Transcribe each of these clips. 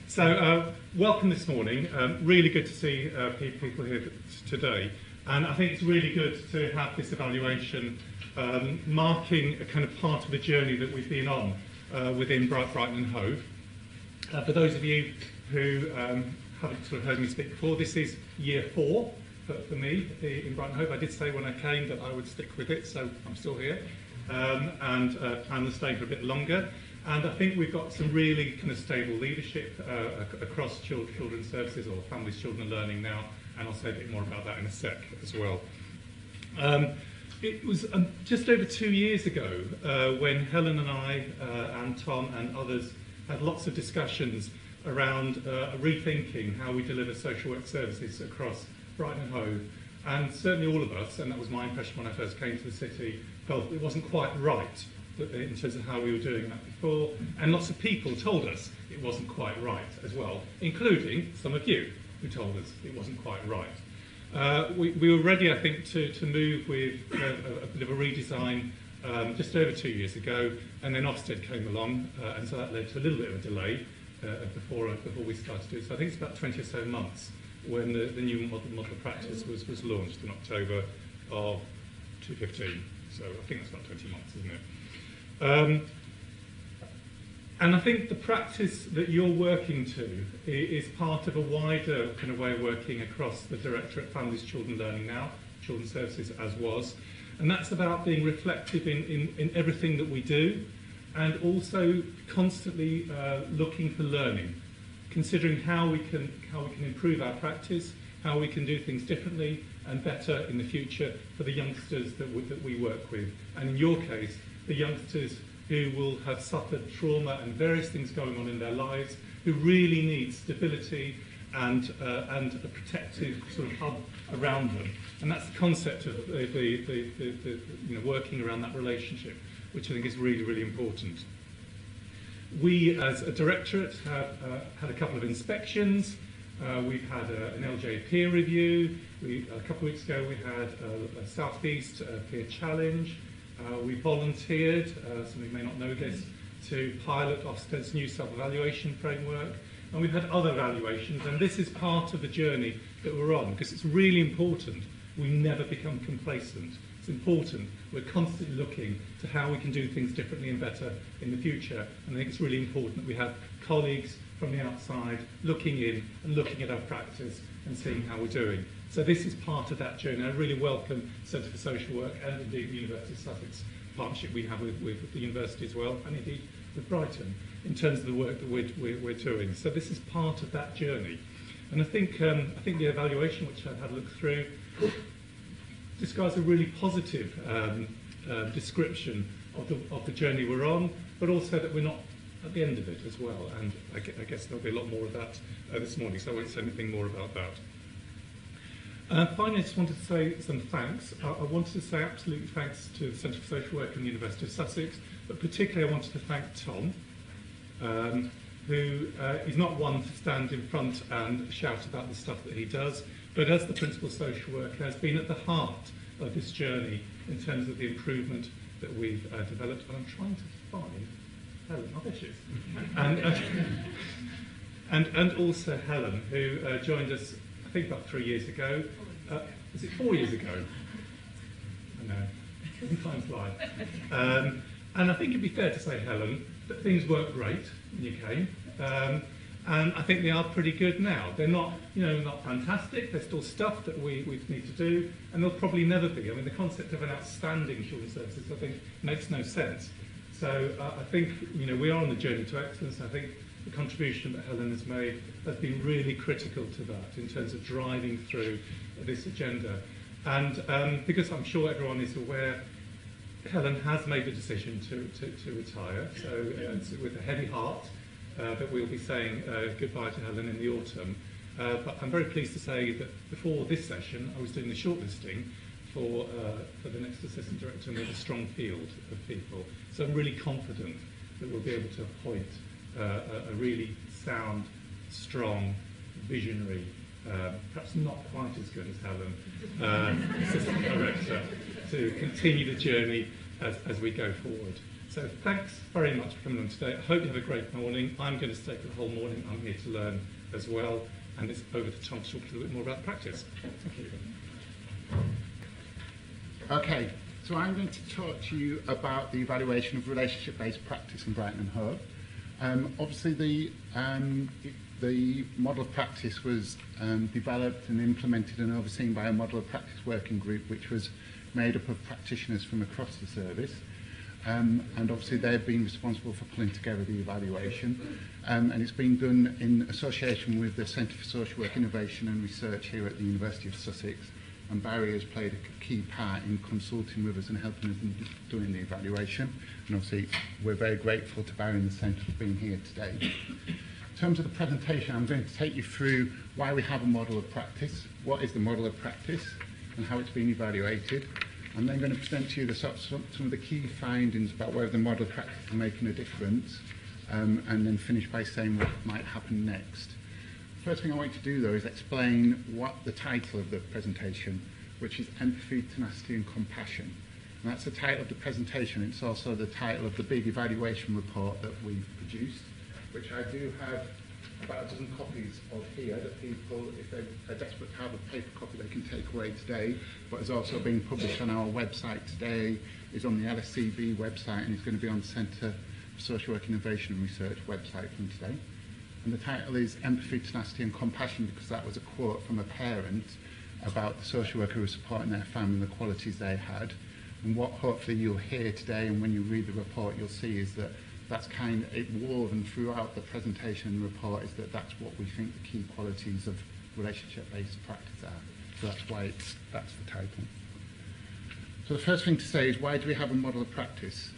So, welcome this morning. Really good to see people here today. And I think it's really good to have this evaluation marking a kind of part of the journey that we've been on within Brighton and Hove. For those of you who haven't sort of heard me speak before, this is year 4 for me in Brighton and Hove. I did say when I came that I would stick with it, so I'm still here and plan on staying for a bit longer. And I think we've got some really kind of stable leadership across children's services or families, children and learning now, and I'll say a bit more about that in a sec as well. It was just over 2 years ago when Helen and I and Tom and others had lots of discussions around rethinking how we deliver social work services across Brighton and Hove. And certainly all of us, and that was my impression when I first came to the city, felt it wasn't quite right in terms of how we were doing that before, and lots of people told us it wasn't quite right as well, including some of you who told us it wasn't quite right. We were ready, I think, to move with a bit of a redesign just over 2 years ago, and then Ofsted came along, and so that led to a little bit of a delay before we started to do it. So I think it's about 20 or so months when the new model of practice was launched in October of 2015. So I think that's about 20 months, isn't it? And I think the practice that you're working to is part of a wider kind of way of working across the Directorate Families, Children Learning Now, Children's Services as was, and that's about being reflective in everything that we do, and also constantly looking for learning, considering how we can improve our practice, how we can do things differently and better in the future for the youngsters that we work with, and in your case, the youngsters who will have suffered trauma and various things going on in their lives, who really need stability and a protective sort of hub around them. And that's the concept of working around that relationship, which I think is really, really important. We, as a directorate, have had a couple of inspections. We've had an LJ peer review. A couple of weeks ago, we had a South East peer challenge. We volunteered, some of you may not know this, to pilot Ofsted's new self-evaluation framework, and we've had other evaluations, and this is part of the journey that we're on, because it's really important we never become complacent. It's important we're constantly looking to how we can do things differently and better in the future, and I think it's really important that we have colleagues from the outside looking in and looking at our practice and seeing how we're doing. So this is part of that journey. I really welcome Centre for Social Work and indeed the University of Sussex partnership we have with the university as well, and indeed with Brighton, in terms of the work that we're doing. So this is part of that journey. And I think the evaluation, which I've had a look through, describes a really positive description of the journey we're on, but also that we're not at the end of it as well. And I guess there'll be a lot more of that this morning, so I won't say anything more about that. Finally, I just wanted to say some thanks. I wanted to say absolute thanks to the Centre for Social Work and the University of Sussex, but particularly I wanted to thank Tom, who is not one to stand in front and shout about the stuff that he does, but as the Principal Social Worker has been at the heart of this journey in terms of the improvement that we've developed. And I'm trying to find Helen, oh there she is. And also Helen, who joined us I think about 3 years ago. Was it 4 years ago? I know, time flies. And I think it'd be fair to say, Helen, that things weren't great when you came. And I think they are pretty good now. They're not, not fantastic. There's still stuff that we need to do, and they'll probably never be. I mean, the concept of an outstanding children's services, I think, makes no sense. So I think, we are on the journey to excellence. I think the contribution that Helen has made has been really critical to that in terms of driving through this agenda. And because I'm sure everyone is aware, Helen has made the decision to retire. So it's with a heavy heart that we'll be saying goodbye to Helen in the autumn. But I'm very pleased to say that before this session, I was doing the shortlisting for the next assistant director, and we have a strong field of people. So I'm really confident that we'll be able to appoint a really sound, strong, visionary, perhaps not quite as good as Helen, assistant director, to continue the journey as we go forward. So thanks very much for coming on today. I hope you have a great morning. I'm going to stay for the whole morning. I'm here to learn as well. And it's over to Tom to talk a little bit more about the practice. Thank you. Okay, so I'm going to talk to you about the evaluation of relationship-based practice in Brighton and Hove. Obviously, the model of practice was developed and implemented and overseen by a model of practice working group, which was made up of practitioners from across the service. And obviously, they've been responsible for pulling together the evaluation. And it's been done in association with the Centre for Social Work Innovation and Research here at the University of Sussex. And Barry has played a key part in consulting with us and helping us in doing the evaluation. And obviously, we're very grateful to Barry and the Centre for being here today. In terms of the presentation, I'm going to take you through why we have a model of practice, what is the model of practice, and how it's been evaluated. I'm then going to present to you some of the key findings about whether the model of practice is making a difference, and then finish by saying what might happen next. First thing I want to do, though, is explain what the title of the presentation, which is Empathy, Tenacity and Compassion. And that's the title of the presentation. It's also the title of the big evaluation report that we've produced, which I do have about a dozen copies of here that people, if they're desperate to have a paper copy, they can take away today, but is also being published on our website today, is on the LSCB website, and is going to be on the Centre for Social Work Innovation and Research website from today. And the title is Empathy, Tenacity and Compassion, because that was a quote from a parent about the social worker who was supporting their family and the qualities they had. And what hopefully you'll hear today, and when you read the report, you'll see is that that's kind of it woven throughout the presentation and report, is that that's what we think the key qualities of relationship-based practice are. So that's why that's the title. So the first thing to say is, why do we have a model of practice?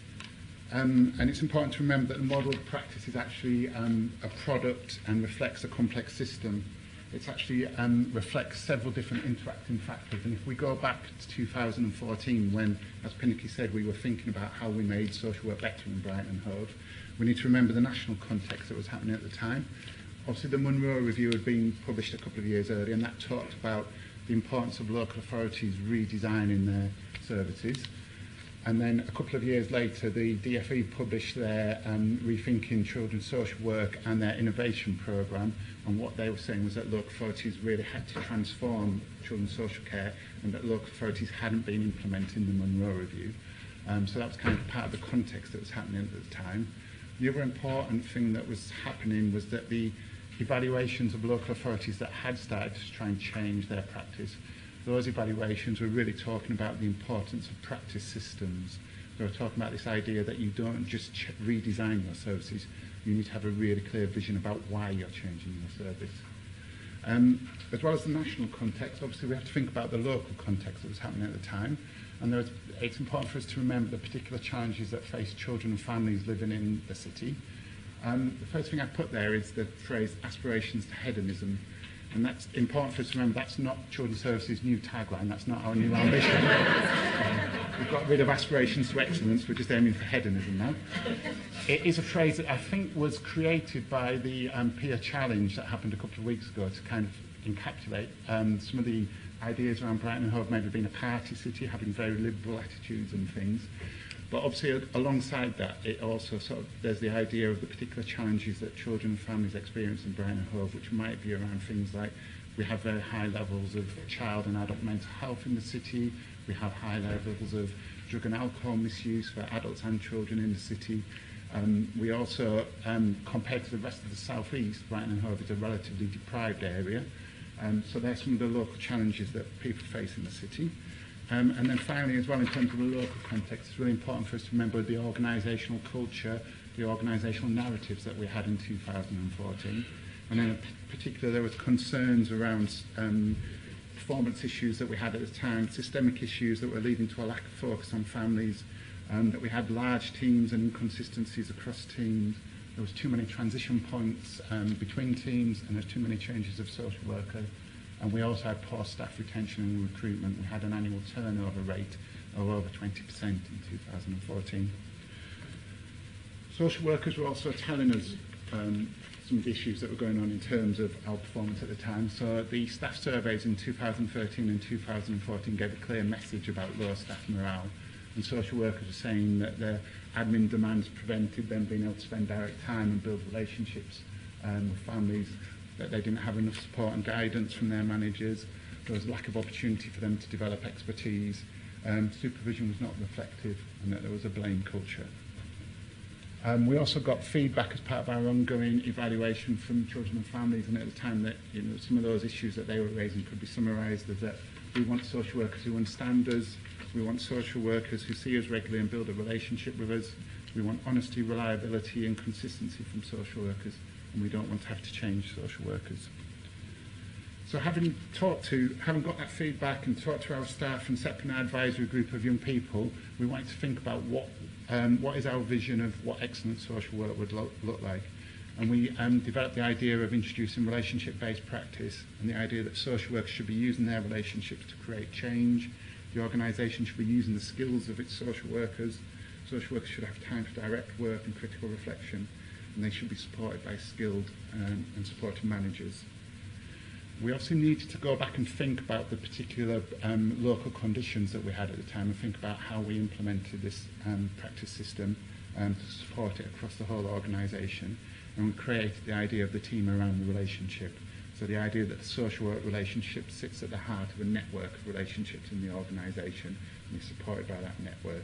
And it's important to remember that the model of practice is actually a product and reflects a complex system. It actually reflects several different interacting factors. And if we go back to 2014, when, as Pinnicky said, we were thinking about how we made social work better in Brighton and Hove, we need to remember the national context that was happening at the time. Obviously, the Monroe Review had been published a couple of years earlier, and that talked about the importance of local authorities redesigning their services. And then a couple of years later, the DFE published their Rethinking Children's Social Work and their innovation programme. And what they were saying was that local authorities really had to transform children's social care, and that local authorities hadn't been implementing the Monroe Review. So that was kind of part of the context that was happening at the time. The other important thing that was happening was that the evaluations of local authorities that had started to try and change their practice, those evaluations were really talking about the importance of practice systems. They were talking about this idea that you don't just redesign your services, you need to have a really clear vision about why you're changing your service. As well as the national context, obviously we have to think about the local context that was happening at the time. And it's important for us to remember the particular challenges that face children and families living in the city. The first thing I put there is the phrase aspirations to hedonism. And that's important for us to remember. That's not Children's Services' new tagline. That's not our new ambition. We've got rid of aspirations to excellence. We're just aiming for hedonism now. It is a phrase that I think was created by the peer challenge that happened a couple of weeks ago to kind of encapsulate some of the ideas around Brighton and Hove maybe being a party city, having very liberal attitudes and things. But obviously, alongside that, it also there's the idea of the particular challenges that children and families experience in Brighton and Hove, which might be around things like we have very high levels of child and adult mental health in the city. We have high levels of drug and alcohol misuse for adults and children in the city. We also, compared to the rest of the South East, Brighton and Hove is a relatively deprived area. So there's some of the local challenges that people face in the city. And then finally, as well, in terms of the local context, it's really important for us to remember the organisational culture, the organisational narratives that we had in 2014. And then in particular, there was concerns around performance issues that we had at the time, systemic issues that were leading to a lack of focus on families, that we had large teams and inconsistencies across teams. There was too many transition points between teams, and there's too many changes of social worker. And we also had poor staff retention and recruitment. We had an annual turnover rate of over 20% in 2014. Social workers were also telling us some of the issues that were going on in terms of our performance at the time. So the staff surveys in 2013 and 2014 gave a clear message about low staff morale. And social workers are saying that they're admin demands prevented them being able to spend direct time and build relationships with families, that they didn't have enough support and guidance from their managers. There was a lack of opportunity for them to develop expertise. Supervision was not reflective, and that there was a blame culture. We also got feedback as part of our ongoing evaluation from children and families, and at the time that some of those issues that they were raising could be summarised as that we want social workers who understand us, we want social workers who see us regularly and build a relationship with us, we want honesty, reliability and consistency from social workers, and we don't want to have to change social workers. So having got that feedback and talked to our staff and set up an advisory group of young people, we wanted to think about what is our vision of what excellent social work would look like. And we developed the idea of introducing relationship-based practice, and the idea that social workers should be using their relationships to create change. The organisation should be using the skills of its social workers. Social workers should have time for direct work and critical reflection, and they should be supported by skilled and supported managers. We also needed to go back and think about the particular local conditions that we had at the time and think about how we implemented this practice system to support it across the whole organisation. And we created the idea of the team around the relationship. So the idea that the social work relationship sits at the heart of a network of relationships in the organisation, and is supported by that network.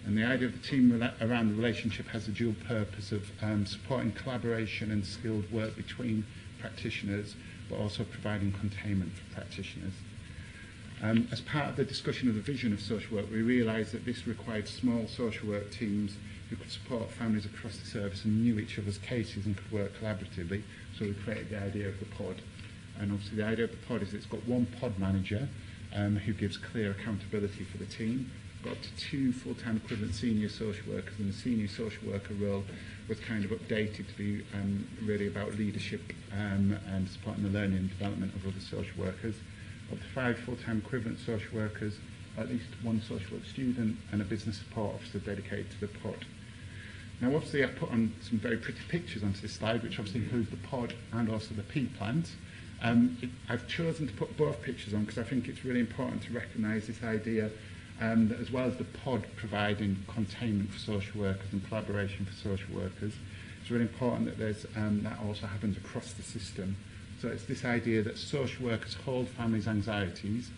And the idea of the team around the relationship has the dual purpose of supporting collaboration and skilled work between practitioners, but also providing containment for practitioners. As part of the discussion of the vision of social work, we realised that this required small social work teams who could support families across the service and knew each other's cases and could work collaboratively, so we created the idea of the pod. And obviously the idea of the pod is it's got one pod manager who gives clear accountability for the team. Got up to 2 full-time equivalent senior social workers, and the senior social worker role was kind of updated to be really about leadership and supporting the learning and development of other social workers. Up to 5 full-time equivalent social workers, at least 1 social work student and a business support officer dedicated to the pod. Now obviously I put on some very pretty pictures onto this slide, which obviously include the pod and also the pea plant. I've chosen to put both pictures on because I think it's really important to recognise this idea that as well as the pod providing containment for social workers and collaboration for social workers, it's really important that there's that also happens across the system. So it's this idea that social workers hold families' anxieties,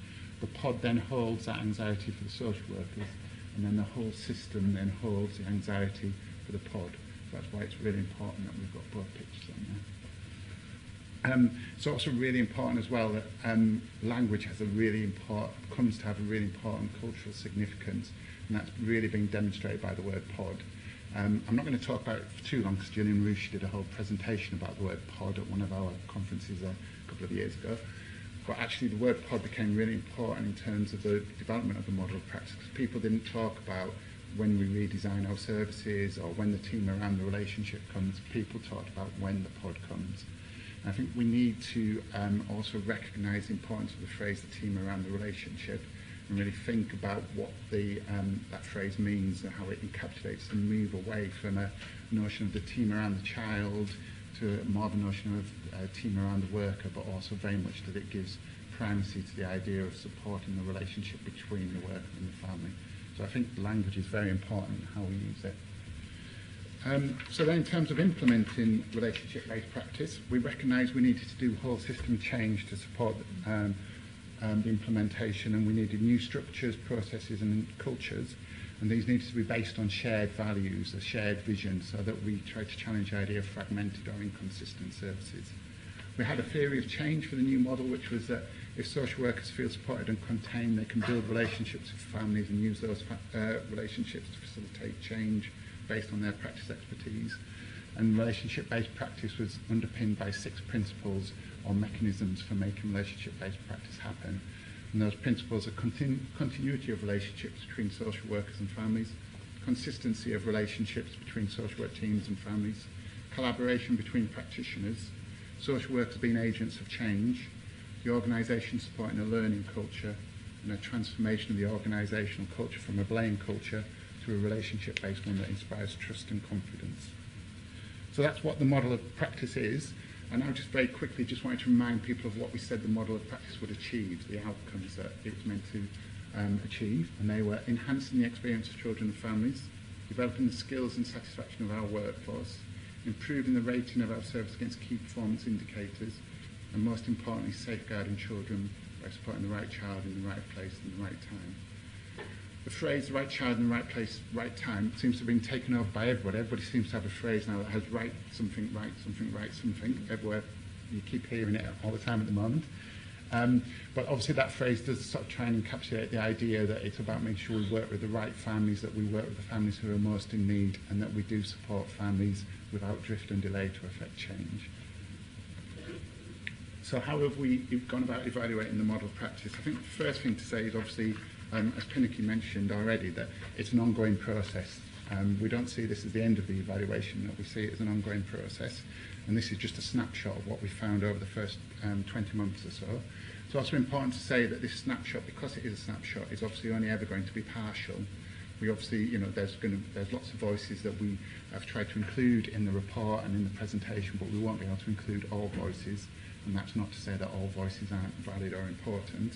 the pod then holds that anxiety for the social workers, and then the whole system then holds the anxiety for the pod. So that's why it's really important that we've got both pictures on there. It's also really important as well that language has comes to have a really important cultural significance, and that's really being demonstrated by the word pod. I'm not going to talk about it for too long because Gillian Roosh did a whole presentation about the word pod at one of our conferences a couple of years ago. But actually the word pod became really important in terms of the development of the model of practice, because people didn't talk about when we redesign our services or when the team around the relationship comes. People talked about when the pod comes. I think we need to also recognise the importance of the phrase the team around the relationship and really think about what that phrase means and how it encapsulates and move away from a notion of the team around the child to more of a notion of a team around the worker, but also very much that it gives primacy to the idea of supporting the relationship between the worker and the family. So I think language is very important in how we use it. So then in terms of implementing relationship-based practice, we recognised we needed to do whole system change to support the implementation, and we needed new structures, processes and cultures, and these needed to be based on shared values, a shared vision, so that we tried to challenge the idea of fragmented or inconsistent services. We had a theory of change for the new model, which was that if social workers feel supported and contained, they can build relationships with families and use those relationships to facilitate change based on their practice expertise. And relationship-based practice was underpinned by 6 principles or mechanisms for making relationship-based practice happen. And those principles are continuity of relationships between social workers and families, consistency of relationships between social work teams and families, collaboration between practitioners, social workers being agents of change, the organisation supporting a learning culture, and a transformation of the organisational culture from a blame culture to a relationship-based one that inspires trust and confidence. So that's what the model of practice is. And I just very quickly just wanted to remind people of what we said the model of practice would achieve, the outcomes that it was meant to achieve. And they were enhancing the experience of children and families, developing the skills and satisfaction of our workforce, improving the rating of our service against key performance indicators, and most importantly, safeguarding children by supporting the right child in the right place and the right time. The phrase, the right child in the right place, right time, seems to have been taken over by everybody. Everybody seems to have a phrase now that has right something, right something, right something. Everywhere, you keep hearing it all the time at the moment. But obviously that phrase does sort of try and encapsulate the idea that it's about making sure we work with the right families, that we work with the families who are most in need, and that we do support families without drift and delay to affect change. So how have we gone about evaluating the model practice? I think the first thing to say is obviously, as Pinnicky mentioned already, that it's an ongoing process. We don't see this as the end of the evaluation, that we see it as an ongoing process. And this is just a snapshot of what we found over the first 20 months or so. It's also important to say that this snapshot, because it is a snapshot, is obviously only ever going to be partial. We obviously, you know, there's lots of voices that we have tried to include in the report and in the presentation, but we won't be able to include all voices. And that's not to say that all voices aren't valid or important.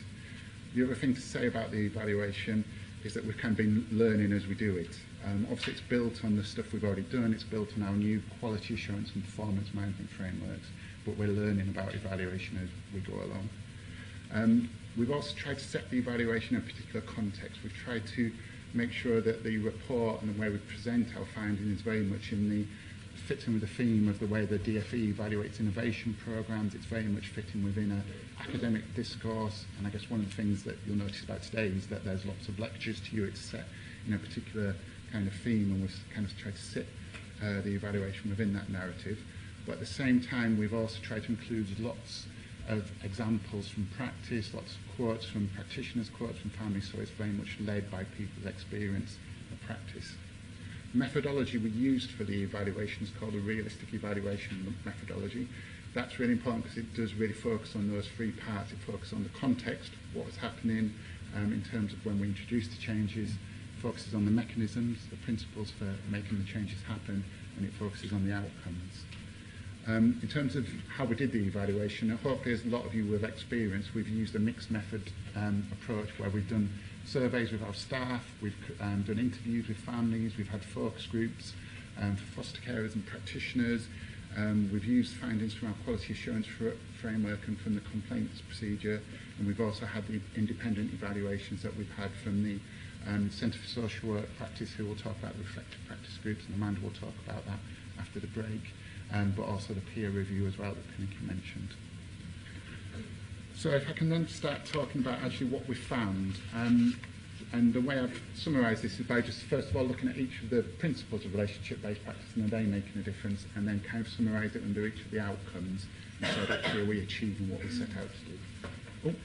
The other thing to say about the evaluation is that we've kind of been learning as we do it. Obviously it's built on the stuff we've already done, it's built on our new quality assurance and performance management frameworks, but we're learning about evaluation as we go along. We've also tried to set the evaluation in a particular context. We've tried to make sure that the report and the way we present our findings is very much fitting with the theme of the way the DFE evaluates innovation programs. It's very much fitting within an academic discourse, and I guess one of the things that you'll notice about today is that there's lots of lectures to you. It's set in a particular kind of theme, and we've kind of tried to sit the evaluation within that narrative. But at the same time, we've also tried to include lots of examples from practice, lots of quotes from practitioners, quotes from families, so it's very much led by people's experience of practice. The methodology we used for the evaluation is called a realistic evaluation methodology. That's really important because it does really focus on those three parts. It focuses on the context, what was happening in terms of when we introduced the changes, focuses on the mechanisms, the principles for making the changes happen, and it focuses on the outcomes. In terms of how we did the evaluation, hopefully as a lot of you have experienced, we've used a mixed method approach where we've done surveys with our staff, we've done interviews with families, we've had focus groups for foster carers and practitioners, we've used findings from our quality assurance framework and from the complaints procedure, and we've also had the independent evaluations that we've had from the Centre for Social Work Practice, who will talk about the reflective practice groups, and Amanda will talk about that after the break, but also the peer review as well that Pinnicky mentioned. So if I can then start talking about actually what we found, and the way I've summarised this is by just first of all looking at each of the principles of relationship-based practice and are they making a difference, and then kind of summarise it under each of the outcomes, and so that actually are we achieving what we set out to do. Oh,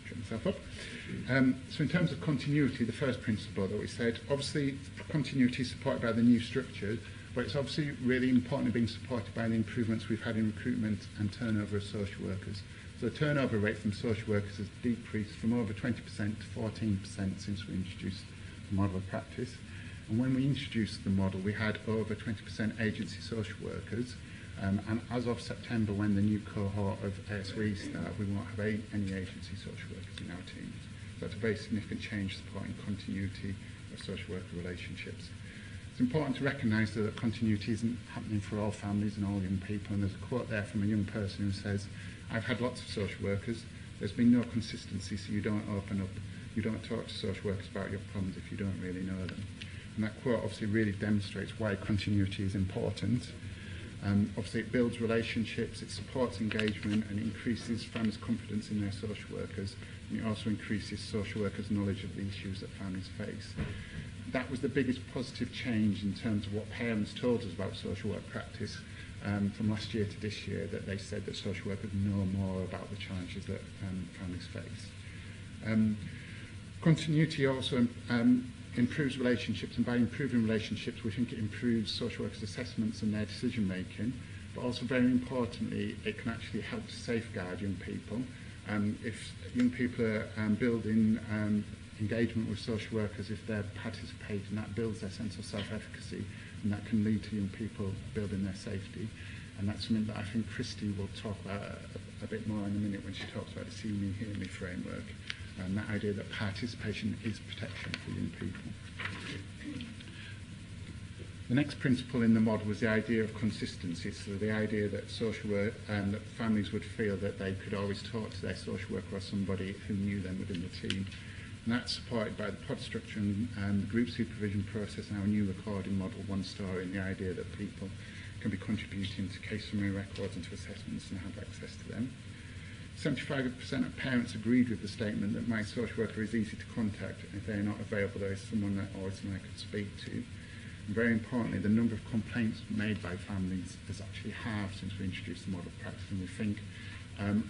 trip myself up. So in terms of continuity, the first principle that we said, obviously continuity is supported by the new structure, but it's obviously really importantly being supported by the improvements we've had in recruitment and turnover of social workers. So the turnover rate from social workers has decreased from over 20% to 14% since we introduced the model of practice. And when we introduced the model, we had over 20% agency social workers. And as of September, when the new cohort of ASWE start, we won't have any agency social workers in our teams. So that's a very significant change supporting continuity of social worker relationships. It's important to recognise that continuity isn't happening for all families and all young people. And there's a quote there from a young person who says, "I've had lots of social workers. There's been no consistency, so you don't open up, you don't talk to social workers about your problems if you don't really know them." And that quote obviously really demonstrates why continuity is important. Obviously it builds relationships, it supports engagement and increases families' confidence in their social workers, and it also increases social workers' knowledge of the issues that families face. That was the biggest positive change in terms of what parents told us about social work practice from last year to this year, that they said that social workers know more about the challenges that families face. Continuity also improves relationships, and by improving relationships we think it improves social workers' assessments and their decision making, but also very importantly it can actually help to safeguard young people. If young people are building engagement with social workers, if they're participating, that builds their sense of self-efficacy, and that can lead to young people building their safety. And that's something that I think Kristi will talk about a bit more in a minute when she talks about the See Me, Hear Me framework, and that idea that participation is protection for young people. The next principle in the model was the idea of consistency, so the idea that social work and that families would feel that they could always talk to their social worker or somebody who knew them within the team. And that's supported by the pod structure and the group supervision process and our new recording model, One Story, and the idea that people can be contributing to case summary records and to assessments and have access to them. 75% of parents agreed with the statement that my social worker is easy to contact, and if they're not available, there is someone that I could speak to. And very importantly, the number of complaints made by families has actually halved since we introduced the model of practice, and we think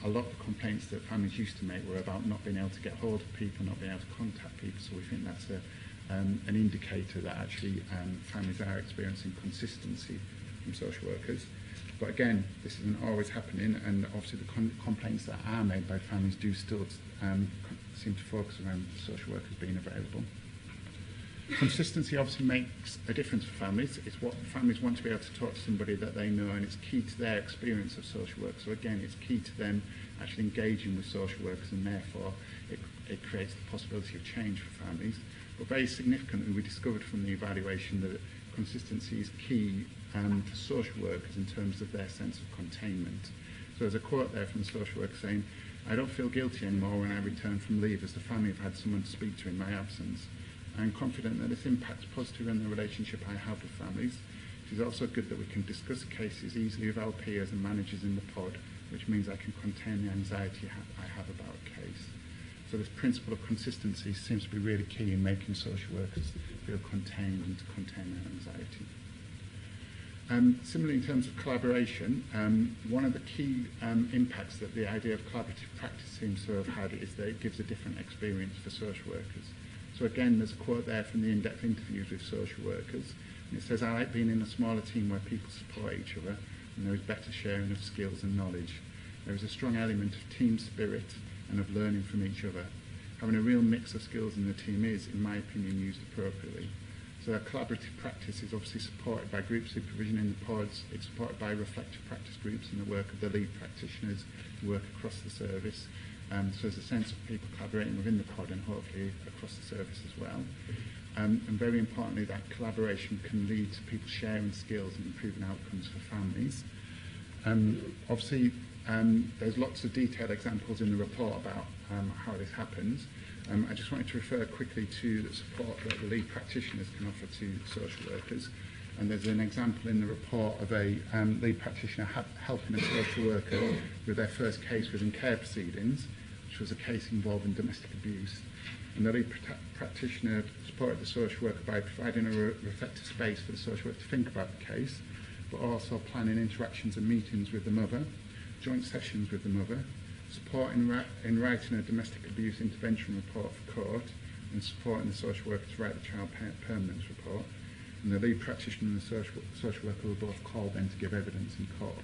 a lot of the complaints that families used to make were about not being able to get hold of people, not being able to contact people, so we think that's an indicator that actually families are experiencing consistency from social workers. But again, this isn't always happening, and obviously the complaints that are made by families do still seem to focus around social workers being available. Consistency obviously makes a difference for families. It's what families want to be able to talk to somebody that they know, and it's key to their experience of social work. So again, it's key to them actually engaging with social workers, and therefore it creates the possibility of change for families. But very significantly, we discovered from the evaluation that consistency is key to social workers in terms of their sense of containment. So there's a quote there from the social worker saying, "I don't feel guilty anymore when I return from leave as the family have had someone to speak to in my absence. I'm confident that this impacts positively on the relationship I have with families. It is also good that we can discuss cases easily with our peers and managers in the pod, which means I can contain the anxiety I have about a case." So this principle of consistency seems to be really key in making social workers feel contained and to contain their anxiety. Similarly, in terms of collaboration, one of the key impacts that the idea of collaborative practice seems to have had is that it gives a different experience for social workers. So again, there's a quote there from the in-depth interviews with social workers, and it says, "I like being in a smaller team where people support each other, and there is better sharing of skills and knowledge. There is a strong element of team spirit and of learning from each other. Having a real mix of skills in the team is, in my opinion, used appropriately." So our collaborative practice is obviously supported by group supervision in the pods. It's supported by reflective practice groups and the work of the lead practitioners who work across the service. So there's a sense of people collaborating within the pod and hopefully across the service as well. And very importantly, that collaboration can lead to people sharing skills and improving outcomes for families. Obviously, there's lots of detailed examples in the report about how this happens. I just wanted to refer quickly to the support that the lead practitioners can offer to social workers. And there's an example in the report of a lead practitioner helping a social worker with their first case within care proceedings, which was a case involving domestic abuse. And the lead practitioner supported the social worker by providing a reflective space for the social worker to think about the case, but also planning interactions and meetings with the mother, joint sessions with the mother, support in writing a domestic abuse intervention report for court, and supporting the social worker to write the child permanence report. And the lead practitioner and the social worker were both called then to give evidence in court.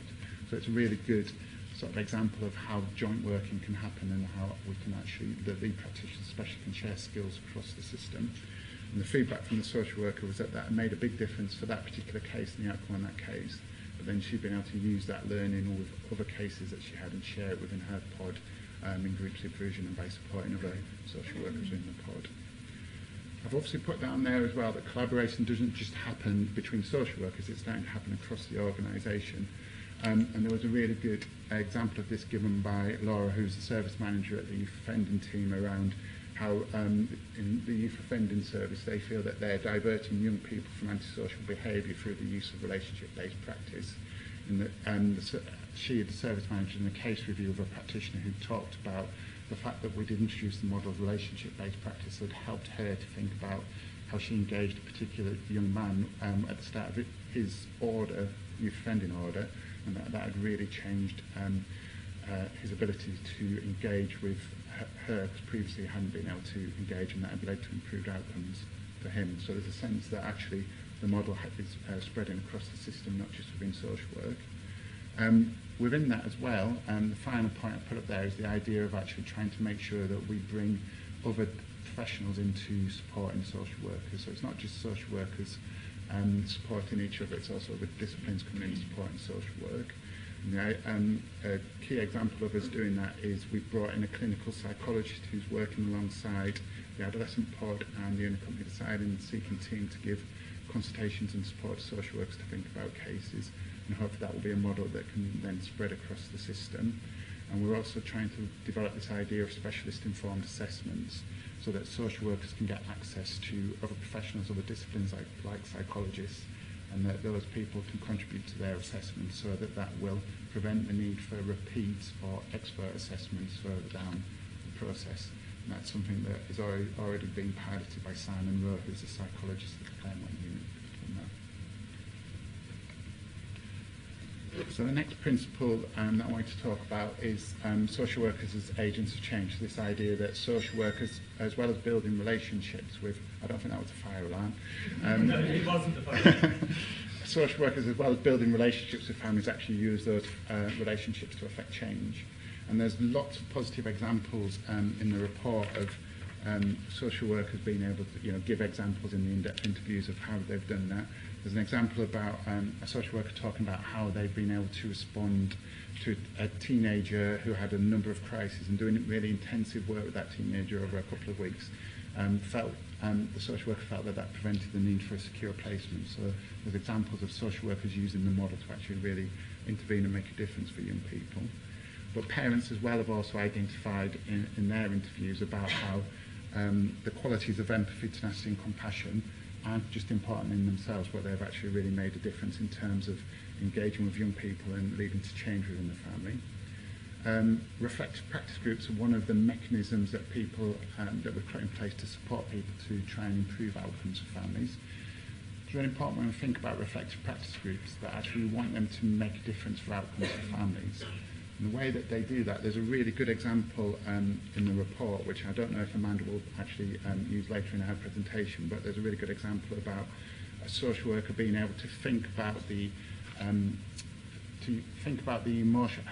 So it's a really good sort of example of how joint working can happen and how we can actually, the lead practitioner especially, can share skills across the system. And the feedback from the social worker was that that made a big difference for that particular case and the outcome on that case. But then she'd been able to use that learning with other cases that she had and share it within her pod in group supervision and by supporting other social workers in the pod. I've obviously put down there as well that collaboration doesn't just happen between social workers, it's starting to happen across the organisation. And there was a really good example of this given by Laura, who's the service manager at the youth offending team, around how in the youth offending service they feel that they're diverting young people from antisocial behaviour through the use of relationship-based practice. And she, the service manager, in a case review of a practitioner who talked about the fact that we'd introduced the model of relationship-based practice that helped her to think about how she engaged a particular young man at the start of his order, youth offending order, and that had really changed his ability to engage with her, because previously he hadn't been able to engage, and that had led to improved outcomes for him. So there's a sense that actually the model is spreading across the system, not just within social work. Within that as well, the final point I put up there is the idea of actually trying to make sure that we bring other professionals into supporting social workers. So it's not just social workers supporting each other, it's also other disciplines coming in supporting social work. And a key example of us doing that is we've brought in a clinical psychologist who's working alongside the adolescent pod and the unaccompanied asylum seeking team to give consultations and support social workers to think about cases, and hopefully that will be a model that can then spread across the system. And we're also trying to develop this idea of specialist informed assessments so that social workers can get access to other professionals, other disciplines like psychologists, and that those people can contribute to their assessments so that that will prevent the need for repeat or expert assessments further down the process. And that's something that is already being piloted by Simon Rowe, who's a psychologist at the Claremont Unit. So the next principle that I want to talk about is social workers as agents of change. So this idea that social workers, as well as building relationships with, I don't think that was a fire alarm. No, it wasn't a fire alarm. Social workers, as well as building relationships with families, actually use those relationships to affect change. And there's lots of positive examples in the report of social workers being able to give examples in the in-depth interviews of how they've done that. There's an example about a social worker talking about how they've been able to respond to a teenager who had a number of crises, and doing really intensive work with that teenager over a couple of weeks. The social worker felt that that prevented the need for a secure placement. So there's examples of social workers using the model to actually really intervene and make a difference for young people. But parents as well have also identified in their interviews about how the qualities of empathy, tenacity and compassion aren't just important in themselves, but they've actually really made a difference in terms of engaging with young people and leading to change within the family. Reflective practice groups are one of the mechanisms that that we've put in place to support people to try and improve outcomes for families. It's really important when we think about reflective practice groups that actually we want them to make a difference for outcomes for families. And the way that they do that, there's a really good example in the report, which I don't know if Amanda will actually use later in her presentation, but there's a really good example about a social worker being able to think about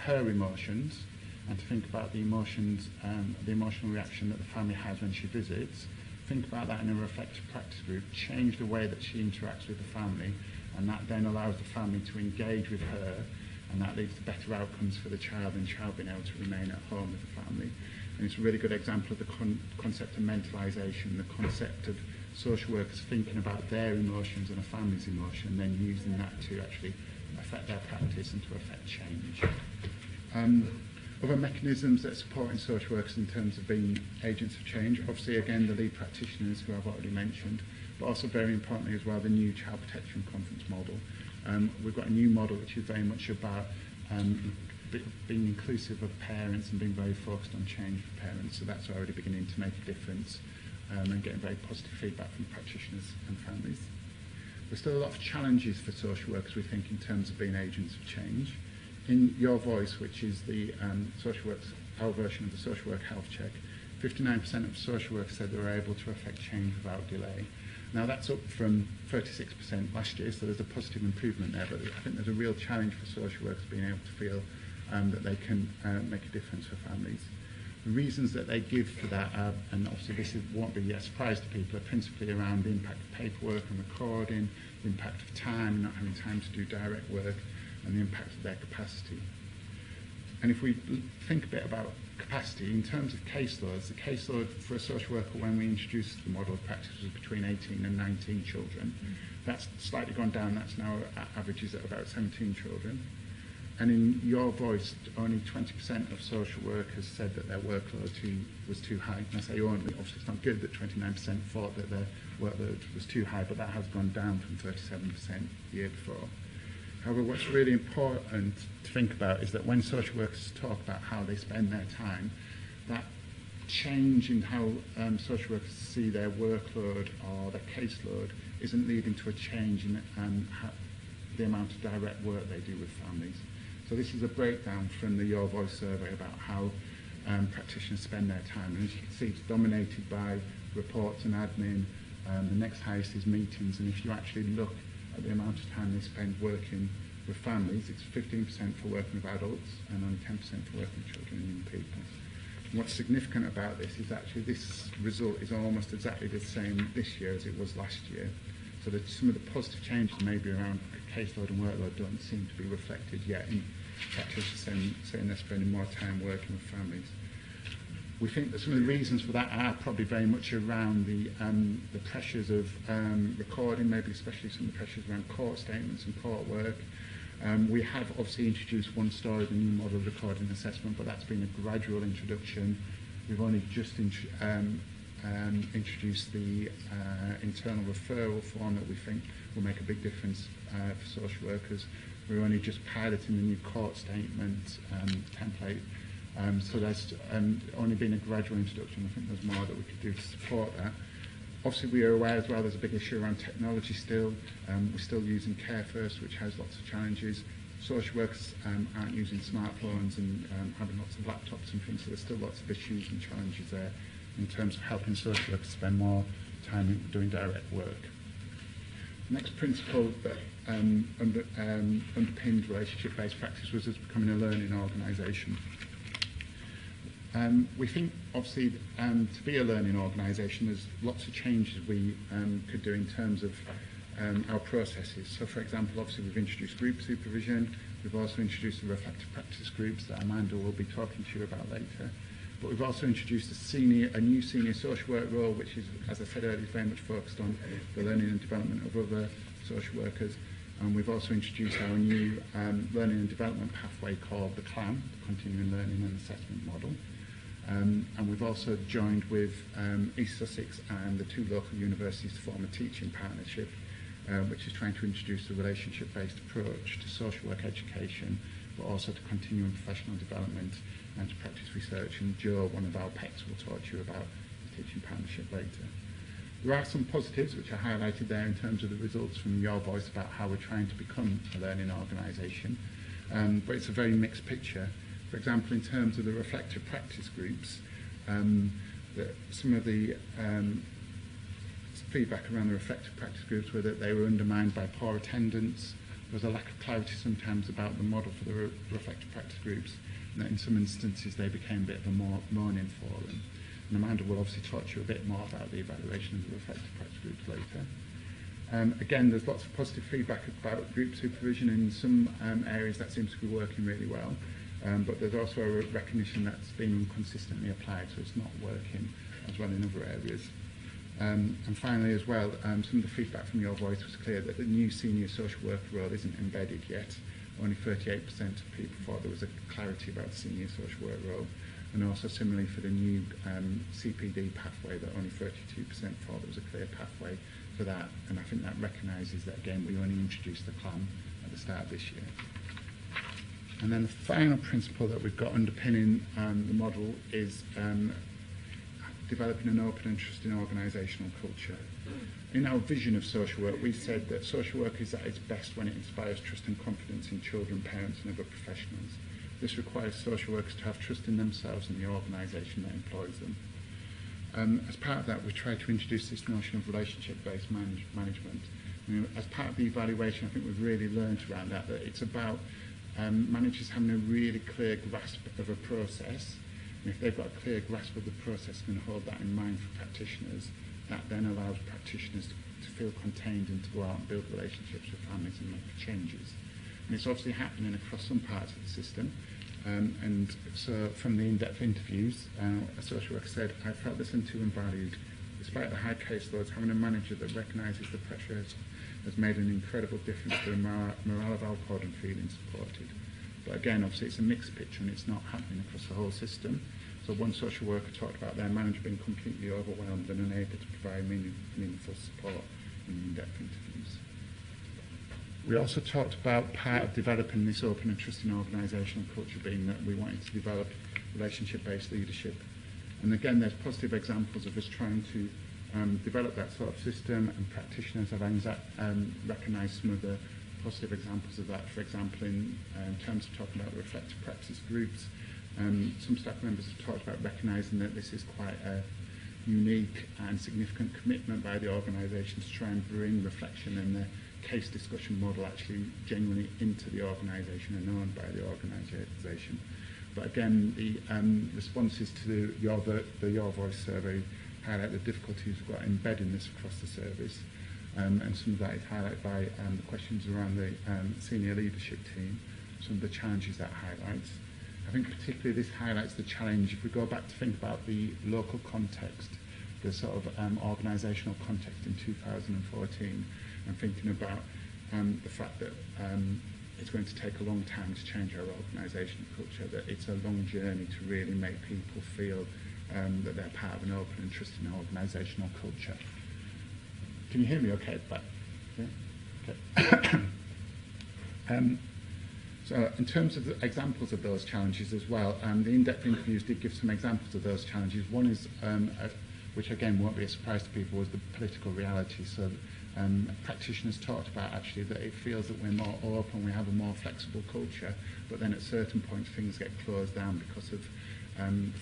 her emotions, and to think about the emotions, the emotional reaction that the family has when she visits. Think about that in a reflective practice group, change the way that she interacts with the family, and that then allows the family to engage with her, and that leads to better outcomes for the child, and the child being able to remain at home with the family. And it's a really good example of the concept of mentalisation, the concept of social workers thinking about their emotions and a family's emotion, and then using that to actually affect their practice and to affect change. Other mechanisms that are supporting social workers in terms of being agents of change, obviously again the lead practitioners who I've already mentioned, but also very importantly as well the new child protection conference model. We've got a new model which is very much about being inclusive of parents and being very focused on change for parents, so that's already beginning to make a difference and getting very positive feedback from practitioners and families. There's still a lot of challenges for social workers, we think, in terms of being agents of change. In Your Voice, which is the our version of the social work health check, 59% of social workers said they were able to affect change without delay. Now that's up from 36% last year, so there's a positive improvement there, but I think there's a real challenge for social workers being able to feel that they can make a difference for families. The reasons that they give for that, and obviously this won't be a surprise to people, are principally around the impact of paperwork and recording, the impact of time, not having time to do direct work, and the impact of their capacity. And if we think a bit about capacity, in terms of caseloads, the caseload for a social worker when we introduced the model of practice was between 18 and 19 children. That's slightly gone down, that's now averages at about 17 children. And in Your Voice, only 20% of social workers said that their workload was too high. And I say only, obviously it's not good that 29% thought that their workload was too high, but that has gone down from 37% the year before. However, what's really important to think about is that when social workers talk about how they spend their time, that change in how social workers see their workload or their caseload isn't leading to a change in the amount of direct work they do with families. So this is a breakdown from the Your Voice survey about how practitioners spend their time. And as you can see, it's dominated by reports and admin. The next highest is meetings, and if you actually look at the amount of time they spend working with families, it's 15% for working with adults and only 10% for working with children and young people. And what's significant about this is actually this result is almost exactly the same this year as it was last year. So that some of the positive changes maybe around caseload and workload don't seem to be reflected yet in practitioners saying they're spending more time working with families. We think that some of the reasons for that are probably very much around the pressures of recording, maybe especially some of the pressures around court statements and court work. We have obviously introduced one story, the new model of recording assessment, but that's been a gradual introduction. We've only just introduced the internal referral form that we think will make a big difference for social workers. We're only just piloting the new court statement template. So there's only been a gradual introduction. I think there's more that we could do to support that. Obviously, we are aware as well there's a big issue around technology still. We're still using Care First, which has lots of challenges. Social workers aren't using smartphones and having lots of laptops and things, so there's still lots of issues and challenges there in terms of helping social workers spend more time doing direct work. The next principle that underpinned relationship-based practice was us becoming a learning organisation. We think, obviously, to be a learning organisation, there's lots of changes we could do in terms of our processes. So, for example, obviously, we've introduced group supervision. We've also introduced the reflective practice groups that Amanda will be talking to you about later. But we've also introduced a new senior social work role, which is, as I said earlier, very much focused on the learning and development of other social workers. And we've also introduced our new learning and development pathway called the CLAM, the Continuing Learning and Assessment Model. And we've also joined with East Sussex and the two local universities to form a teaching partnership, which is trying to introduce a relationship-based approach to social work education, but also to continuing professional development and to practice research. And Joe, one of our PECs, will talk to you about the teaching partnership later. There are some positives which are highlighted there in terms of the results from your voice about how we're trying to become a learning organisation, but it's a very mixed picture. For example, in terms of the reflective practice groups, some of the feedback around the reflective practice groups were that they were undermined by poor attendance. There was a lack of clarity sometimes about the model for the reflective practice groups, and that in some instances they became a bit of a mourning forum. And Amanda will obviously talk to you a bit more about the evaluation of the reflective practice groups later. Again, there's lots of positive feedback about group supervision. In some areas that seems to be working really well, but there's also a recognition that's been inconsistently applied, so it's not working as well in other areas. And finally as well, some of the feedback from your voice was clear that the new senior social worker role isn't embedded yet. Only 38% of people thought there was a clarity about the senior social worker role. And also similarly for the new CPD pathway, that only 32% thought there was a clear pathway for that. And I think that recognises that, again, we only introduced the CLAM at the start of this year. And then the final principle that we've got underpinning the model is developing an open and trusting organisational culture. In our vision of social work, we said that social work is at its best when it inspires trust and confidence in children, parents and other professionals. This requires social workers to have trust in themselves and the organisation that employs them. As part of that, we try to introduce this notion of relationship-based management. As part of the evaluation, I think we've really learned around that it's about managers having a really clear grasp of a process. And if they've got a clear grasp of the process and hold that in mind for practitioners, that then allows practitioners to feel contained and to go out and build relationships with families and make changes. And it's obviously happening across some parts of the system. And so from the in-depth interviews, a social worker said, I felt listened to and valued. Despite the high caseloads, having a manager that recognises the pressures has made an incredible difference to the morale of our pod and feeling supported. But again, obviously it's a mixed picture and it's not happening across the whole system. So one social worker talked about their manager being completely overwhelmed and unable to provide meaningful support in in-depth interviews. We also talked about part of developing this open and trusting organisational culture being that we wanted to develop relationship-based leadership. And again, there's positive examples of us trying to develop that sort of system, and practitioners have recognised some of the positive examples of that. For example, in terms of talking about reflective practice groups, some staff members have talked about recognising that this is quite a unique and significant commitment by the organisation to try and bring reflection and the case discussion model actually genuinely into the organisation and owned by the organisation. But again, the responses to the Your Voice survey highlight the difficulties we've got embedding this across the service. And some of that is highlighted by the questions around the senior leadership team, some of the challenges that highlights. I think particularly this highlights the challenge. If we go back to think about the local context, the sort of organisational context in 2014, and thinking about the fact that it's going to take a long time to change our organisational culture, that it's a long journey to really make people feel that they're part of an open and trusting organisational culture. Can you hear me okay? Yeah? Okay. So in terms of the examples of those challenges as well, the in-depth interviews did give some examples of those challenges. One is, which again won't be a surprise to people, was the political reality. So practitioners talked about actually that it feels that we're more open, we have a more flexible culture, but then at certain points things get closed down because of,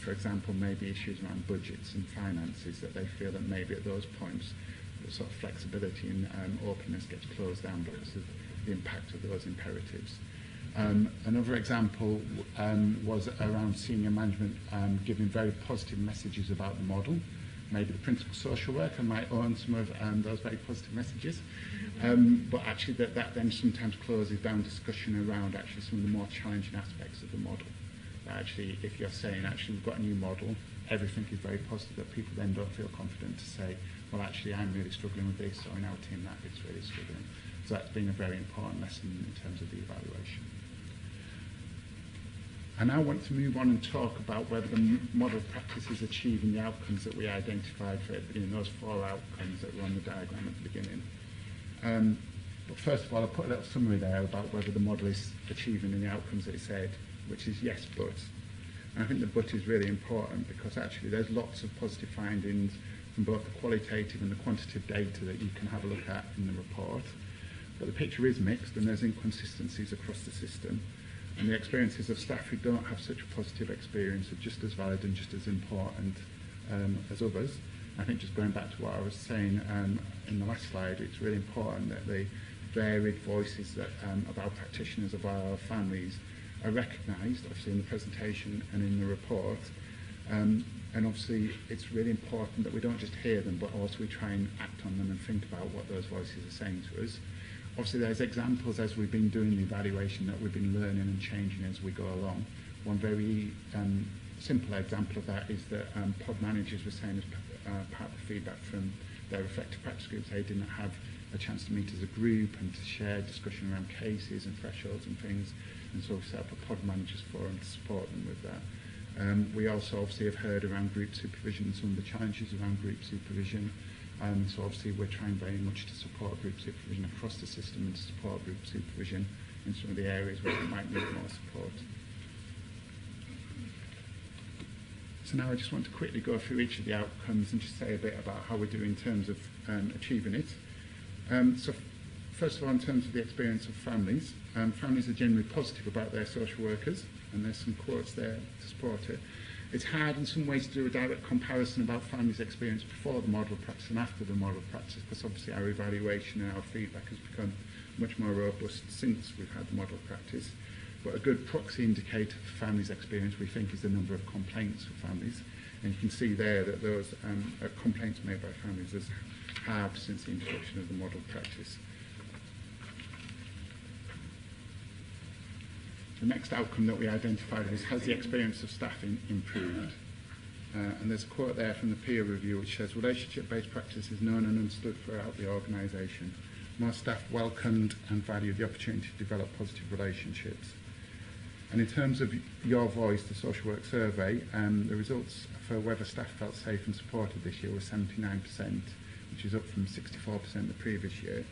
for example, maybe issues around budgets and finances, that they feel that maybe at those points the sort of flexibility and openness gets closed down because of the impact of those imperatives. Another example was around senior management giving very positive messages about the model. Maybe the principal social worker might own some of those very positive messages, but actually that then sometimes closes down discussion around actually some of the more challenging aspects of the model. Actually, if you're saying actually we've got a new model, everything is very positive, that people then don't feel confident to say, well actually I'm really struggling with this, or in our team that bit's really struggling. So that's been a very important lesson in terms of the evaluation. I now want to move on and talk about whether the model of practice is achieving the outcomes that we identified for it, those 4 outcomes that were on the diagram at the beginning. But first of all, I'll put a little summary there about whether the model is achieving the outcomes that it said, which is yes, but. And I think the but is really important because actually there's lots of positive findings from both the qualitative and the quantitative data that you can have a look at in the report. But the picture is mixed and there's inconsistencies across the system. And the experiences of staff who don't have such a positive experience are just as valid and just as important as others. I think just going back to what I was saying in the last slide, it's really important that the varied voices that, of our practitioners, of our families, are recognised, obviously in the presentation and in the report. And obviously it's really important that we don't just hear them, but also we try and act on them and think about what those voices are saying to us. Obviously there's examples as we've been doing the evaluation that we've been learning and changing as we go along. One very simple example of that is that pod managers were saying as part of the feedback from their effective practice groups, they didn't have a chance to meet as a group and to share discussion around cases and thresholds and things, and so we set up a pod managers forum to support them with that. We also obviously have heard around group supervision and some of the challenges around group supervision. So obviously we're trying very much to support group supervision across the system and to support group supervision in some of the areas where we might need more support. So now I just want to quickly go through each of the outcomes and just say a bit about how we're doing in terms of achieving it. So first of all, in terms of the experience of families, families are generally positive about their social workers, and there's some quotes there to support it. It's hard in some ways to do a direct comparison about families' experience before the model of practice and after the model of practice, because obviously our evaluation and our feedback has become much more robust since we've had the model of practice. But a good proxy indicator for families' experience, we think, is the number of complaints for families. And you can see there that those complaints made by families has halved since the introduction of the model of practice. The next outcome that we identified is, has the experience of staff improved? And there's a quote there from the peer review which says, relationship-based practice is known and understood throughout the organisation. More staff welcomed and valued the opportunity to develop positive relationships. And in terms of your voice, the social work survey, the results for whether staff felt safe and supported this year were 79%, which is up from 64% the previous year.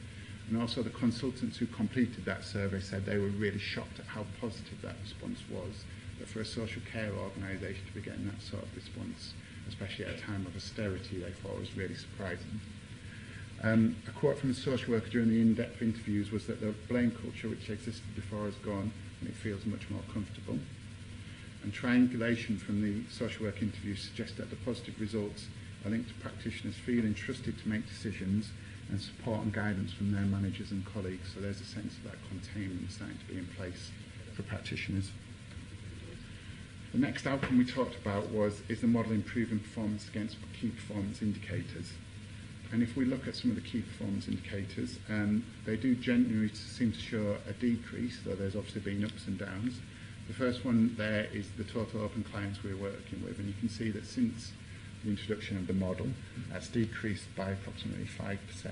And also the consultants who completed that survey said they were really shocked at how positive that response was, that for a social care organisation to be getting that sort of response, especially at a time of austerity, they thought was really surprising. A quote from the social worker during the in-depth interviews was that the blame culture which existed before is gone and it feels much more comfortable. And triangulation from the social work interviews suggests that the positive results are linked to practitioners feeling trusted to make decisions and support and guidance from their managers and colleagues. So there's a sense of that containment starting to be in place for practitioners. The next outcome we talked about is the model improving performance against key performance indicators. And if we look at some of the key performance indicators, they do generally seem to show a decrease, though there's obviously been ups and downs. The first one there is the total open clients we're working with, and you can see that since the introduction of the model, that's decreased by approximately 5%, so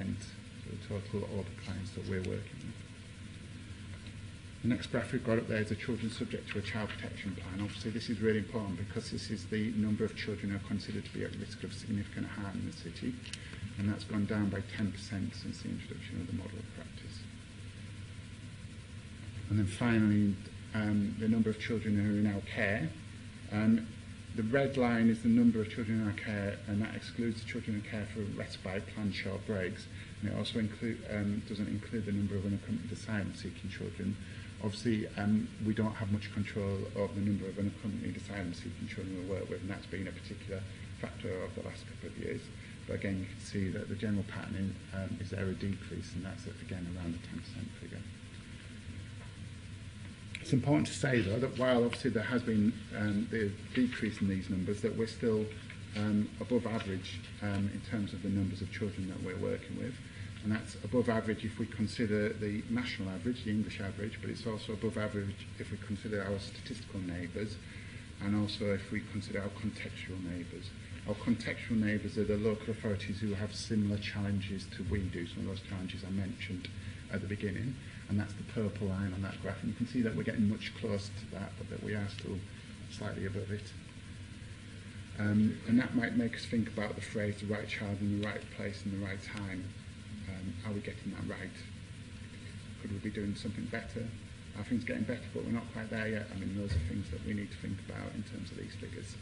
the total open clients that we're working with. The next graph we've got up there is the children subject to a child protection plan. Obviously this is really important because this is the number of children who are considered to be at risk of significant harm in the city, and that's gone down by 10% since the introduction of the model of practice. And then finally, the number of children who are in our care. The red line is the number of children in our care, and that excludes the children in care for respite, planned short breaks, and it also doesn't include the number of unaccompanied asylum-seeking children. Obviously, we don't have much control over the number of unaccompanied asylum-seeking children we work with, and that's been a particular factor over the last couple of years. But again, you can see that the general pattern is there a decrease, and that's again around the 10% figure. It's important to say, though, that while obviously there has been the decrease in these numbers, that we're still above average in terms of the numbers of children that we're working with. And that's above average if we consider the national average, the English average, but it's also above average if we consider our statistical neighbours, and also if we consider our contextual neighbours. Our contextual neighbours are the local authorities who have similar challenges to we do, some of those challenges I mentioned at the beginning, and that's the purple line on that graph. And you can see that we're getting much closer to that, but that we are still slightly above it. And that might make us think about the phrase, the right child in the right place and the right time. Are we getting that right? Could we be doing something better? Are things getting better, but we're not quite there yet? I mean, those are things that we need to think about in terms of these figures.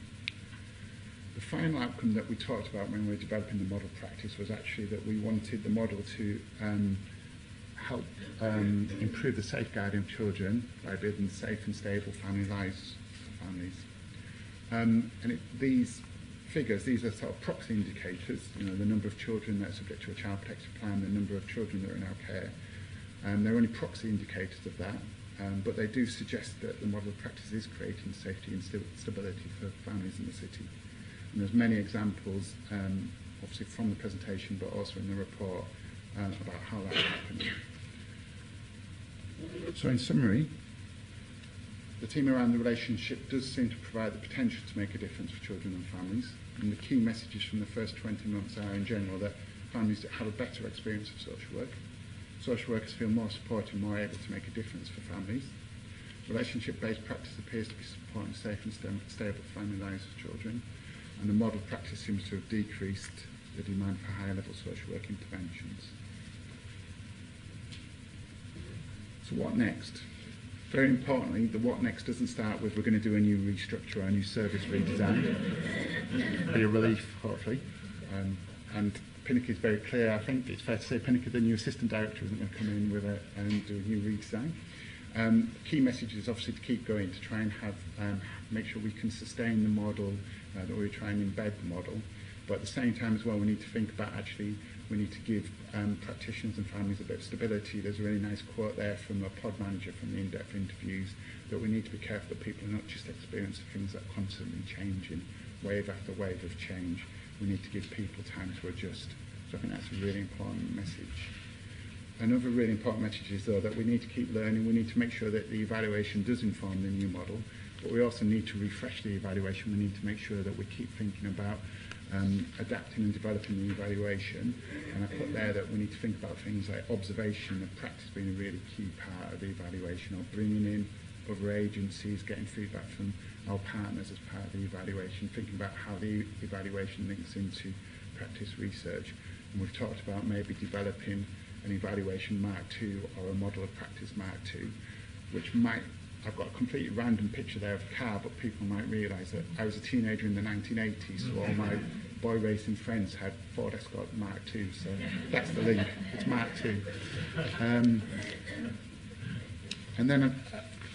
The final outcome that we talked about when we were developing the model practice was actually that we wanted the model to help improve the safeguarding of children by building safe and stable family lives for families. These figures, these are sort of proxy indicators, you know, the number of children that are subject to a child protection plan, the number of children that are in our care. They're only proxy indicators of that, but they do suggest that the model of practice is creating safety and stability for families in the city. And there's many examples, obviously from the presentation, but also in the report, about how that's happening. So in summary, the team around the relationship does seem to provide the potential to make a difference for children and families. And the key messages from the first 20 months are, in general, that families have a better experience of social work. Social workers feel more supported, more able to make a difference for families. Relationship-based practice appears to be supporting safe and stable family lives for children. And the model practice seems to have decreased the demand for higher-level social work interventions. So what next? Very importantly, the what next doesn't start with we're going to do a new restructure or a new service redesign. Be a relief, hopefully. And Pinnacle is very clear. I think it's fair to say Pinnacle, the new assistant director, isn't going to come in with and do a new redesign. Key message is obviously to keep going, to try and have make sure we can sustain the model, that we try and embed the model. But at the same time as well, we need to think about actually we need to give practitioners and families a bit of stability. There's a really nice quote there from a pod manager from the in-depth interviews, that we need to be careful that people are not just experiencing things that are constantly changing, wave after wave of change. We need to give people time to adjust. So I think that's a really important message. Another really important message is, though, that we need to keep learning. We need to make sure that the evaluation does inform the new model, but we also need to refresh the evaluation. We need to make sure that we keep thinking about adapting and developing the evaluation. And I put there that we need to think about things like observation and practice being a really key part of the evaluation, or bringing in other agencies, getting feedback from our partners as part of the evaluation, thinking about how the evaluation links into practice research. And we've talked about maybe developing an evaluation Mark II or a model of practice Mark II, which might, I've got a completely random picture there of a car, but people might realise that I was a teenager in the 1980s, so all my boy racing friends had Ford Escort Mark II, so that's the link, it's Mark II. And then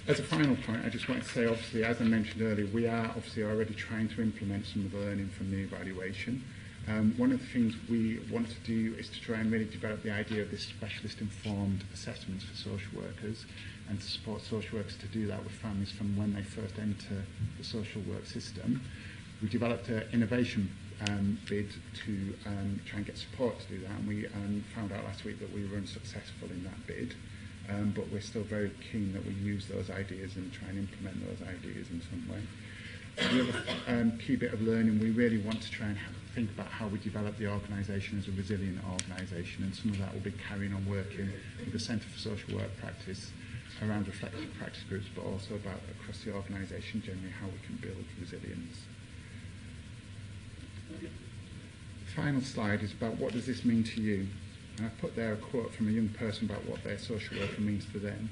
as a final point, I just want to say, obviously, as I mentioned earlier, we are obviously already trying to implement some of the learning from the evaluation. One of the things we want to do is to try and really develop the idea of this specialist informed assessments for social workers, and to support social workers to do that with families from when they first enter the social work system. We developed an innovation bid to try and get support to do that, and we found out last week that we were unsuccessful in that bid. but we're still very keen that we use those ideas and try and implement those ideas in some way. The other key bit of learning, we really want to try and think about how we develop the organisation as a resilient organisation, and some of that will be carrying on working with the Centre for Social Work Practice around reflective practice groups, but also about across the organisation generally how we can build resilience. The final slide is about what does this mean to you? And I've put there a quote from a young person about what their social worker means to them.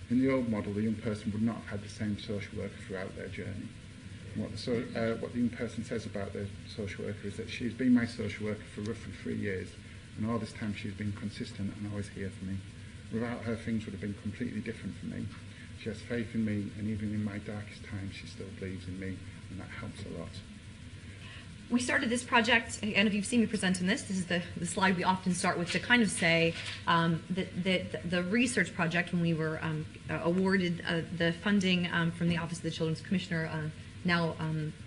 In the old model, the young person would not have had the same social worker throughout their journey. What the young person says about their social worker is that she's been my social worker for roughly 3 years, and all this time she's been consistent and always here for me. Without her, things would have been completely different for me. She has faith in me, and even in my darkest times, she still believes in me, and that helps a lot. We started this project, and if you've seen me present on this is the slide we often start with to kind of say that the research project, when we were awarded the funding from the Office of the Children's Commissioner now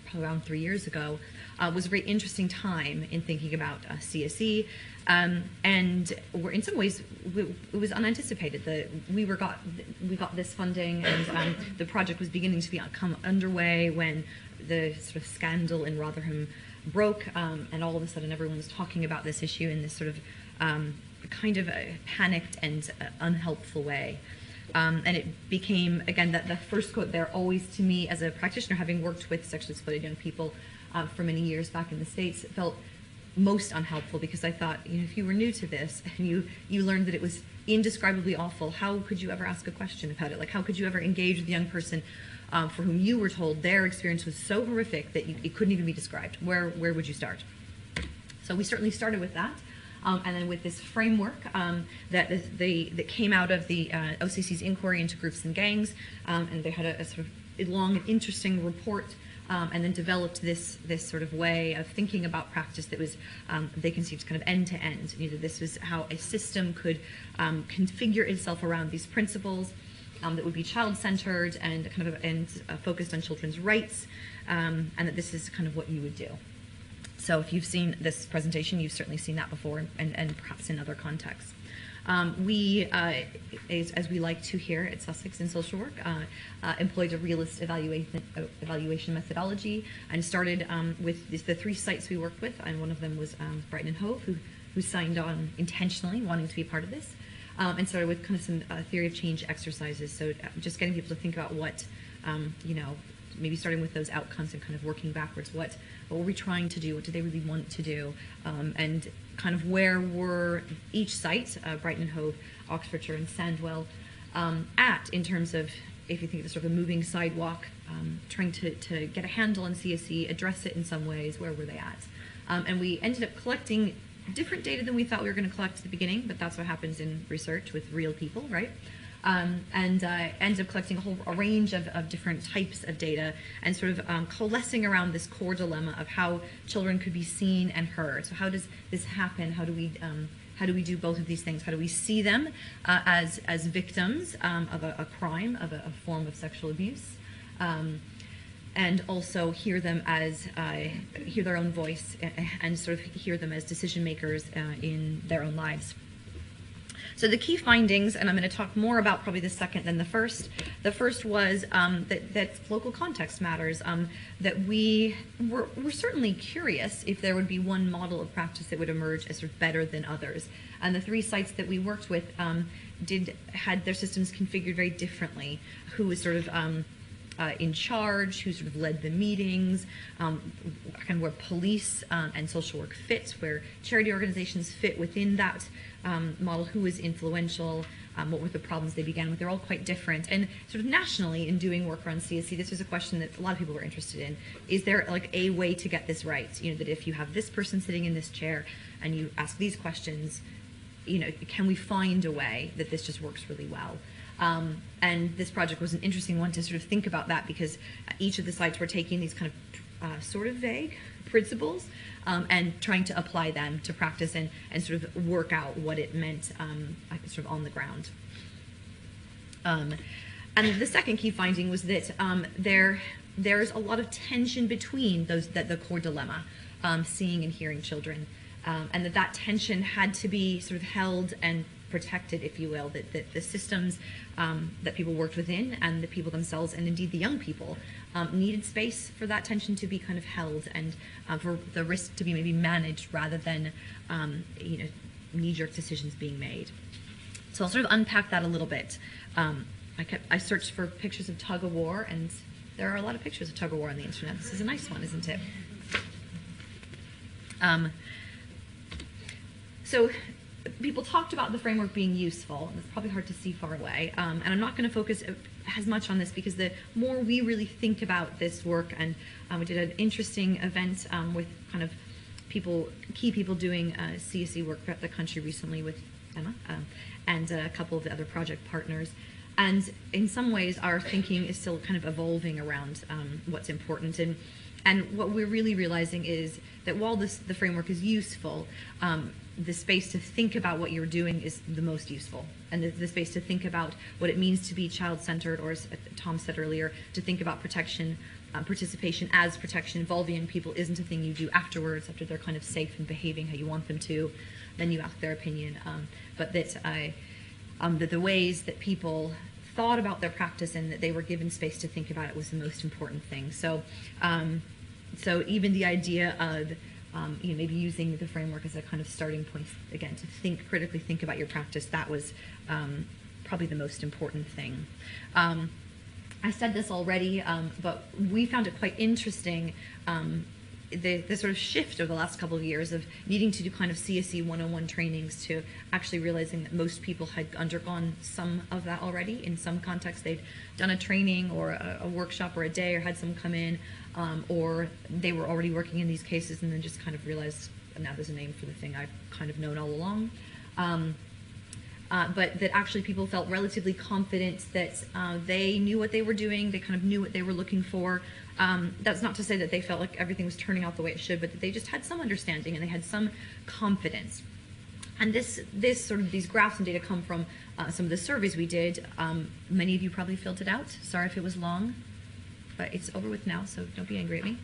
probably around 3 years ago, was a very interesting time in thinking about CSE, and in some ways it was unanticipated. We got this funding, and the project was beginning to become underway when the sort of scandal in Rotherham broke, and all of a sudden everyone was talking about this issue in this sort of kind of a panicked and unhelpful way. And it became, again, that the first quote there always to me as a practitioner, having worked with sexually exploited young people for many years back in the States, it felt most unhelpful, because I thought, if you were new to this and you learned that it was indescribably awful, how could you ever ask a question about it? Like, how could you ever engage with a young person for whom you were told their experience was so horrific that it couldn't even be described? Where would you start? So we certainly started with that. And then with this framework that came out of the OCC's inquiry into groups and gangs, and they had a sort of long and interesting report, and then developed this sort of way of thinking about practice that was they conceived kind of end to end. This was how a system could configure itself around these principles that would be child-centered and kind of focused on children's rights, and that this is kind of what you would do. So if you've seen this presentation, you've certainly seen that before, and perhaps in other contexts. We, as we like to here at Sussex in social work, employed a realist evaluation methodology, and started with the 3 sites we worked with, and one of them was Brighton and Hove, who signed on intentionally, wanting to be part of this, and started with kind of some theory of change exercises. So just getting people to think about what, maybe starting with those outcomes and kind of working backwards. What were we trying to do? What did they really want to do? And kind of where were each site, Brighton and Hove, Oxfordshire and Sandwell, at in terms of, if you think of the sort of a moving sidewalk, trying to get a handle on CSE, address it in some ways, where were they at? And we ended up collecting different data than we thought we were going to collect at the beginning, but that's what happens in research with real people, right? And ended up collecting a range of different types of data, and sort of coalescing around this core dilemma of how children could be seen and heard. So how does this happen? How do we do both of these things? How do we see them as victims of a crime, of a form of sexual abuse, and also hear them as hear their own voice, and sort of hear them as decision makers in their own lives. So the key findings, and I'm going to talk more about probably the second than the first. The first was that local context matters, that we were certainly curious if there would be one model of practice that would emerge as sort of better than others. And the 3 sites that we worked with had their systems configured very differently. Who was sort of in charge, who sort of led the meetings, kind of where police and social work fit, where charity organizations fit within that model, who was influential, what were the problems they began with. They're all quite different. And sort of nationally, in doing work around CSE, this was a question that a lot of people were interested in. Is there like a way to get this right? That if you have this person sitting in this chair and you ask these questions, can we find a way that this just works really well? And this project was an interesting one to sort of think about that, because each of the sites were taking these kind of sort of vague principles and trying to apply them to practice and sort of work out what it meant sort of on the ground. And the second key finding was that there's a lot of tension between the core dilemma, seeing and hearing children, and that tension had to be sort of held and protected, if you will, that the systems that people worked within and the people themselves, and indeed the young people, needed space for that tension to be kind of held, and for the risk to be maybe managed rather than knee-jerk decisions being made. So I'll sort of unpack that a little bit. I searched for pictures of tug of war, and there are a lot of pictures of tug of war on the internet. This is a nice one, isn't it? So people talked about the framework being useful, and it's probably hard to see far away. And I'm not going to focus as much on this, because the more we really think about this work, and we did an interesting event with kind of key people doing CSE work throughout the country recently with Emma and a couple of the other project partners. And in some ways, our thinking is still kind of evolving around what's important. And what we're really realizing is that while the framework is useful, the space to think about what you're doing is the most useful. And the space to think about what it means to be child-centered, or as Tom said earlier, to think about protection, participation as protection involving young people isn't a thing you do afterwards, after they're kind of safe and behaving how you want them to. Then you ask their opinion. But that the ways that people thought about their practice and that they were given space to think about it was the most important thing. So, so even the idea of maybe using the framework as a kind of starting point, again, to critically think about your practice, that was probably the most important thing. I said this already, but we found it quite interesting, the sort of shift over the last couple of years of needing to do kind of CSE 101 trainings to actually realizing that most people had undergone some of that already. In some contexts, they'd done a training or a workshop or a day, or had someone come in, or they were already working in these cases and then just kind of realized, now there's a name for the thing I've kind of known all along. But that actually people felt relatively confident that they knew what they were doing, they kind of knew what they were looking for. That's not to say that they felt like everything was turning out the way it should, but that they just had some understanding and they had some confidence. And these graphs and data come from some of the surveys we did. Many of you probably filled it out. Sorry if it was long, but it's over with now, so don't be angry at me.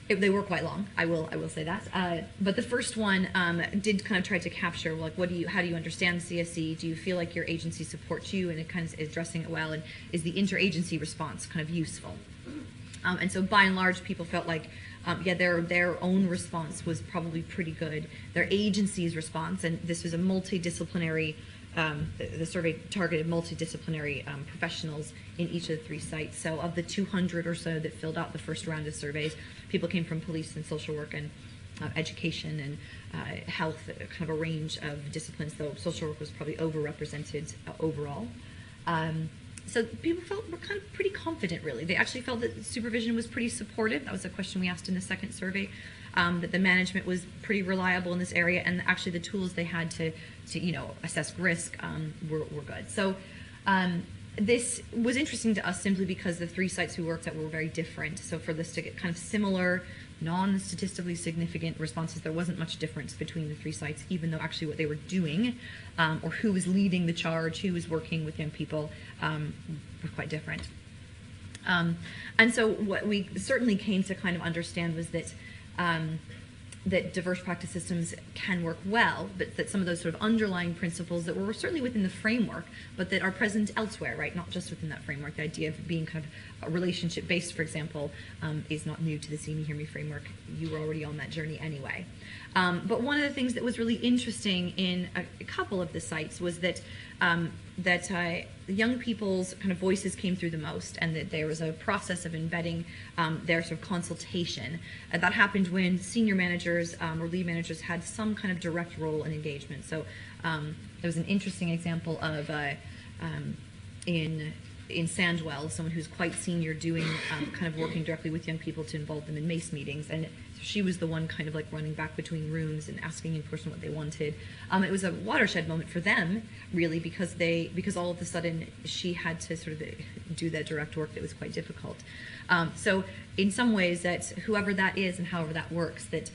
They were quite long, I will say that. But the first one did kind of try to capture, like, how do you understand CSE? Do you feel like your agency supports you and it kind of is addressing it well? And is the interagency response kind of useful? And so by and large, people felt like, their own response was probably pretty good. Their agency's response, and this was a multidisciplinary, the survey targeted multidisciplinary professionals in each of the 3 sites. So of the 200 or so that filled out the first round of surveys, people came from police and social work and education and health, kind of a range of disciplines, though social work was probably overrepresented overall. So people were kind of pretty confident, really. They actually felt that supervision was pretty supportive. That was a question we asked in the second survey, that the management was pretty reliable in this area, and actually the tools they had to assess risk were good. So this was interesting to us simply because the 3 sites we worked at were very different. So for this to get kind of similar, non-statistically significant responses, there wasn't much difference between the 3 sites, even though actually what they were doing, or who was leading the charge, who was working with young people, were quite different. And so what we certainly came to kind of understand was that that diverse practice systems can work well, but that some of those sort of underlying principles that were certainly within the framework, but that are present elsewhere, right? Not just within that framework. The idea of being kind of a relationship-based, for example, is not new to the See Me, Hear Me framework. You were already on that journey anyway. But one of the things that was really interesting in a couple of the sites was that young people's kind of voices came through the most, and that there was a process of embedding their sort of consultation. That happened when senior managers or lead managers had some kind of direct role in engagement. So there was an interesting example of in Sandwell, someone who's quite senior doing kind of working directly with young people to involve them in MACE meetings, and she was the one kind of like running back between rooms and asking in person what they wanted. It was a watershed moment for them, really, because all of a sudden she had to sort of do that direct work that was quite difficult. So in some ways, that whoever that is and however that works, that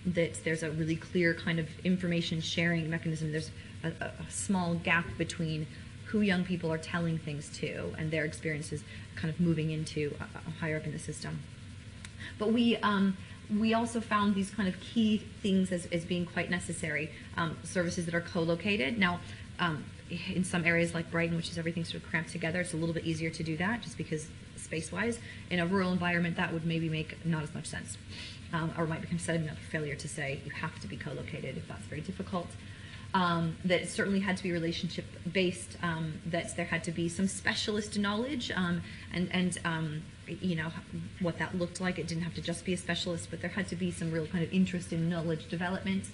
there's a really clear kind of information sharing mechanism. There's a small gap between who young people are telling things to and their experiences kind of moving into higher up in the system. But we also found these kind of key things as being quite necessary. Services that are co-located. Now, in some areas like Brighton, which is everything sort of cramped together, it's a little bit easier to do that just because space-wise. In a rural environment, that would maybe make not as much sense. Or might become setting up for failure to say you have to be co-located if that's very difficult. That it certainly had to be relationship-based, that there had to be some specialist knowledge, and you know, what that looked like. It didn't have to just be a specialist, but there had to be some real kind of interest in knowledge development,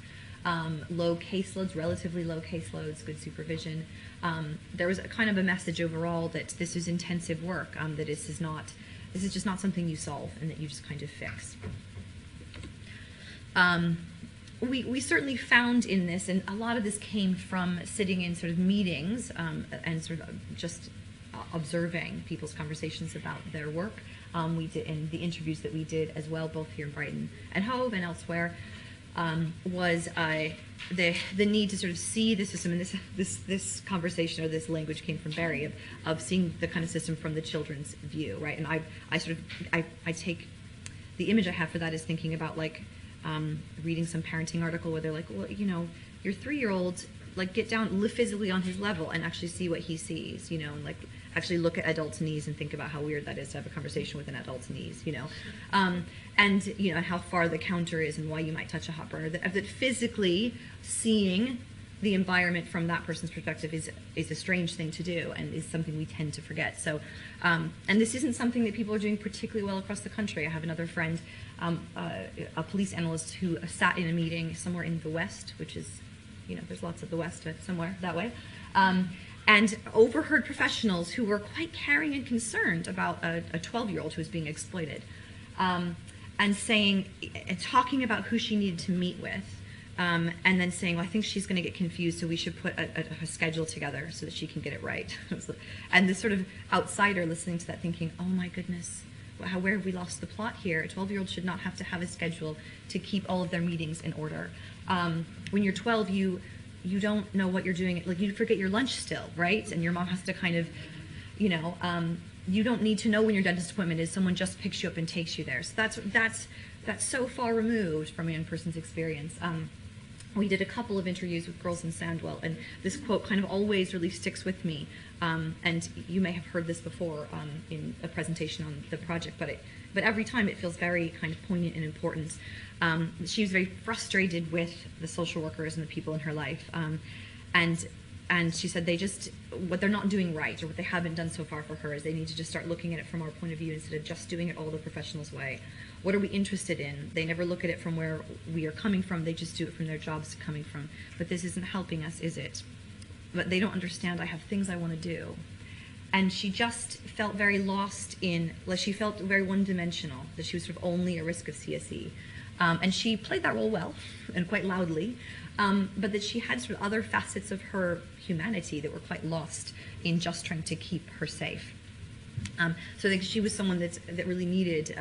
low caseloads, relatively low caseloads, good supervision. There was a kind of a message overall that this is intensive work, that this is just not something you solve and that you just kind of fix. We certainly found in this, and a lot of this came from sitting in sort of meetings and sort of just observing people's conversations about their work. We did in the interviews that we did as well, both here in Brighton and Hove and elsewhere, was the need to sort of see the system, and this conversation or this language came from Barry of seeing the kind of system from the children's view, right? And I take the image I have for that is thinking about like reading some parenting article where they're like, well, you know, your 3-year-old, like get down, live physically on his level and actually see what he sees, you know, and like actually look at adults' knees and think about how weird that is to have a conversation with an adult's knees, you know, and you know how far the counter is and why you might touch a hot burner. That physically seeing the environment from that person's perspective is a strange thing to do and is something we tend to forget. So, and this isn't something that people are doing particularly well across the country. I have another friend, a police analyst who sat in a meeting somewhere in the West, which is, you know, there's lots of the West, but somewhere that way, and overheard professionals who were quite caring and concerned about a 12-year-old who was being exploited, and saying, and talking about who she needed to meet with. And then saying, well, I think she's going to get confused, so we should put a schedule together so that she can get it right. And this sort of outsider listening to that thinking, oh my goodness, where have we lost the plot here? A 12-year-old should not have to have a schedule to keep all of their meetings in order. When you're 12, you don't know what you're doing. Like, you forget your lunch still, right? And your mom has to kind of, you know, you don't need to know when your dentist appointment is. Someone just picks you up and takes you there. So that's so far removed from a young person's experience. We did a couple of interviews with girls in Sandwell, and this quote kind of always really sticks with me. And you may have heard this before in a presentation on the project, but every time it feels very kind of poignant and important. She was very frustrated with the social workers and the people in her life, and she said what they're not doing right, or what they haven't done so far for her, is they need to just start looking at it from our point of view instead of just doing it all the professionals' way. What are we interested in? They never look at it from where we are coming from. They just do it from their jobs coming from. But this isn't helping us, is it? But they don't understand. I have things I want to do. And she just felt very lost like she felt very one-dimensional, that she was sort of only a risk of CSE. And she played that role well and quite loudly, but that she had sort of other facets of her humanity that were quite lost in just trying to keep her safe. So I think she was someone that really needed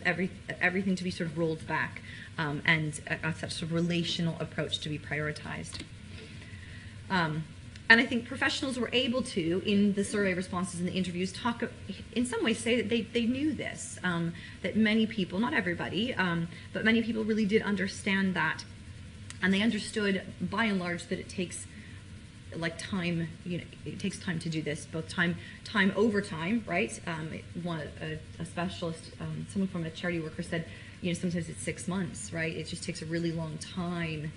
everything to be sort of rolled back, and such sort of relational approach to be prioritized. And I think professionals were able to, in the survey responses and the interviews, in some ways say that they knew this, that many people, not everybody, but many people really did understand that, and they understood by and large that it takes like time, you know, it takes time to do this, both time over time, right? A specialist, someone from a charity worker said, you know, sometimes it's 6 months, right? It just takes a really long time,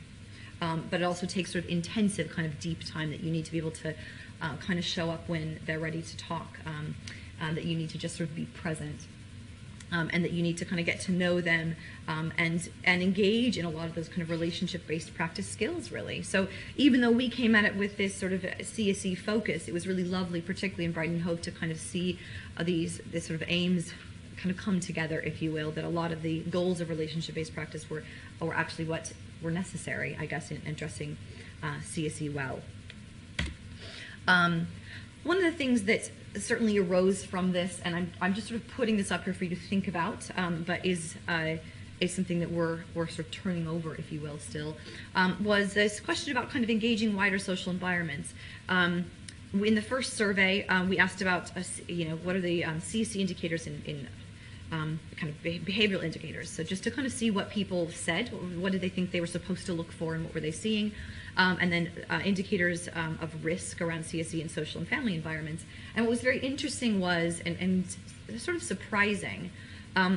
but it also takes sort of intensive kind of deep time that you need to be able to kind of show up when they're ready to talk, that you need to just sort of be present. And that you need to kind of get to know them and engage in a lot of those kind of relationship-based practice skills, really. So even though we came at it with this sort of CSE focus, it was really lovely, particularly in Brighton and Hove, to kind of see this sort of aims kind of come together, if you will, that a lot of the goals of relationship-based practice were actually what were necessary, I guess, in addressing CSE well. One of the things that certainly arose from this, and I'm just sort of putting this up here for you to think about, but is something that we're sort of turning over, if you will, still, was this question about kind of engaging wider social environments. In the first survey, we asked about, you know, what are the CSE indicators in kind of behavioral indicators. So just to kind of see what people said, what did they think they were supposed to look for, and what were they seeing, and then indicators of risk around CSE and social and family environments. And what was very interesting was, and sort of surprising,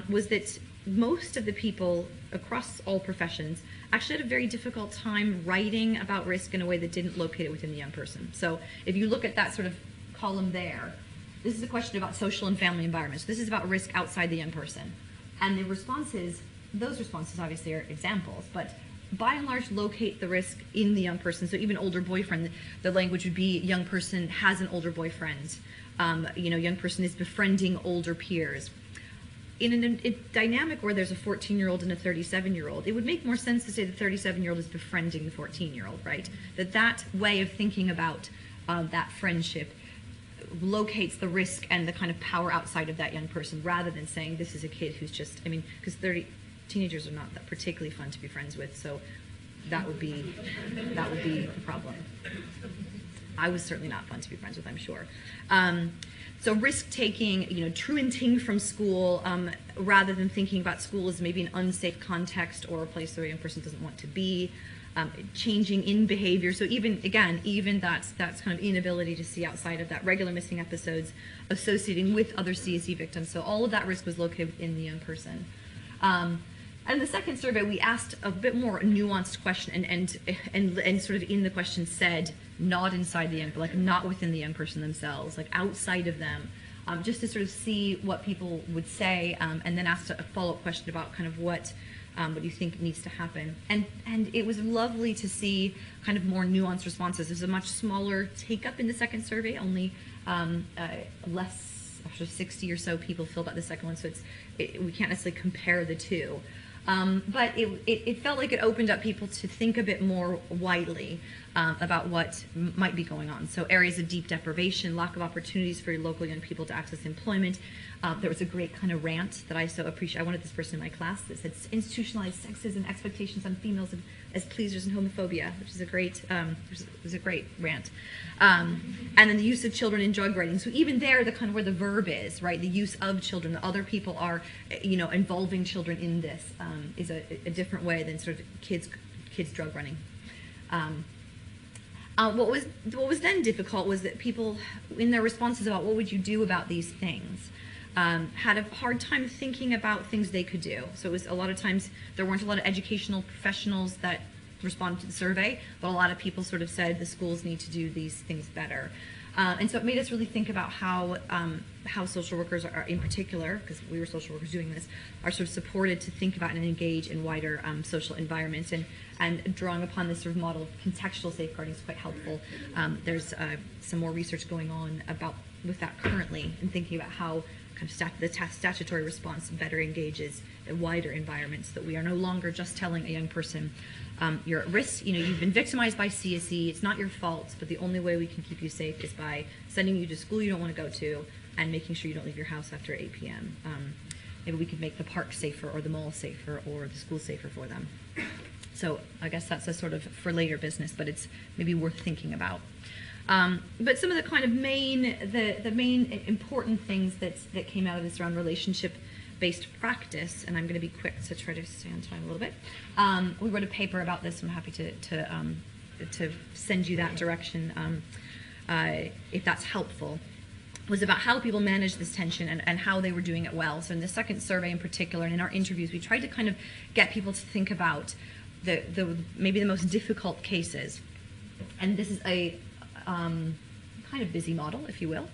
was that most of the people across all professions actually had a very difficult time writing about risk in a way that didn't locate it within the young person. So if you look at that sort of column there, this is a question about social and family environments. This is about risk outside the young person. And the responses, those responses obviously are examples, but by and large locate the risk in the young person. So even older boyfriend, the language would be young person has an older boyfriend. Young person is befriending older peers. In a dynamic where there's a 14-year-old and a 37-year-old, it would make more sense to say the 37-year-old is befriending the 14-year-old, right? That way of thinking about that friendship locates the risk and the kind of power outside of that young person, rather than saying this is a kid who's just, because teenagers are not that particularly fun to be friends with, so that would be the problem. I was certainly not fun to be friends with, I'm sure. So risk-taking, truanting from school, rather than thinking about school as maybe an unsafe context or a place where a young person doesn't want to be, changing in behavior. So even that's kind of inability to see outside of that, regular missing episodes associating with other CSE victims. So all of that risk was located in the young person. And in the second survey, we asked a bit more nuanced question, and sort of in the question said, not inside the young, but like not within the young person themselves, like outside of them, just to sort of see what people would say, and then asked a follow-up question about kind of what do you think needs to happen. And it was lovely to see kind of more nuanced responses. There's a much smaller take-up in the second survey, only less, actually 60 or so people filled out the second one, so we can't necessarily compare the two. But it felt like it opened up people to think a bit more widely about what might be going on. So areas of deep deprivation, lack of opportunities for local young people to access employment. There was a great kind of rant that I so appreciate. I wanted this person in my class that said institutionalized sexism, expectations on females as pleasers, and homophobia, which is a great rant. And then the use of children in drug writing. So even there, the kind of where the verb is, right? The use of children, the other people are, involving children in this is a different way than sort of kids drug running. What was then difficult was that people, in their responses about what would you do about these things, had a hard time thinking about things they could do. So it was a lot of times there weren't a lot of educational professionals that responded to the survey, but a lot of people sort of said the schools need to do these things better. And so it made us really think about how social workers are, in particular, because we were social workers doing this, are sort of supported to think about and engage in wider social environments. And drawing upon this sort of model of contextual safeguarding is quite helpful. There's some more research going on with that currently, and thinking about how kind of the statutory response better engages in wider environments, that we are no longer just telling a young person, you're at risk, you've been victimized by CSE, it's not your fault, but the only way we can keep you safe is by sending you to school you don't want to go to and making sure you don't leave your house after 8 p.m. Maybe we could make the park safer, or the mall safer, or the school safer for them. So I guess that's a sort of for later business, but it's maybe worth thinking about. But some of the kind of the main important things that came out of this around relationship-based practice, and I'm going to be quick to try to stay on time a little bit. We wrote a paper about this. I'm happy to send you that direction if that's helpful. Was about how people manage this tension and how they were doing it well. So in the second survey in particular, and in our interviews, we tried to kind of get people to think about maybe the most difficult cases. And this is a kind of busy model, if you will,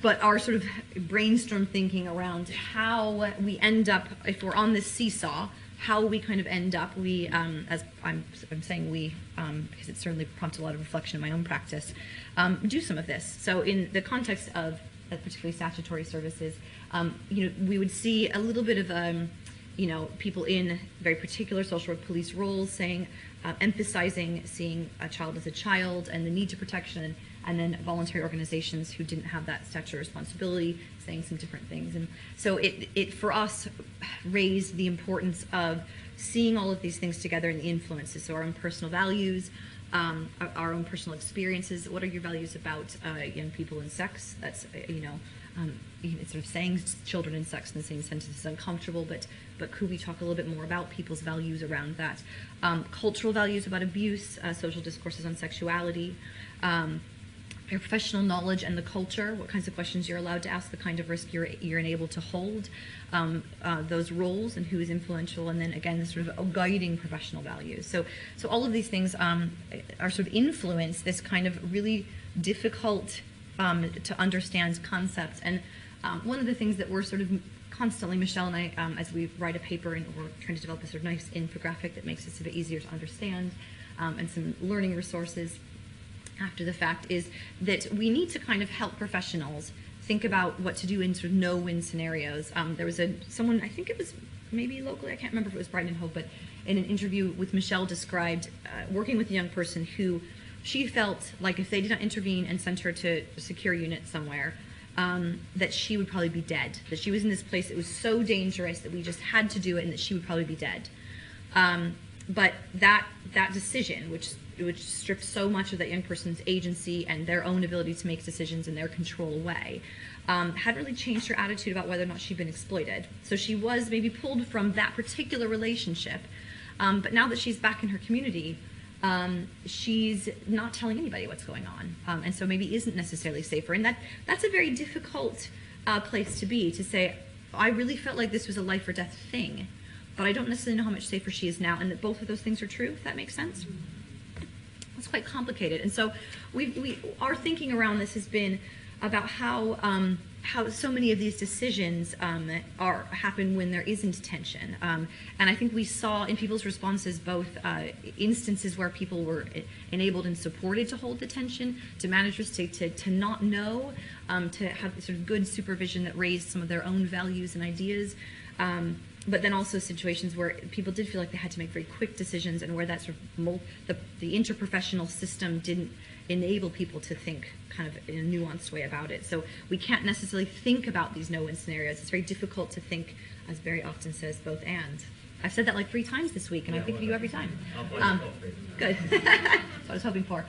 but our sort of brainstorm thinking around how we end up, if we're on this seesaw, how we kind of end up, as I'm saying we, because it certainly prompted a lot of reflection in my own practice, do some of this. So in the context of particularly statutory services, we would see a little bit of, people in very particular social work police roles saying, emphasizing seeing a child as a child and the need to protection, and then voluntary organizations who didn't have that statutory responsibility saying some different things. And so it for us raised the importance of seeing all of these things together and the influences. So our own personal values, our own personal experiences. What are your values about young people and sex? That's, sort of saying children and sex in the same sentence is uncomfortable, but could we talk a little bit more about people's values around that? Cultural values about abuse, social discourses on sexuality, your professional knowledge and the culture, what kinds of questions you're allowed to ask, the kind of risk you're enabled to hold, those roles and who is influential, and then again, the sort of guiding professional values. So all of these things are sort of influence this kind of really difficult to understand concepts. And one of the things that we're sort of constantly, Michelle and I, as we write a paper and we're trying to develop a sort of nice infographic that makes it a bit easier to understand, and some learning resources after the fact, is that we need to kind of help professionals think about what to do in sort of no-win scenarios. There was someone, I think it was maybe locally, I can't remember if it was Brighton and Hove, but in an interview with Michelle described working with a young person who she felt like if they did not intervene and sent her to a secure unit somewhere, that she would probably be dead. That she was in this place that was so dangerous that we just had to do it, and that she would probably be dead. But that decision, which stripped so much of that young person's agency and their own ability to make decisions and their control away, hadn't really changed her attitude about whether or not she'd been exploited. So she was maybe pulled from that particular relationship, but now that she's back in her community, she's not telling anybody what's going on, and so maybe isn't necessarily safer. And that's a very difficult place to be, to say, I really felt like this was a life or death thing, but I don't necessarily know how much safer she is now, and that both of those things are true, if that makes sense. It's quite complicated. And so our thinking around this has been about how so many of these decisions happen when there isn't tension. And I think we saw in people's responses both instances where people were enabled and supported to hold the tension, to managers to not know, to have sort of good supervision that raised some of their own values and ideas. But then also situations where people did feel like they had to make very quick decisions, and where that sort of the interprofessional system didn't enable people to think kind of in a nuanced way about it. So we can't necessarily think about these no-win scenarios. It's very difficult to think, as Barry often says, both and. I've said that like 3 times this week, and I think of you every time. Good. That's what I was hoping for.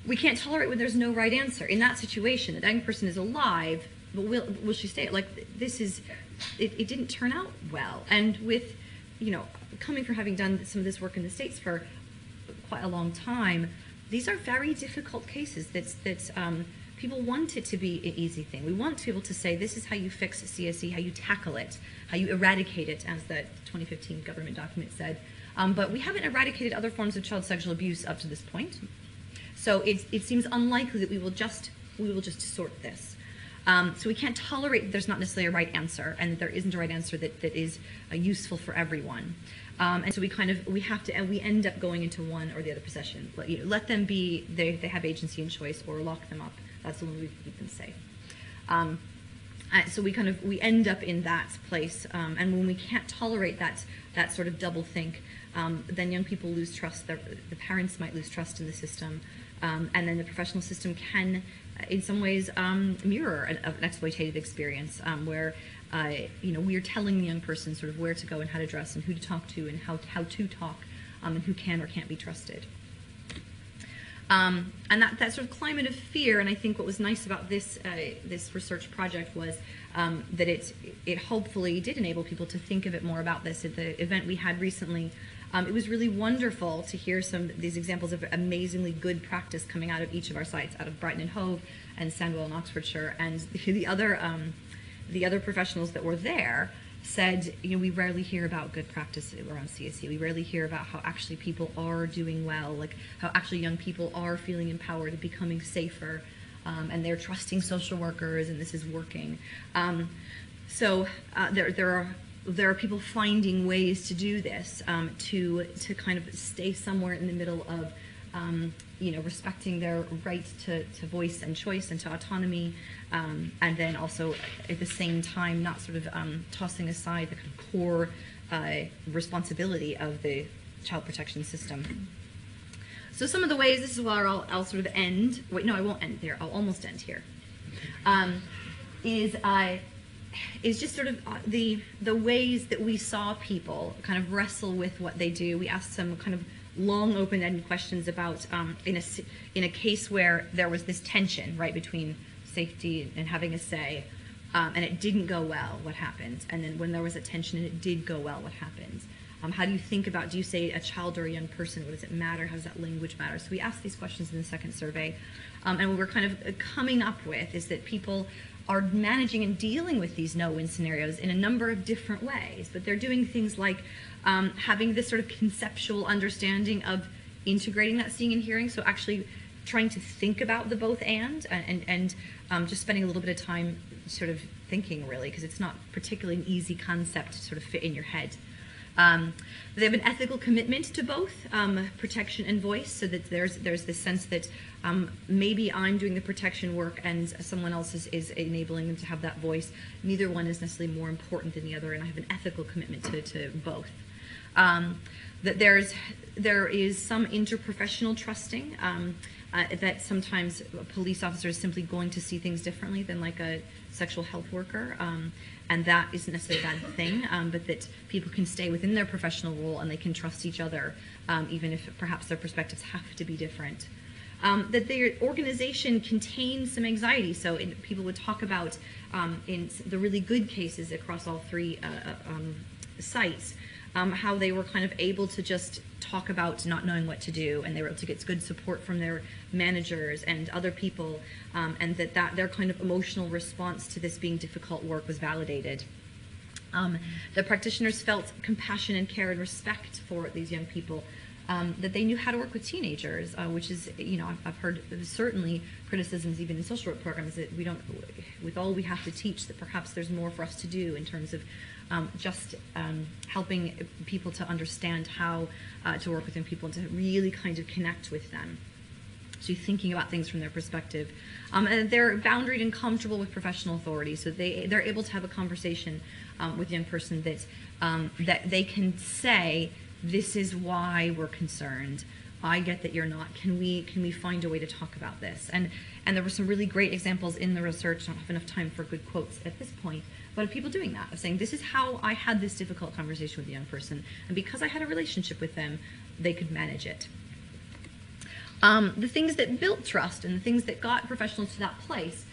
We can't tolerate when there's no right answer. In that situation, the dying person is alive, but will she stay? Like, this is... It didn't turn out well, and with, coming from having done some of this work in the States for quite a long time, these are very difficult cases that people want it to be an easy thing. We want to be able to say, this is how you fix CSE, how you tackle it, how you eradicate it, as the 2015 government document said. But we haven't eradicated other forms of child sexual abuse up to this point. So it seems unlikely that we will just sort this. So we can't tolerate that there's not necessarily a right answer, and that there isn't a right answer that is useful for everyone. And so we end up going into one or the other position. Let them be, they have agency and choice, or lock them up. That's the one we keep them safe. So we end up in that place, and when we can't tolerate that sort of double think, then young people lose trust. The parents might lose trust in the system, and then the professional system can, in some ways, mirror an exploitative experience, where we are telling the young person sort of where to go and how to dress and who to talk to and how to talk, and who can or can't be trusted. And that sort of climate of fear, and I think what was nice about this research project was that it hopefully did enable people to think a bit more about this. At the event we had recently, it was really wonderful to hear some of these examples of amazingly good practice coming out of each of our sites, out of Brighton and Hove and Sandwell in Oxfordshire, and the other professionals that were there said, we rarely hear about good practice around CSE. We rarely hear about how actually people are doing well, like how actually young people are feeling empowered and becoming safer, and they're trusting social workers, and this is working. So there are people finding ways to do this, to kind of stay somewhere in the middle of, respecting their right to voice and choice and to autonomy, and then also at the same time not sort of tossing aside the kind of core responsibility of the child protection system. So some of the ways, this is where I'll sort of end. Wait, no, I won't end there. I'll almost end here. Is just sort of the ways that we saw people kind of wrestle with what they do. We asked some kind of long open-ended questions about in a case where there was this tension, right, between safety and having a say, and it didn't go well, what happened? And then when there was a tension and it did go well, what happens? How do you think about, do you say a child or a young person? What does it matter? How does that language matter? So we asked these questions in the second survey. And what we're kind of coming up with is that people are managing and dealing with these no-win scenarios in a number of different ways. But they're doing things like having this sort of conceptual understanding of integrating that seeing and hearing. So actually trying to think about the both and just spending a little bit of time sort of thinking, really, because it's not particularly an easy concept to sort of fit in your head. They have an ethical commitment to both protection and voice, so that there's this sense that maybe I'm doing the protection work and someone else is enabling them to have that voice. Neither one is necessarily more important than the other, and I have an ethical commitment to both. That there is some interprofessional trusting, that sometimes a police officer is simply going to see things differently than like a sexual health worker, and that isn't necessarily a bad thing, but that people can stay within their professional role and they can trust each other, even if perhaps their perspectives have to be different. That their organization contains some anxiety, so people would talk about in the really good cases across all three sites, how they were kind of able to just talk about not knowing what to do, and they were able to get good support from their managers and other people, and that their kind of emotional response to this being difficult work was validated. The practitioners felt compassion and care and respect for these young people, that they knew how to work with teenagers, which is, I've heard certainly criticisms even in social work programs that we don't, with all we have to teach, that perhaps there's more for us to do in terms of just helping people to understand how to work with young people and to really kind of connect with them. So thinking about things from their perspective. And they're boundaried and comfortable with professional authority, so they're able to have a conversation with a young person that they can say, this is why we're concerned. I get that you're not. Can we find a way to talk about this? And there were some really great examples in the research. I don't have enough time for good quotes at this point, but of people doing that, of saying, this is how I had this difficult conversation with a young person, and because I had a relationship with them, they could manage it. The things that built trust and the things that got professionals to that place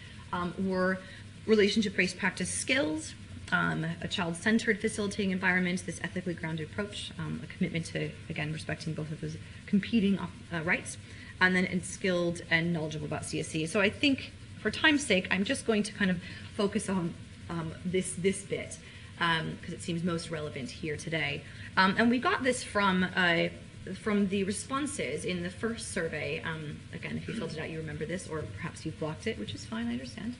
were relationship-based practice skills, a child-centered facilitating environment, this ethically grounded approach, a commitment to, again, respecting both of those competing rights, and then skilled and knowledgeable about CSE. So I think, for time's sake, I'm just going to kind of focus on this bit, because it seems most relevant here today. And we got this from the responses in the first survey. Again, if you filled it out, you remember this, or perhaps you've blocked it, which is fine, I understand.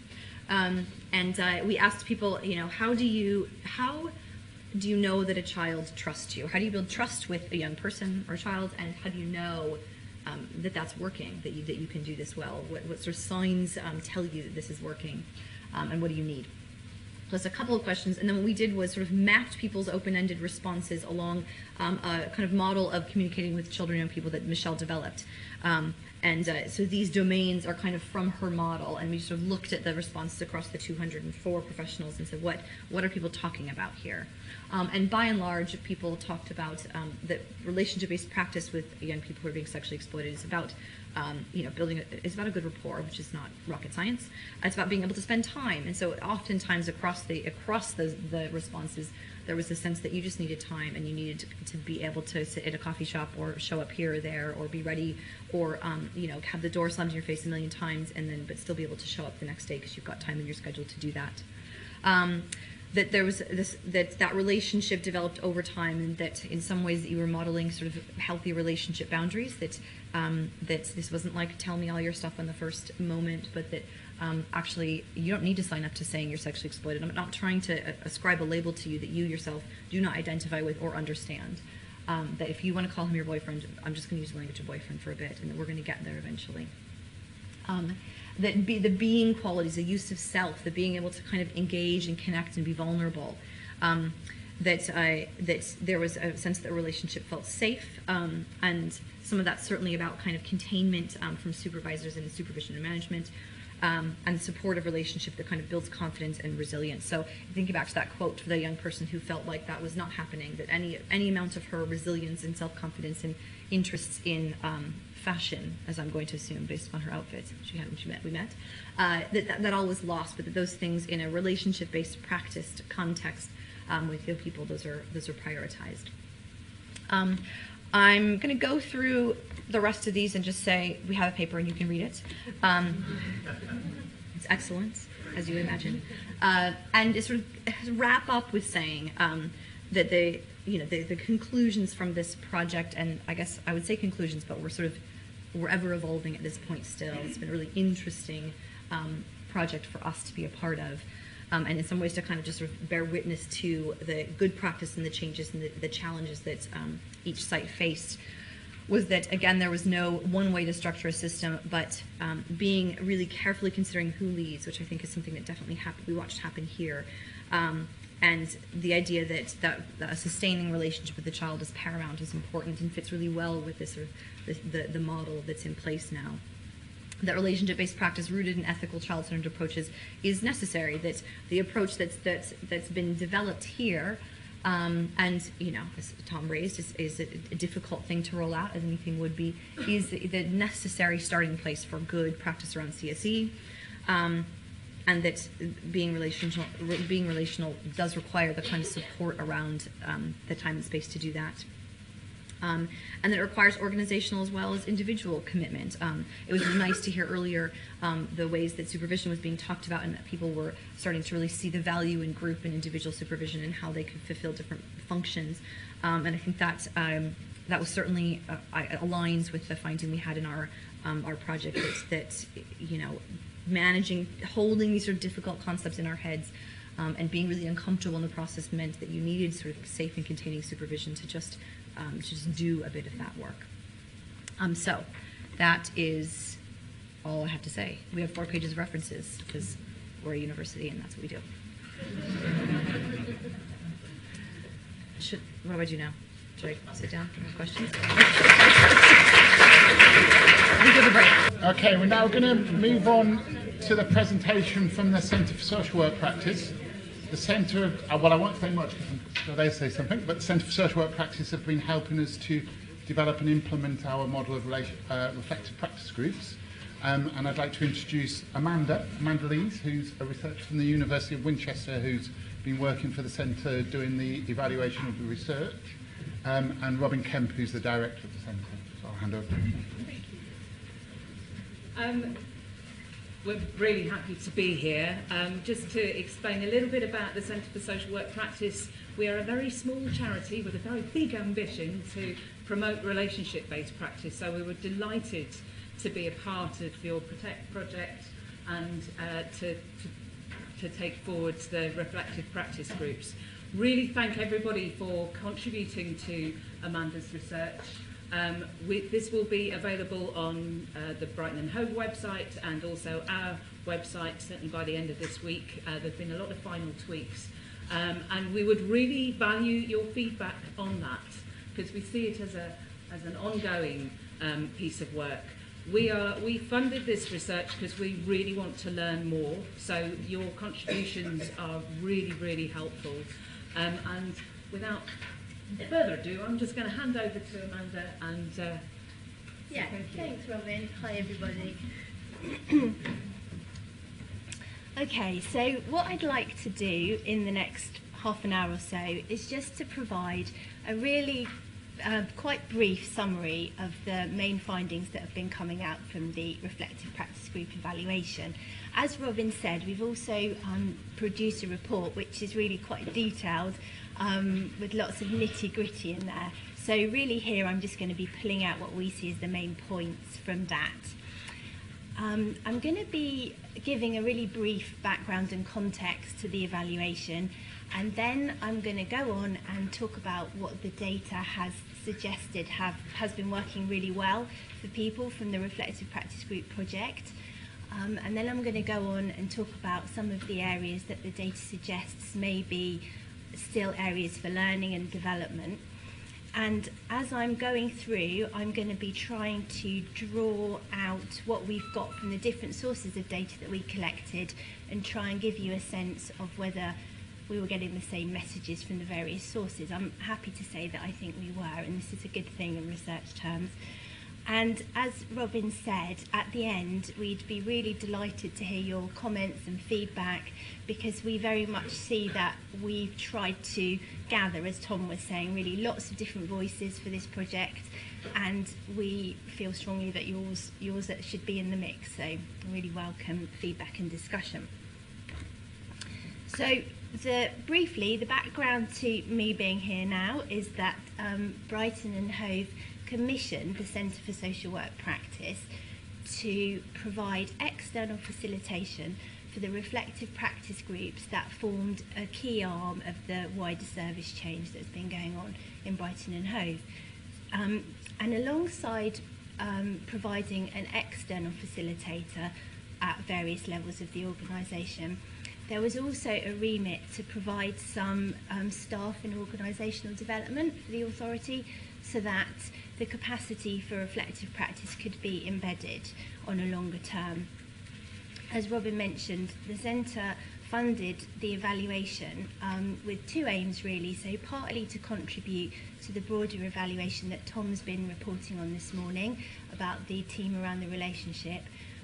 And we asked people, how do you know that a child trusts you? How do you build trust with a young person or a child, and how do you know that that's working, that you can do this well? What sort of signs tell you that this is working, and what do you need? Plus a couple of questions, and then what we did was sort of mapped people's open-ended responses along a kind of model of communicating with children and young people that Michelle developed. So these domains are kind of from her model, and we sort of looked at the responses across the 204 professionals and said, what are people talking about here? And by and large, people talked about that relationship-based practice with young people who are being sexually exploited is about it's about a good rapport, which is not rocket science. It's about being able to spend time, and so oftentimes across the responses, there was a sense that you just needed time, and you needed to be able to sit at a coffee shop or show up here or there or be ready, or have the door slammed in your face a million times, but still be able to show up the next day because you've got time in your schedule to do that. That there was that relationship developed over time, and that in some ways that you were modeling sort of healthy relationship boundaries, that this wasn't like tell me all your stuff on the first moment, but that actually you don't need to sign up to saying you're sexually exploited. I'm not trying to ascribe a label to you that you yourself do not identify with or understand. That if you want to call him your boyfriend, I'm just going to use the language of boyfriend for a bit, and that we're going to get there eventually. The being qualities, the use of self, the being able to kind of engage and connect and be vulnerable. That there was a sense that the relationship felt safe, and some of that's certainly about kind of containment from supervisors and supervision and management. and supportive relationship that kind of builds confidence and resilience. So thinking back to that quote for the young person who felt like that was not happening, that any amount of her resilience and self-confidence and interests in fashion, as I'm going to assume based upon her outfits we met, that all was lost, but that those things in a relationship-based practiced context with young people, those are prioritized. I'm going to go through the rest of these and just say we have a paper and you can read it. It's excellent, as you would imagine, and it sort of wrap up with saying that the conclusions from this project, and I guess I would say conclusions, but we're ever evolving at this point still. It's been a really interesting project for us to be a part of. And in some ways to kind of just sort of bear witness to the good practice and the changes and the challenges that each site faced, was that, again, there was no one way to structure a system, but being really carefully considering who leads, which I think is something that definitely we watched happen here. And the idea that a sustaining relationship with the child is paramount, is important, and fits really well with this sort of the model that's in place now. That relationship-based practice rooted in ethical child-centered approaches is necessary. That the approach that's been developed here, and as Tom raised, is a difficult thing to roll out, as anything would be, is the necessary starting place for good practice around CSE, and that being relational does require the kind of support around the time and space to do that. And that it requires organizational as well as individual commitment. It was nice to hear earlier the ways that supervision was being talked about, and that people were starting to really see the value in group and individual supervision and how they could fulfill different functions. And I think that was certainly aligns with the finding we had in our project, that holding these sort of difficult concepts in our heads and being really uncomfortable in the process meant that you needed sort of safe and containing supervision to just do a bit of that work. So that is all I have to say. We have 4 pages of references because we're a university and that's what we do. What do I do now? Should I sit down and have questions? We give a break. Okay, we're now going to move on to the presentation from the Centre for Social Work Practice. The Centre, well, I won't say much because I'm sure they say something, but the Centre for Social Work Practice have been helping us to develop and implement our model of reflective practice groups. And I'd like to introduce Amanda Lees, who's a researcher from the University of Winchester, who's been working for the Centre doing the evaluation of the research, and Robin Kemp, who's the director of the Centre. So I'll hand over to you. Thank you. We're really happy to be here. Just to explain a little bit about the Centre for Social Work Practice, we are a very small charity with a very big ambition to promote relationship-based practice. So we were delighted to be a part of your Protect project and to take forward the reflective practice groups. Really thank everybody for contributing to Amanda's research. This will be available on the Brighton and Hove website and also our website, certainly by the end of this week. There have been a lot of final tweaks. And we would really value your feedback on that, because we see it as an ongoing piece of work. We funded this research because we really want to learn more, so your contributions are really, really helpful. And without further ado, I'm just going to hand over to Amanda and yeah, thanks Robin. Hi everybody. Okay, so what I'd like to do in the next half an hour or so is just to provide a really quite brief summary of the main findings that have been coming out from the reflective practice group evaluation. As Robin said, we've also produced a report which is really quite detailed, with lots of nitty-gritty in there. So really here I'm just going to be pulling out what we see as the main points from that. I'm going to be giving a really brief background and context to the evaluation, and then I'm going to go on and talk about what the data has suggested has been working really well for people from the Reflective Practice Group project. And then I'm going to go on and talk about some of the areas that the data suggests may be still areas for learning and development. And as I'm going through, I'm going to be trying to draw out what we've got from the different sources of data that we collected and try and give you a sense of whether we were getting the same messages from the various sources. I'm happy to say that I think we were, and this is a good thing in research terms. And as Robin said, at the end, we'd be really delighted to hear your comments and feedback, because we very much see that we've tried to gather, as Tom was saying, really lots of different voices for this project, and we feel strongly that yours should be in the mix. So really welcome feedback and discussion. So briefly, the background to me being here now is that Brighton and Hove commissioned the Centre for Social Work Practice to provide external facilitation for the reflective practice groups that formed a key arm of the wider service change that's been going on in Brighton and Hove. And alongside providing an external facilitator at various levels of the organisation, there was also a remit to provide some staff and organisational development for the authority, so that the capacity for reflective practice could be embedded on a longer term. As Robin mentioned, the Centre funded the evaluation with two aims really, so partly to contribute to the broader evaluation that Tom's been reporting on this morning about the team around the relationship,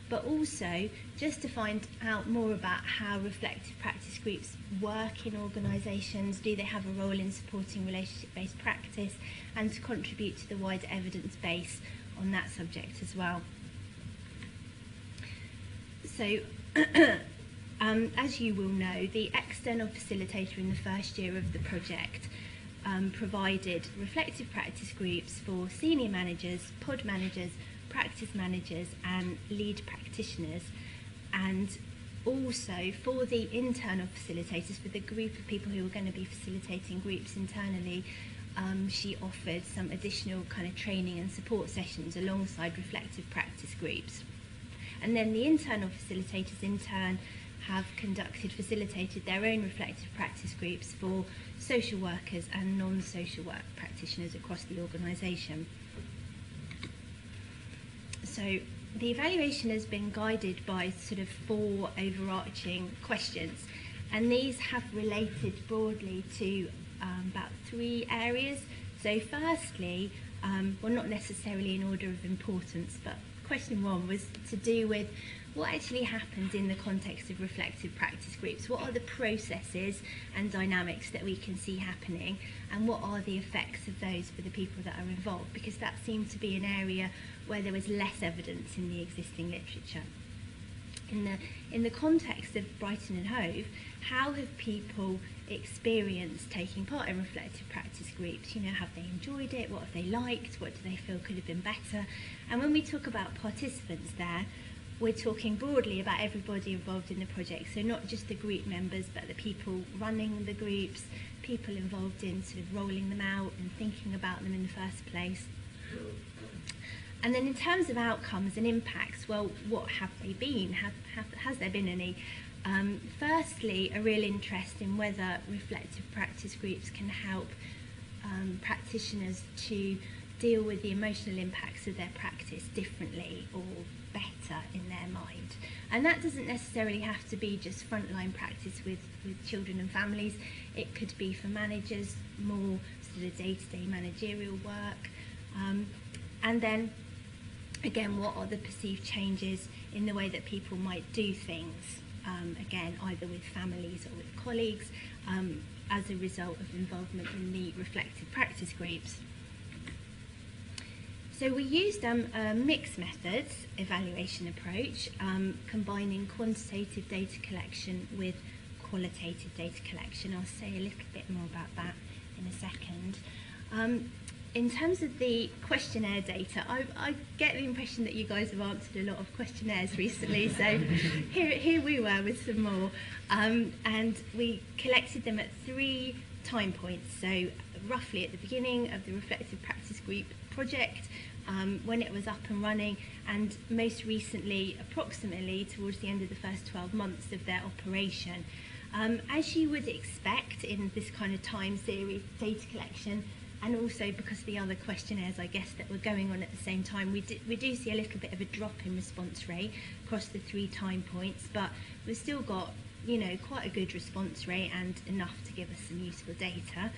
but also just to find out more about how reflective practice groups work in organisations, do they have a role in supporting relationship-based practice, and to contribute to the wider evidence base on that subject as well. So, as you will know, the external facilitator in the first year of the project provided reflective practice groups for senior managers, pod managers, practice managers and lead practitioners, and also for the internal facilitators, for the group of people who were going to be facilitating groups internally, she offered some additional kind of training and support sessions alongside reflective practice groups. And then the internal facilitators in turn have facilitated their own reflective practice groups for social workers and non-social work practitioners across the organisation. So the evaluation has been guided by sort of 4 overarching questions, and these have related broadly to about 3 areas. So firstly, well, not necessarily in order of importance, but question 1 was to do with what actually happens in the context of reflective practice groups. What are the processes and dynamics that we can see happening, and what are the effects of those for the people that are involved? Because that seemed to be an area where there was less evidence in the existing literature. In the context of Brighton and Hove, how have people experienced taking part in reflective practice groups? You know, have they enjoyed it? What have they liked? What do they feel could have been better? And when we talk about participants there, we're talking broadly about everybody involved in the project, so not just the group members, but the people running the groups, people involved in sort of rolling them out and thinking about them in the first place. And then in terms of outcomes and impacts, well, what have they been? Has there been any? Firstly, a real interest in whether reflective practice groups can help practitioners to deal with the emotional impacts of their practice differently or better in their mind. And that doesn't necessarily have to be just frontline practice with children and families. It could be for managers, more sort of day-to-day managerial work. And then, again, what are the perceived changes in the way that people might do things, again, either with families or with colleagues, as a result of involvement in the reflective practice groups. So we used a mixed methods evaluation approach, combining quantitative data collection with qualitative data collection. I'll say a little bit more about that in a second. In terms of the questionnaire data, I get the impression that you guys have answered a lot of questionnaires recently, so here we were with some more. And we collected them at 3 time points, so roughly at the beginning of the reflective practice group project, when it was up and running, and most recently, approximately towards the end of the first 12 months of their operation. As you would expect in this kind of time series data collection, and also because the other questionnaires, I guess, that were going on at the same time, we do see a little bit of a drop in response rate across the 3 time points, but we've still got, you know, quite a good response rate and enough to give us some useful data.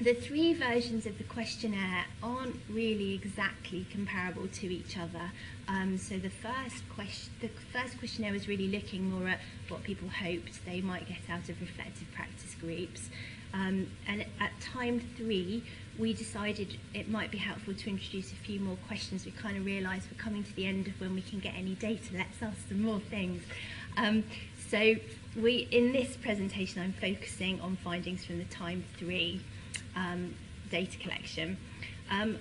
The 3 versions of the questionnaire aren't really exactly comparable to each other. So the first questionnaire was really looking more at what people hoped they might get out of reflective practice groups. And at time 3, we decided it might be helpful to introduce a few more questions. We kind of realised we're coming to the end of when we can get any data. Let's ask some more things. So in this presentation, I'm focusing on findings from the time 3 data collection.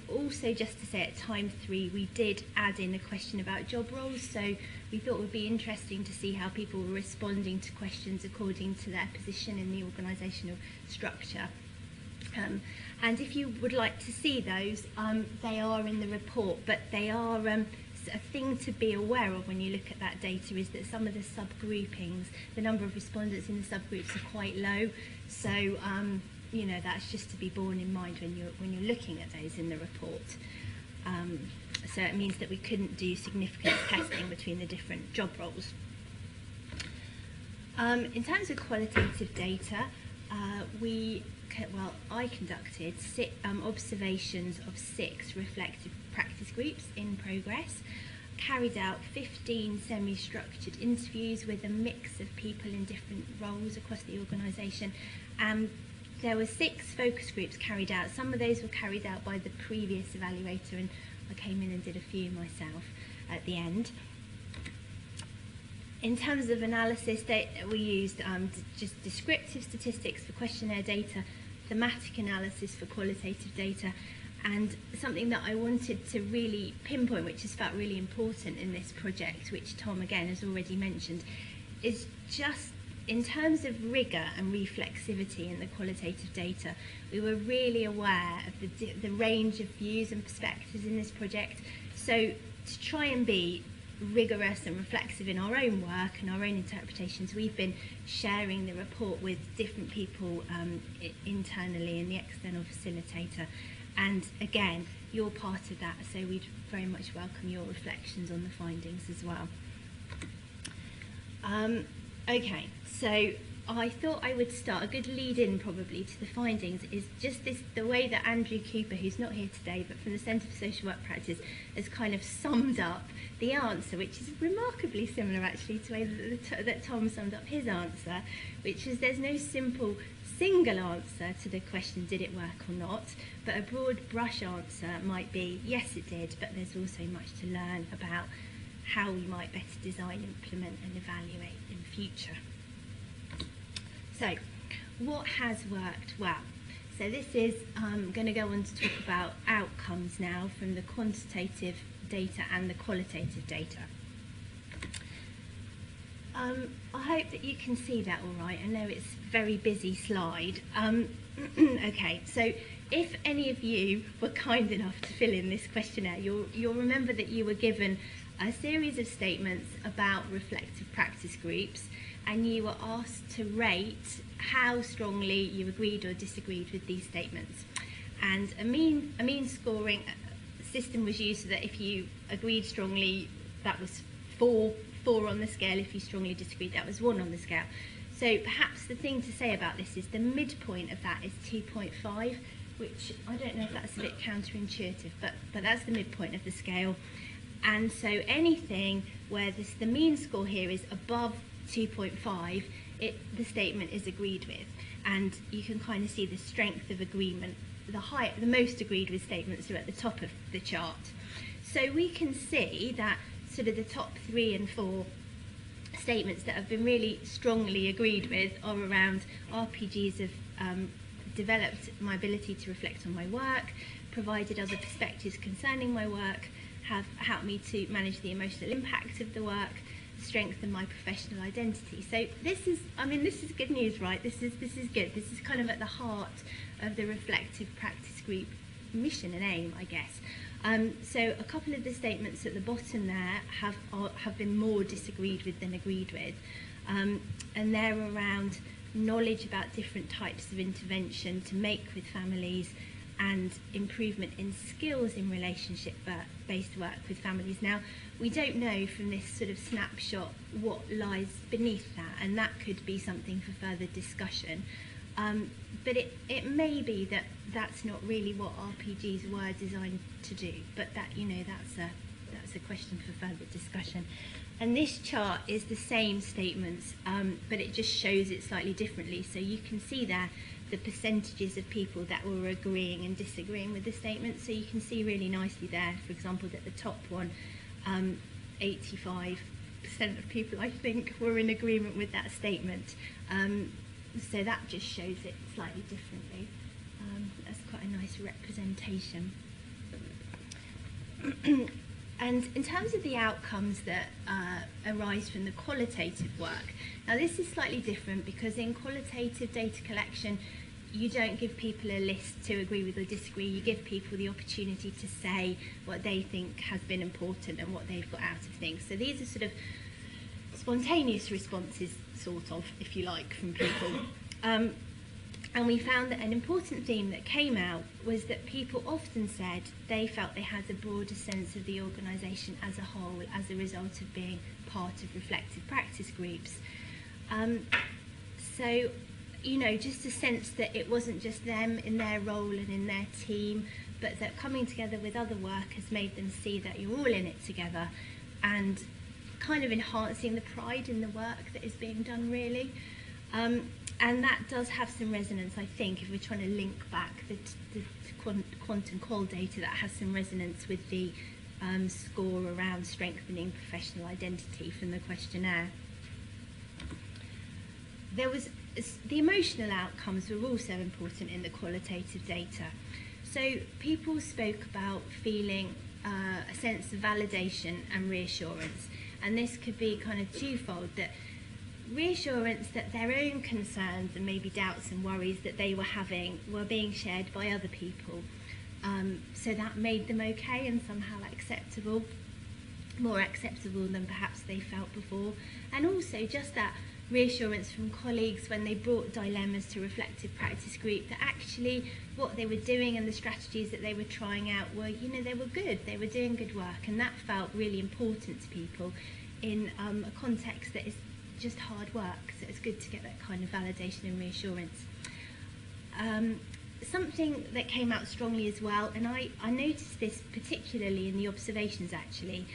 Also, just to say, at time 3, we did add in a question about job roles, so we thought it would be interesting to see how people were responding to questions according to their position in the organisational structure. And if you would like to see those, they are in the report, but they are a thing to be aware of when you look at that data is that some of the subgroupings, the number of respondents in the subgroups are quite low, so you know, that's just to be borne in mind when you're looking at those in the report. So it means that we couldn't do significant testing between the different job roles. In terms of qualitative data, I conducted observations of 6 reflective practice groups in progress, carried out 15 semi-structured interviews with a mix of people in different roles across the organisation, and there were 6 focus groups carried out. Some of those were carried out by the previous evaluator, and I came in and did a few myself at the end. In terms of analysis, we used just descriptive statistics for questionnaire data, thematic analysis for qualitative data, and something that I wanted to really pinpoint, which has felt really important in this project, which Tom again has already mentioned, is just in terms of rigour and reflexivity in the qualitative data. We were really aware of the range of views and perspectives in this project, so to try and be rigorous and reflexive in our own work and our own interpretations, we've been sharing the report with different people internally and the external facilitator, and again, you're part of that, so we'd very much welcome your reflections on the findings as well. Okay, so I thought I would start. A good lead-in probably to the findings is just the way that Andrew Cooper, who's not here today, but from the Centre for Social Work Practice, has kind of summed up the answer, which is remarkably similar actually to the way that Tom summed up his answer, which is there's no simple single answer to the question, did it work or not, but a broad brush answer might be, yes it did, but there's also much to learn about how we might better design, implement and evaluate in future. So, what has worked well? So this is going to go on to talk about outcomes now from the quantitative data and the qualitative data. I hope that you can see that all right. I know it's a very busy slide. Okay, so if any of you were kind enough to fill in this questionnaire, you'll remember that you were given a series of statements about reflective practice groups, and you were asked to rate how strongly you agreed or disagreed with these statements. And a mean scoring system was used so that if you agreed strongly, that was 4 on the scale. If you strongly disagreed, that was 1 on the scale. So perhaps the thing to say about this is the midpoint of that is 2.5, which I don't know if that's a bit counterintuitive, but that's the midpoint of the scale. And so anything where the mean score here is above 2.5, the statement is agreed with, and you can kind of see the strength of agreement. The most agreed with statements are at the top of the chart. So we can see that sort of the top 3 and 4 statements that have been really strongly agreed with are around RPGs have developed my ability to reflect on my work, provided other perspectives concerning my work, have helped me to manage the emotional impact of the work, strengthen my professional identity. So this is good news, right? This is good. This is kind of at the heart of the reflective practice group mission and aim, I guess. So a couple of the statements at the bottom there have been more disagreed with than agreed with, and they're around knowledge about different types of intervention to make with families, and improvement in skills in relationship-based work with families. Now, we don't know from this sort of snapshot what lies beneath that, and that could be something for further discussion. But it may be that that's not really what RPGs were designed to do, but that, you know, that's a question for further discussion. And this chart is the same statements, but it just shows it slightly differently. So you can see there the percentages of people that were agreeing and disagreeing with the statement. So you can see really nicely there, for example, that the top one, 85% of people, I think, were in agreement with that statement. So that just shows it slightly differently. That's quite a nice representation. And in terms of the outcomes that arise from the qualitative work, now this is slightly different because in qualitative data collection, you don't give people a list to agree with or disagree. You give people the opportunity to say what they think has been important and what they've got out of things. So these are sort of spontaneous responses, sort of, if you like, from people. And we found that an important theme that came out was that people often said they felt they had a broader sense of the organisation as a whole as a result of being part of reflective practice groups. So, you know, just a sense that it wasn't just them in their role and in their team, but that coming together with other work has made them see that you're all in it together, and kind of enhancing the pride in the work that is being done, really. And that does have some resonance, I think, if we're trying to link back the quant and qual data, that has some resonance with the score around strengthening professional identity from the questionnaire. There was the emotional outcomes were also important in the qualitative data. So people spoke about feeling a sense of validation and reassurance, and this could be kind of twofold, that reassurance that their own concerns and maybe doubts and worries that they were having were being shared by other people. So that made them okay and somehow acceptable, more acceptable than perhaps they felt before. And also just that reassurance from colleagues when they brought dilemmas to reflective practice group, that actually what they were doing and the strategies that they were trying out were, you know, they were good, they were doing good work, and that felt really important to people in a context that is just hard work. So it's good to get that kind of validation and reassurance. Something that came out strongly as well, and I noticed this particularly in the observations actually.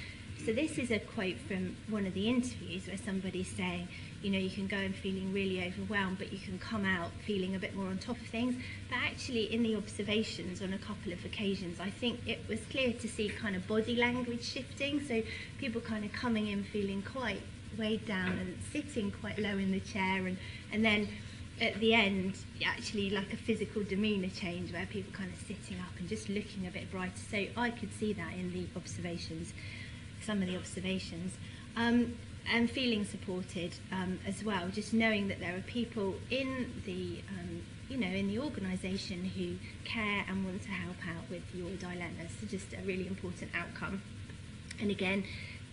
So this is a quote from one of the interviews where somebody's saying, you know, you can go in feeling really overwhelmed, but you can come out feeling a bit more on top of things. But actually in the observations on a couple of occasions, I think it was clear to see kind of body language shifting. So people kind of coming in feeling quite weighed down and sitting quite low in the chair, and then at the end actually like a physical demeanour change where people kind of sitting up and just looking a bit brighter. So I could see that in the observations, some of the observations, and feeling supported as well, just knowing that there are people in the you know, in the organisation who care and want to help out with your dilemmas. So just a really important outcome. And again,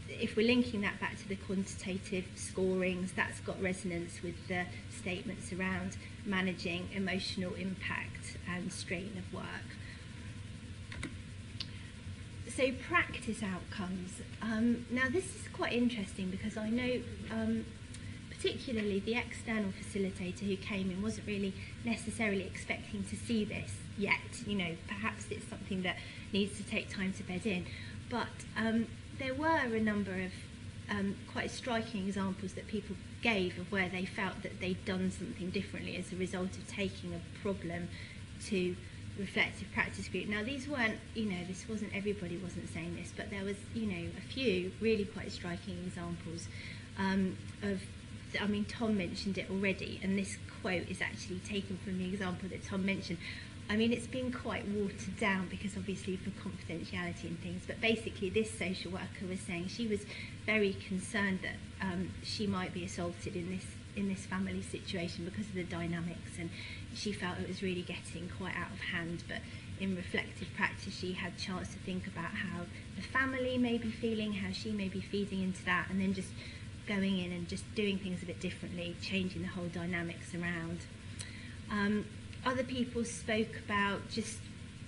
if we're linking that back to the quantitative scorings, that's got resonance with the statements around managing emotional impact and strain of work. So practice outcomes. Now this is quite interesting because I know particularly the external facilitator who came in wasn't really necessarily expecting to see this yet. You know, perhaps it's something that needs to take time to bed in. But there were a number of quite striking examples that people gave of where they felt that they'd done something differently as a result of taking a problem to reflective practice group. Now these weren't, you know, this wasn't, everybody wasn't saying this, but there was, you know, a few really quite striking examples of, I mean, Tom mentioned it already, and this quote is actually taken from the example that Tom mentioned. I mean, it's been quite watered down because obviously for confidentiality and things, but basically this social worker was saying she was very concerned that she might be assaulted in this family situation because of the dynamics, and she felt it was really getting quite out of hand. But in reflective practice she had a chance to think about how the family may be feeling, how she may be feeding into that, and then just going in and just doing things a bit differently, changing the whole dynamics around. Other people spoke about just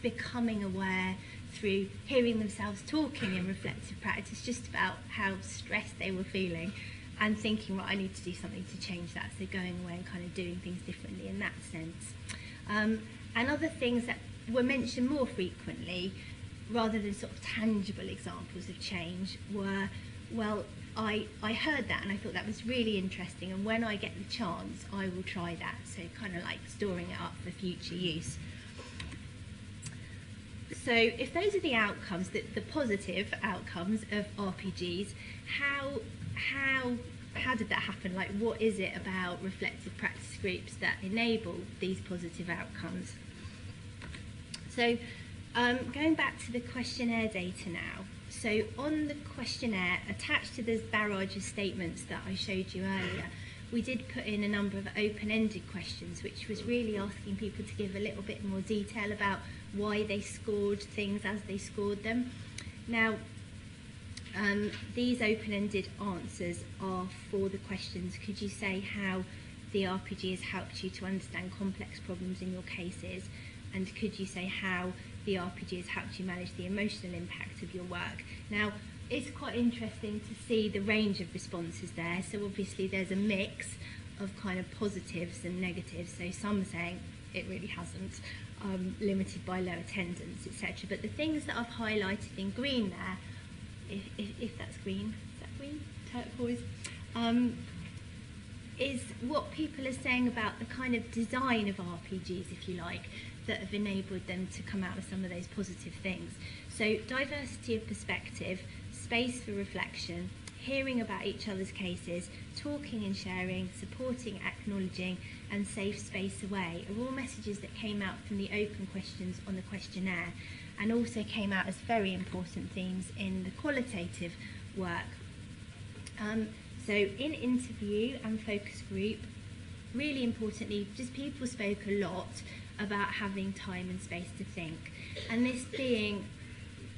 becoming aware through hearing themselves talking in reflective practice, just about how stressed they were feeling and thinking, right, I need to do something to change that. So going away and kind of doing things differently in that sense. And other things that were mentioned more frequently, rather than sort of tangible examples of change, were, well, I heard that and I thought that was really interesting, and when I get the chance I will try that. So kind of like storing it up for future use. So if those are the outcomes, the positive outcomes of RPGs, how did that happen? Like, what is it about reflective practice groups that enable these positive outcomes? So going back to the questionnaire data now. So on the questionnaire, attached to those barrage of statements that I showed you earlier, we did put in a number of open-ended questions, which was really asking people to give a little bit more detail about why they scored things as they scored them. Now, these open-ended answers are for the questions. Could you say how the RPG has helped you to understand complex problems in your cases? And could you say how the RPG has helped you manage the emotional impact of your work? Now, it's quite interesting to see the range of responses there. So obviously there's a mix of kind of positives and negatives. So some are saying it really hasn't, limited by low attendance, etc. But the things that I've highlighted in green there, if that's green, is that green? Turquoise? Is what people are saying about the kind of design of RPGs, if you like, that have enabled them to come out with some of those positive things. So diversity of perspective, space for reflection, hearing about each other's cases, talking and sharing, supporting, acknowledging, and safe space away are all messages that came out from the open questions on the questionnaire, and also came out as very important themes in the qualitative work. So in interview and focus group, really importantly, just people spoke a lot about having time and space to think, and this being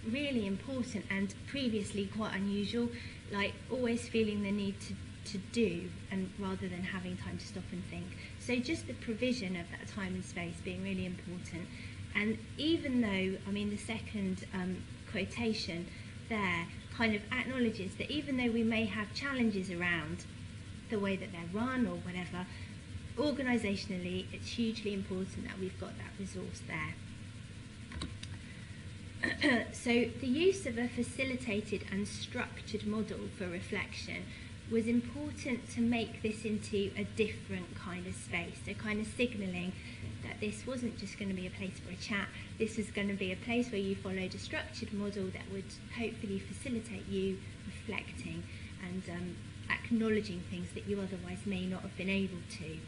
really important and previously quite unusual, like always feeling the need to do, and rather than having time to stop and think. So just the provision of that time and space being really important. And even though, I mean, the second quotation there kind of acknowledges that even though we may have challenges around the way that they're run or whatever, organisationally it's hugely important that we've got that resource there. So the use of a facilitated and structured model for reflection was important to make this into a different kind of space. So kind of signalling that this wasn't just going to be a place for a chat, this was going to be a place where you followed a structured model that would hopefully facilitate you reflecting and acknowledging things that you otherwise may not have been able to.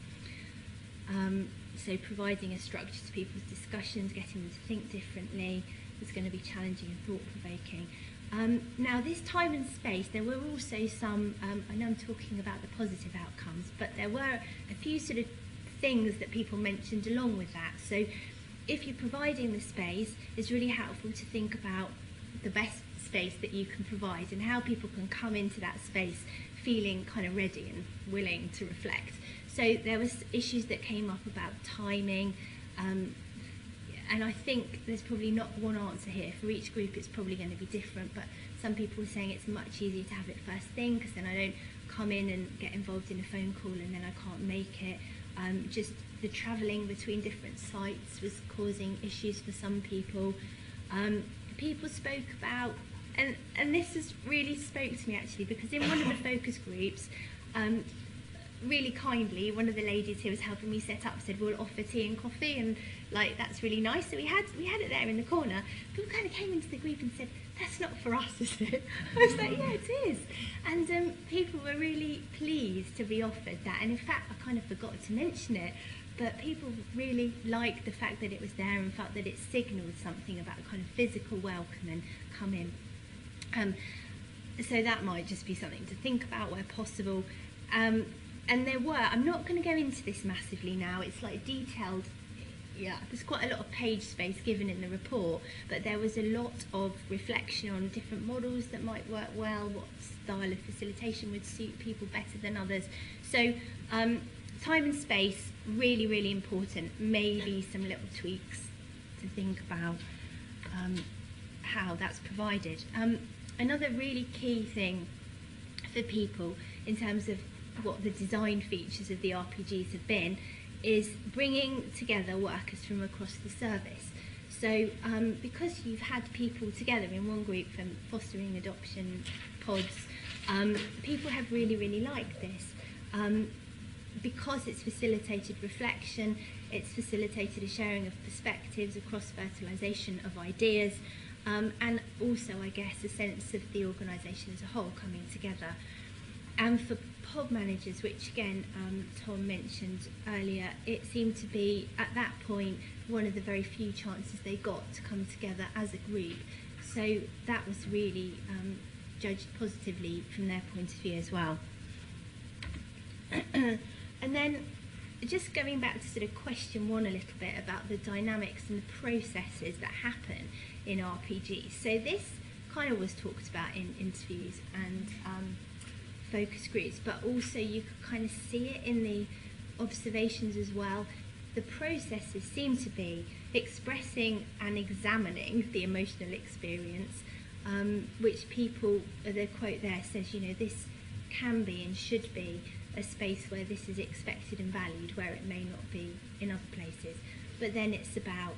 So providing a structure to people's discussions, getting them to think differently, was going to be challenging and thought-provoking. Now this time and space, there were also some, I know I'm talking about the positive outcomes, but there were a few sort of things that people mentioned along with that. So if you're providing the space, it's really helpful to think about the best space that you can provide and how people can come into that space feeling kind of ready and willing to reflect. So there was issues that came up about timing, and I think there's probably not one answer here. For each group it's probably going to be different, but some people were saying it's much easier to have it first thing because then I don't come in and get involved in a phone call and then I can't make it. Just the travelling between different sites was causing issues for some people. People spoke about, and this has really spoke to me actually, because in one of the focus groups, really kindly, one of the ladies who was helping me set up said, we'll offer tea and coffee, and like that's really nice. So we had it there in the corner. People kind of came into the group and said, that's not for us, is it? I was like, yeah, it is. And people were really pleased to be offered that. And in fact, I kind of forgot to mention it, but people really liked the fact that it was there and felt that it signalled something about a kind of physical welcome and come in. So that might just be something to think about where possible. And there were, I'm not going to go into this massively now, it's like detailed there's quite a lot of page space given in the report, but there was a lot of reflection on different models that might work well, what style of facilitation would suit people better than others. So time and space, really, really important. Maybe some little tweaks to think about how that's provided. Another really key thing for people in terms of what the design features of the RPGs have been is bringing together workers from across the service. So because you've had people together in one group from fostering adoption pods, people have really, really liked this. Because it's facilitated reflection, it's facilitated a sharing of perspectives, a cross-fertilisation of ideas, and also, I guess, a sense of the organisation as a whole coming together. And for pod managers, which again Tom mentioned earlier, it seemed to be at that point one of the very few chances they got to come together as a group. So that was really judged positively from their point of view as well. And then just going back to sort of question one a little bit about the dynamics and the processes that happen in RPGs. So this kind of was talked about in interviews and focus groups, but also you could kind of see it in the observations as well. The processes seem to be expressing and examining the emotional experience, which people, the quote there says, you know, this can be and should be a space where this is expected and valued, where it may not be in other places. But then it's about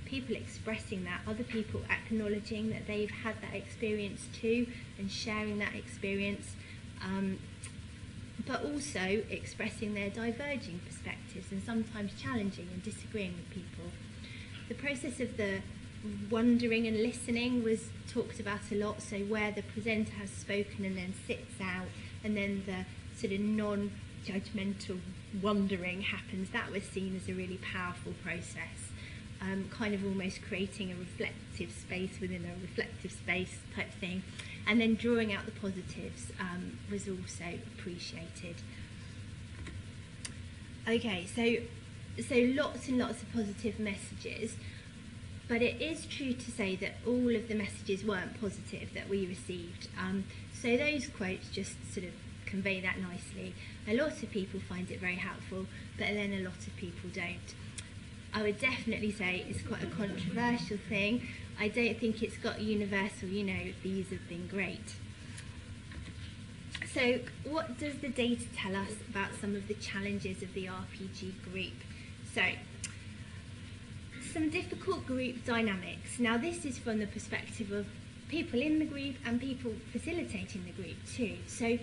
people expressing that, other people acknowledging that they've had that experience too and sharing that experience, but also expressing their diverging perspectives and sometimes challenging and disagreeing with people. The process of the wondering and listening was talked about a lot, so where the presenter has spoken and then sits out and then the sort of non-judgmental wondering happens. That was seen as a really powerful process, kind of almost creating a reflective space within a reflective space type thing, and then drawing out the positives was also appreciated. Okay, so lots and lots of positive messages, but it is true to say that all of the messages weren't positive that we received. So those quotes just sort of convey that nicely. A lot of people find it very helpful, but then a lot of people don't. I would definitely say it's quite a controversial thing. I don't think it's got universal, you know, these have been great. So what does the data tell us about some of the challenges of the RPG group? So, some difficult group dynamics. Now this is from the perspective of people in the group and people facilitating the group too. So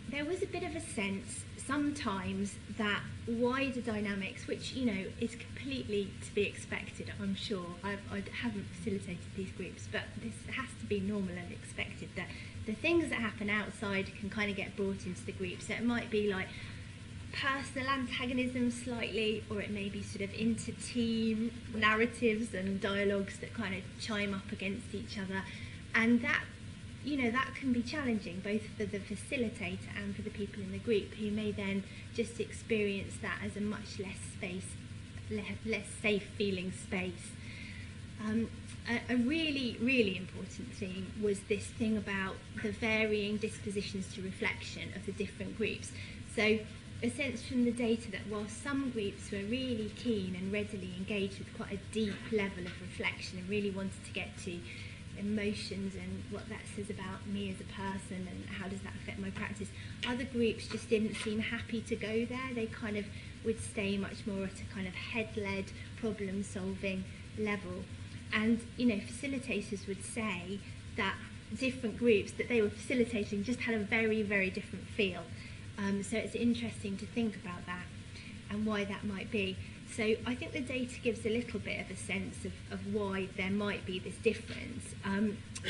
there was a bit of a sense sometimes that wider dynamics, which, you know, is completely to be expected, I'm sure. I haven't facilitated these groups, but this has to be normal and expected, that the things that happen outside can kind of get brought into the group. So it might be like personal antagonism slightly, or it may be sort of inter-team narratives and dialogues that kind of chime up against each other. And that, you know, that can be challenging both for the facilitator and for the people in the group, who may then just experience that as a much less safe feeling space. A really, really important thing was this thing about the varying dispositions to reflection of the different groups. So a sense from the data that while some groups were really keen and readily engaged with quite a deep level of reflection and really wanted to get to emotions and what that says about me as a person and how does that affect my practice, other groups just didn't seem happy to go there. They kind of would stay much more at a kind of head-led problem-solving level. And, you know, facilitators would say that different groups that they were facilitating just had a very, very different feel. So it's interesting to think about that and why that might be. So I think the data gives a little bit of a sense of why there might be this difference.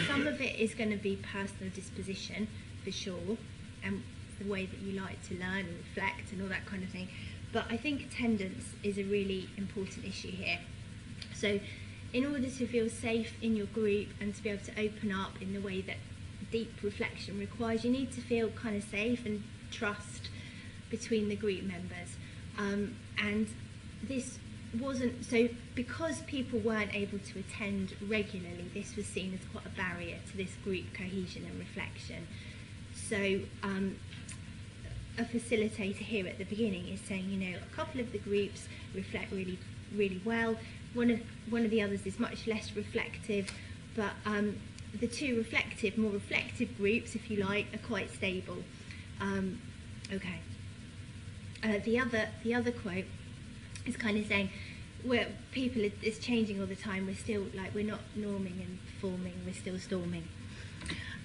Some of it is going to be personal disposition, for sure, and the way that you like to learn and reflect and all that kind of thing. But I think attendance is a really important issue here. So in order to feel safe in your group and to be able to open up in the way that deep reflection requires, you need to feel kind of safe and trust between the group members. And this wasn't, so because people weren't able to attend regularly, this was seen as quite a barrier to this group cohesion and reflection. So a facilitator here at the beginning is saying, you know, a couple of the groups reflect really, really well. One of the others is much less reflective, but the two reflective, more reflective groups, if you like, are quite stable. Okay. The other quote is kind of saying, where people is changing all the time. We're still like, we're not norming and forming. We're still storming.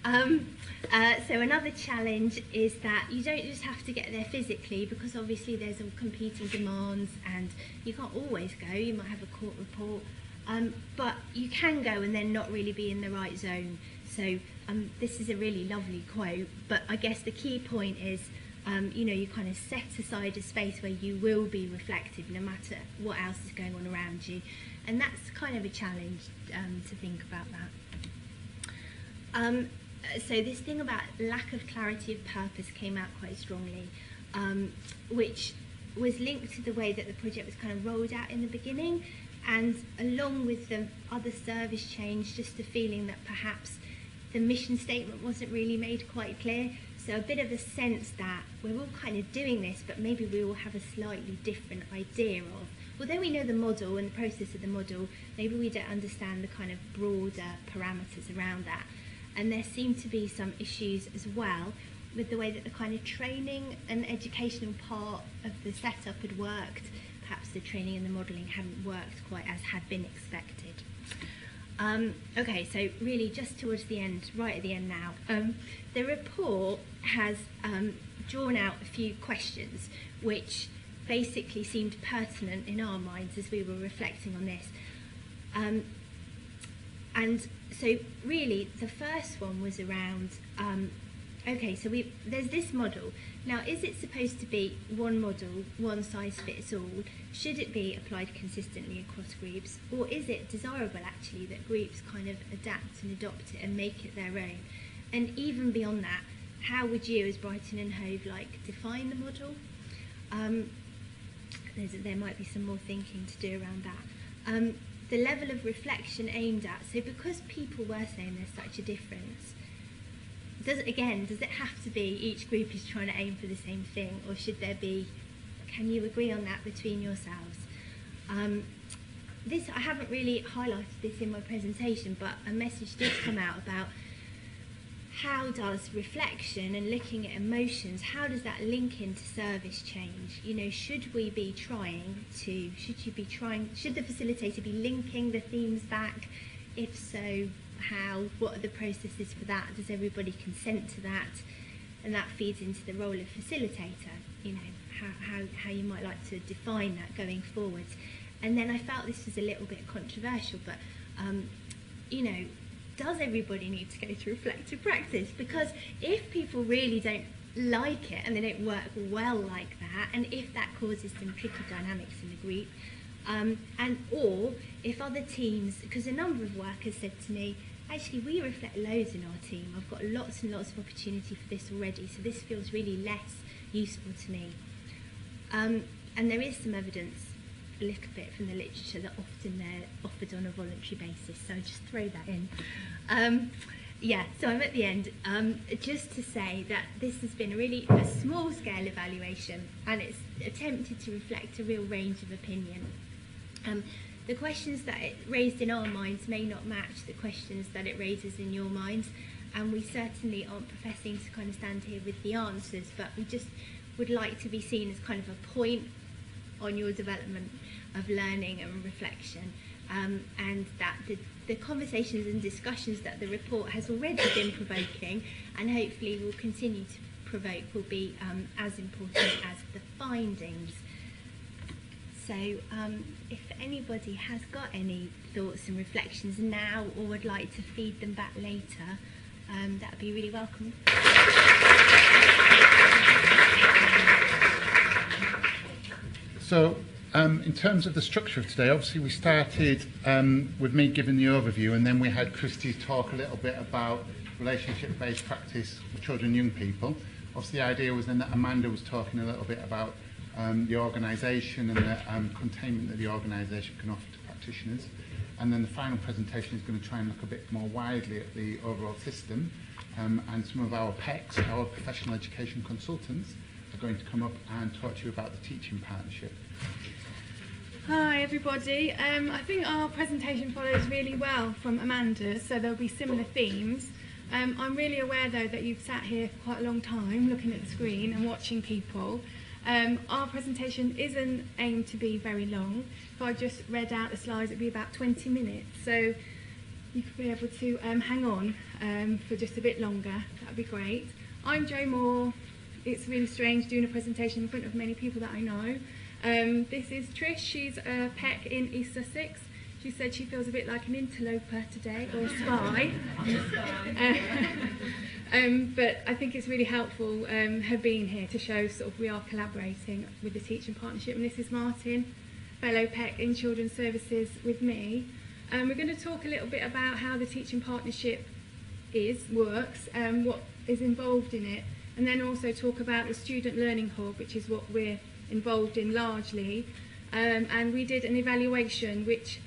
So another challenge is that you don't just have to get there physically, because obviously there's all competing demands and you can't always go. You might have a court report, but you can go and then not really be in the right zone. So this is a really lovely quote, but I guess the key point is, you know, you kind of set aside a space where you will be reflective no matter what else is going on around you. And that's kind of a challenge to think about that. So this thing about lack of clarity of purpose came out quite strongly, which was linked to the way that the project was kind of rolled out in the beginning, and along with the other service change, just the feeling that perhaps the mission statement wasn't really made quite clear. So a bit of a sense that we're all kind of doing this, but maybe we all have a slightly different idea of, although we know the model and the process of the model, maybe we don't understand the kind of broader parameters around that. And there seem to be some issues as well with the way that the kind of training and educational part of the setup had worked. Perhaps the training and the modelling hadn't worked quite as had been expected. Okay, so really just towards the end, right at the end now, the report has drawn out a few questions which basically seemed pertinent in our minds as we were reflecting on this. And so really the first one was around, okay, so there's this model. Now, is it supposed to be one model, one size fits all? Should it be applied consistently across groups? Or is it desirable actually that groups kind of adapt and adopt it and make it their own? And even beyond that, how would you as Brighton and Hove like define the model? There might be some more thinking to do around that. The level of reflection aimed at, so because people were saying there's such a difference, does it have to be each group is trying to aim for the same thing, or should there be, can you agree on that between yourselves? I haven't really highlighted this in my presentation, but a message did come out about how does reflection and looking at emotions, how does that link into service change? You know, should the facilitator be linking the themes back? If so, how? What are the processes for that? Does everybody consent to that? And that feeds into the role of facilitator, you know, how you might like to define that going forward. And then I felt this was a little bit controversial, but, you know, does everybody need to go through reflective practice? Because if people really don't like it and they don't work well like that, and if that causes some tricky dynamics in the group, or if other teams, because a number of workers said to me, actually we reflect loads in our team, I've got lots and lots of opportunity for this already, so this feels really less useful to me. And there is some evidence, a little bit from the literature, that often they're offered on a voluntary basis, so I'll just throw that in. Yeah, so I'm at the end, just to say that this has been a small scale evaluation, and it's attempted to reflect a real range of opinion. The questions that it raised in our minds may not match the questions that it raises in your minds, and we certainly aren't professing to kind of stand here with the answers, but we just would like to be seen as kind of a point on your development of learning and reflection, and that the conversations and discussions that the report has already been provoking and hopefully will continue to provoke will be as important as the findings. So if anybody has got any thoughts and reflections now or would like to feed them back later, that would be really welcome. So in terms of the structure of today, obviously we started with me giving the overview, and then we had Kristi talk a little bit about relationship-based practice for children and young people. Obviously the idea was then that Amanda was talking a little bit about the organisation and the containment that the organisation can offer to practitioners. And then the final presentation is going to try and look a bit more widely at the overall system, and some of our PECs, our professional education consultants, are going to come up and talk to you about the teaching partnership. Hi everybody, I think our presentation follows really well from Amanda, so there'll be similar themes. I'm really aware though that you've sat here for quite a long time looking at the screen and watching people. Our presentation isn't aimed to be very long. If I just read out the slides, it'd be about 20 minutes, so you could be able to hang on for just a bit longer. That'd be great. I'm Jo Moore. It's really strange doing a presentation in front of many people that I know. This is Trish. She's a PEC in East Sussex. She said she feels a bit like an interloper today, or a spy. But I think it's really helpful her being here to show sort of we are collaborating with the teaching partnership. And this is Martin, fellow PEC in Children's Services with me. We're going to talk a little bit about how the teaching partnership works, what is involved in it, and then also talk about the Student Learning Hub, which is what we're involved in largely. And we did an evaluation, which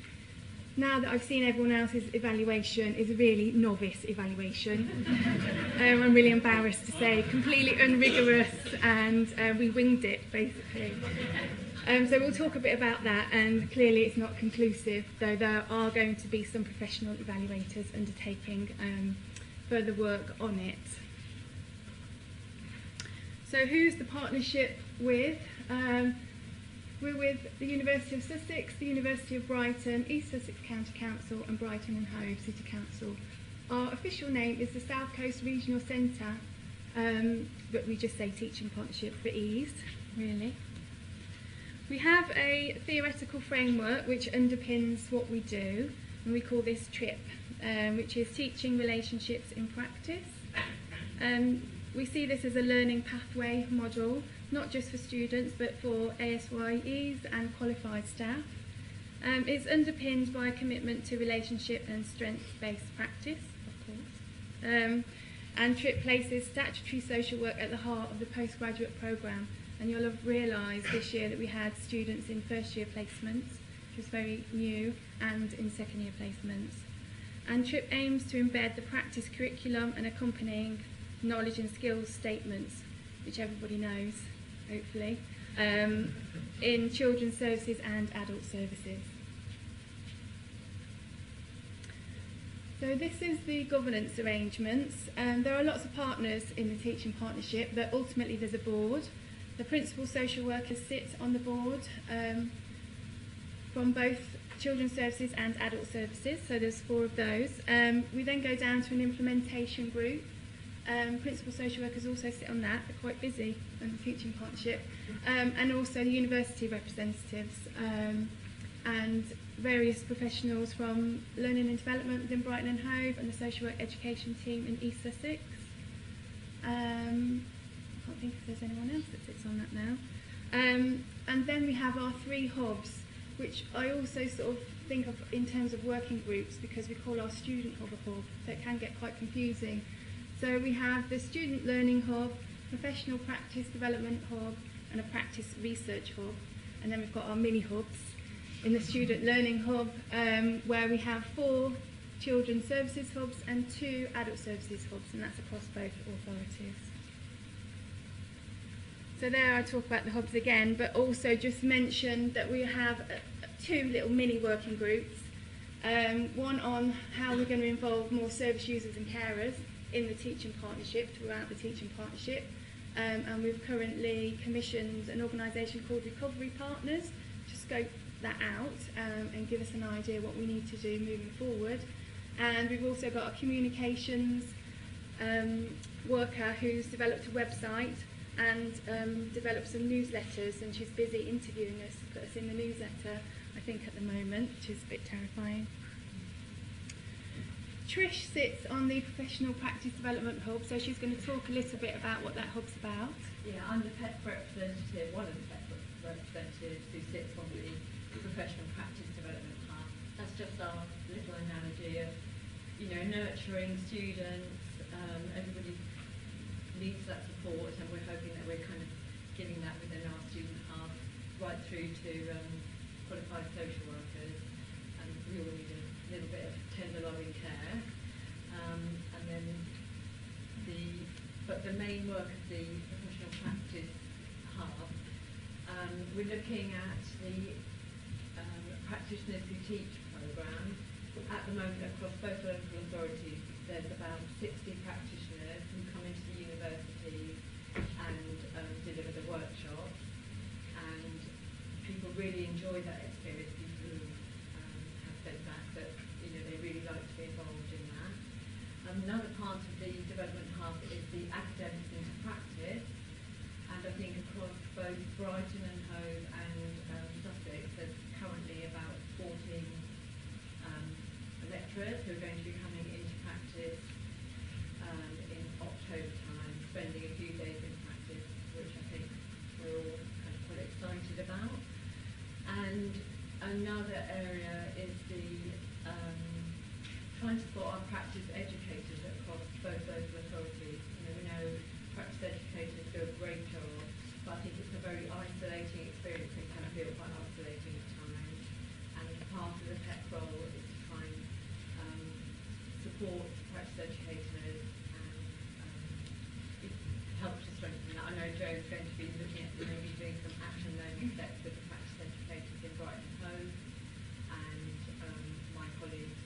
now that I've seen everyone else's evaluation is a really novice evaluation. I'm really embarrassed to say, completely unrigorous, and we winged it basically. So we'll talk a bit about that, and clearly it's not conclusive, though there are going to be some professional evaluators undertaking further work on it. So who's the partnership with? We're with the University of Sussex, the University of Brighton, East Sussex County Council and Brighton and Hove City Council. Our official name is the South Coast Regional Centre, but we just say teaching partnership for ease, really. We have a theoretical framework which underpins what we do, and we call this TRIP, which is Teaching Relationships in Practice. We see this as a learning pathway model, not just for students but for ASYEs and qualified staff. It's underpinned by a commitment to relationship and strengths-based practice, of course. And TRIP places statutory social work at the heart of the postgraduate programme, and you'll have realised this year that we had students in first year placements, which was very new, and in second year placements. And TRIP aims to embed the practice curriculum and accompanying knowledge and skills statements, which everybody knows, hopefully, in children's services and adult services. So this is the governance arrangements. There are lots of partners in the teaching partnership, but ultimately there's a board. The principal social workers sit on the board from both children's services and adult services, so there's 4 of those. We then go down to an implementation group. Principal social workers also sit on that. They're quite busy on the teaching partnership, and also the university representatives and various professionals from learning and development within Brighton and Hove and the social work education team in East Sussex. I can't think if there's anyone else that sits on that now. And then we have our 3 hubs, which I also sort of think of in terms of working groups, because we call our student hub a hub, so it can get quite confusing. So we have the Student Learning Hub, Professional Practice Development Hub, and a Practice Research Hub. And then we've got our mini hubs in the Student Learning Hub, where we have 4 Children's Services hubs and 2 Adult Services hubs, and that's across both authorities. So there I talk about the hubs again, but also just mention that we have 2 little mini working groups. One on how we're going to involve more service users and carers in the teaching partnership, throughout the teaching partnership, and we've currently commissioned an organisation called Recovery Partners to scope that out and give us an idea what we need to do moving forward. And we've also got a communications worker who's developed a website and developed some newsletters, and she's busy interviewing us to put us in the newsletter, I think, at the moment, which is a bit terrifying. Trish sits on the Professional Practice Development Hub, so she's going to talk a little bit about what that hub's about. Yeah, I'm the PEC representative, one of the PEC representatives who sits on the Professional Practice Development Hub. That's just our little analogy of, nurturing students. Everybody needs that support, and we're hoping that we're kind of giving that within our student hub. right through to qualified social workers, and we all need a little bit of tender loving care. And then but the main work of the professional practice hub, we're looking at the practitioners who teach programme. At the moment, across both local authorities, there's about 60 practitioners who come into the universities and deliver the workshops, and people really enjoy that experience. People who have said back that they really like to be involved in that. Another part of the development hub is the academics into practice, and I think across both Brighton and Hove and Sussex, there's currently about 14 lecturers who are going to be coming into practice in October time, spending a few days in practice, which I think we're all kind of quite excited about. And another area is the trying to support our practice educators across both local authorities. We know practice educators do a great job, but I think it's a very isolating experience and can feel quite isolating at times. And part of the PEP role is to try and support practice educators and help to strengthen that. I know Joe's going to be looking at maybe doing some action learning steps with the practice educators in Brighton and Hove, and my colleagues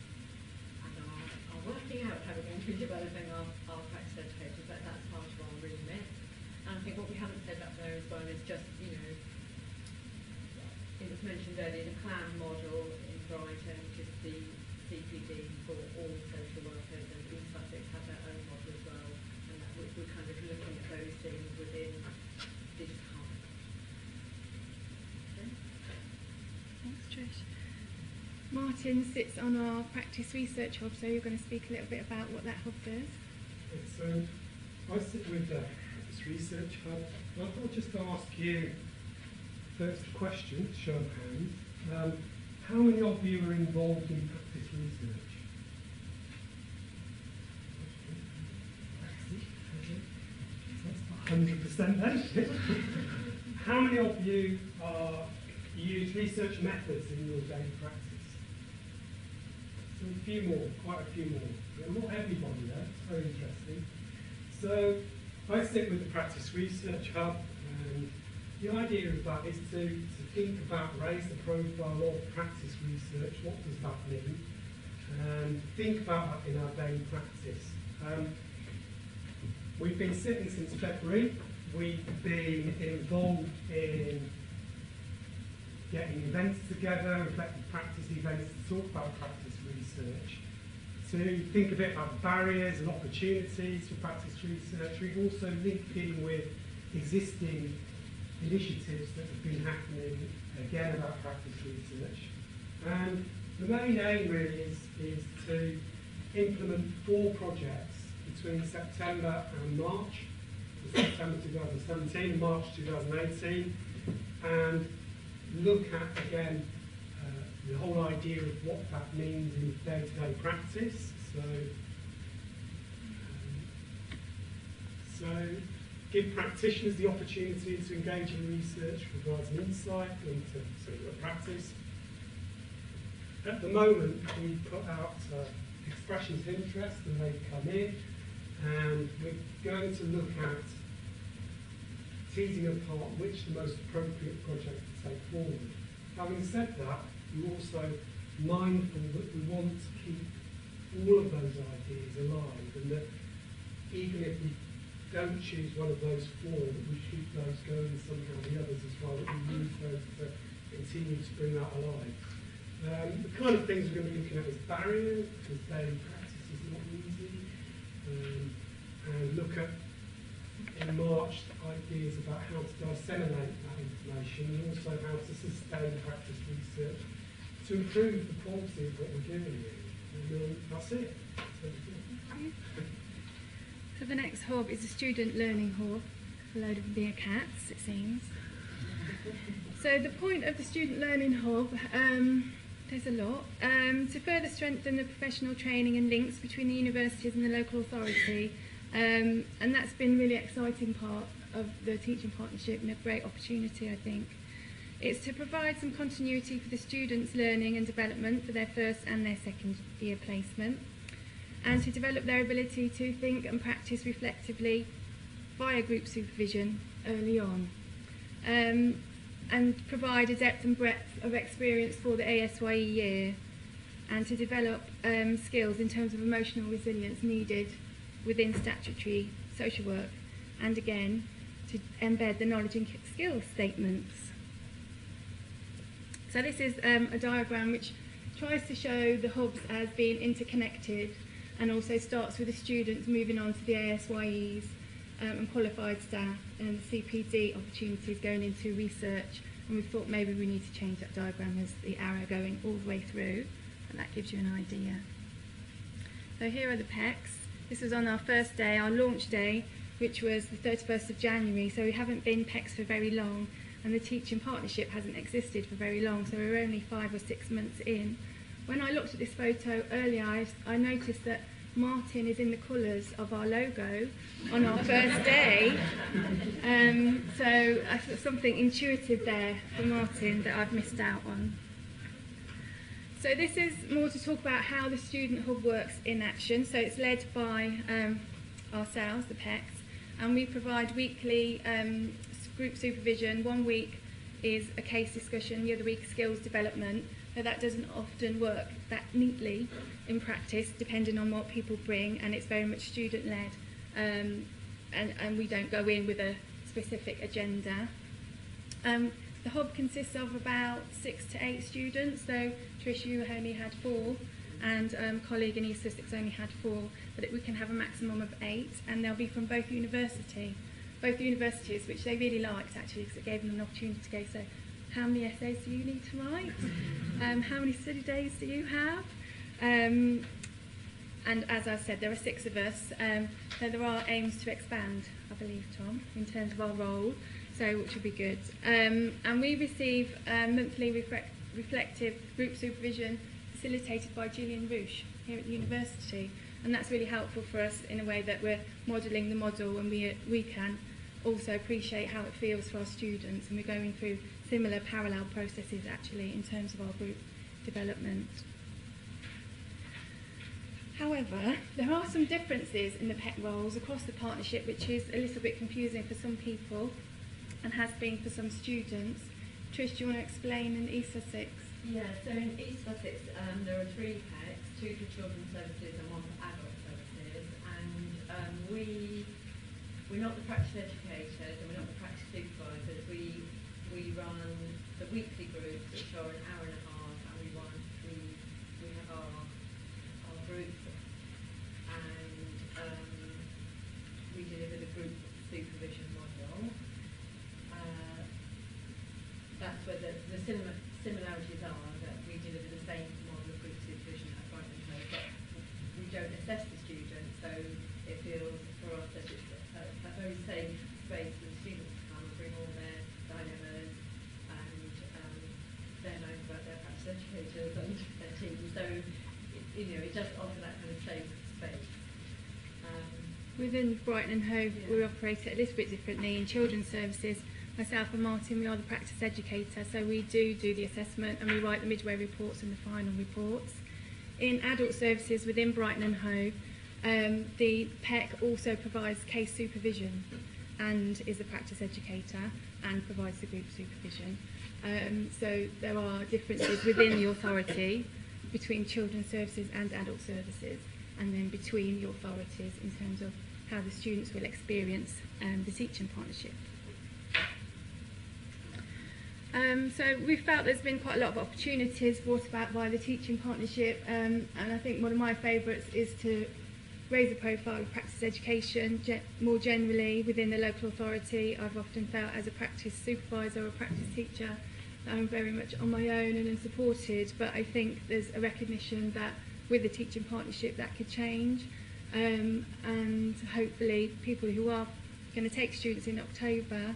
are working out how we're going to be developing our practice educators, but that's part of our remit. And I think what we haven't said up there as well is just, it was mentioned earlier, the clan model in Brighton, which is the CPD for all social workers, and East Sussex have their own model as well, and that we're kind of looking at those things within this hub. Okay. Thanks, Trish. Martin sits on our practice research hub, so you're going to speak a little bit about what that hub does. So I sit with the practice research hub. I thought I'd just ask you first question, show of hands. How many of you are involved in practice research? That's 100% then. How many of you use research methods in your daily practice? So a few more, quite a few more. Yeah, not everybody though, it's very interesting. So I sit with the Practice Research Hub, and the idea of that is to think about, raise the profile of practice research, what does that mean, and think about that in our daily practice. We've been sitting since February. We've been involved in getting events together, reflective practice events to talk about practice research, to think a bit about the barriers and opportunities for practice research. We've also linked in with existing initiatives that have been happening, again, about practice research. And the main aim really is to implement 4 projects between September and March, so September 2017 and March 2018, and look at, again, the whole idea of what that means in day-to-day practice. So give practitioners the opportunity to engage in research, provide some insight into practice. At the moment, we put out expressions of interest, and they come in, and we're going to look at teasing apart which is the most appropriate project to take forward. Having said that, we're also mindful that we want to keep all of those ideas alive, and that even if we don't choose one of those 4, that we keep those going somehow, the others as well, that we use those to continue to bring that alive. The kind of things we're going to be looking at is barriers, because daily practice is not easy, and look at, in March, ideas about how to disseminate that information, and also how to sustain practice research to improve the quality of what we're doing here. And that's it. So the next hub is a student learning hub, a load of meerkats, it seems. So the point of the student learning hub, there's a lot, to further strengthen the professional training and links between the universities and the local authority, and that's been a really exciting part of the teaching partnership and a great opportunity, I think. It's to provide some continuity for the students' learning and development for their first and their second year placement, and to develop their ability to think and practice reflectively via group supervision early on, and provide a depth and breadth of experience for the ASYE year, and to develop skills in terms of emotional resilience needed within statutory social work, and again to embed the knowledge and skills statements. So this is a diagram which tries to show the hubs as being interconnected, and also starts with the students moving on to the ASYEs and qualified staff and the CPD opportunities going into research. And we thought maybe we need to change that diagram as the arrow going all the way through, and that gives you an idea. So here are the PECs. This was on our first day, our launch day, which was the 31st of January, so we haven't been PECs for very long, and the teaching partnership hasn't existed for very long, so we're only 5 or 6 months in. When I looked at this photo earlier, I noticed that Martin is in the colours of our logo on our first day. So I thought something intuitive there for Martin that I've missed out on. So this is more to talk about how the Student Hub works in action. So it's led by ourselves, the PECs, and we provide weekly group supervision. 1 week is a case discussion, the other week skills development. So that doesn't often work that neatly in practice, depending on what people bring, and it's very much student-led, and we don't go in with a specific agenda. The hub consists of about 6 to 8 students, so Trish, you only had 4, and colleague in East Sussex only had 4, but we can have a maximum of 8, and they'll be from both universities, which they really liked actually, because it gave them an opportunity to go, so how many essays do you need to write? How many study days do you have? And as I said, there are 6 of us, so there are aims to expand, I believe, Tom, in terms of our role, so which would be good. And we receive monthly reflective group supervision facilitated by Gillian Roosh here at the university, and that's really helpful for us in a way that we're modelling the model, and we can also appreciate how it feels for our students, and we're going through similar parallel processes actually in terms of our group development. However, there are some differences in the PEC roles across the partnership, which is a little bit confusing for some people and has been for some students. Trish, do you want to explain in East Sussex? Yeah, so in East Sussex there are 3 PECs, 2 for children's services and 1 for adult services, and we're not the practice educators and we're not the practice supervisors. We run the weekly groups, which are an hour and a half, and we have our groups, and we deliver the group supervision model. That's where the similarities are, that we deliver the same model of group supervision at Brighton and Hove, but we don't assess the students, so it feels for us that it's a very safe space for the students to come and bring all their dilemmas and their knowns about their practice educators and their teams. So, it does offer that kind of safe space. Within Brighton and Hove, we operate it a little bit differently. In children's services, myself and Martin, we are the practice educator, so we do the assessment and we write the midway reports and the final reports. In adult services within Brighton and Hove, the PEC also provides case supervision and is the practice educator and provides the group supervision. So there are differences within the authority between children's services and adult services, and then between the authorities in terms of how the students will experience the teaching partnership. So we felt there's been quite a lot of opportunities brought about by the teaching partnership, and I think one of my favourites is to raise the profile of practice education more generally within the local authority. I've often felt as a practice supervisor or a practice teacher that I'm very much on my own and unsupported, but I think there's a recognition that with the teaching partnership that could change, and hopefully people who are going to take students in October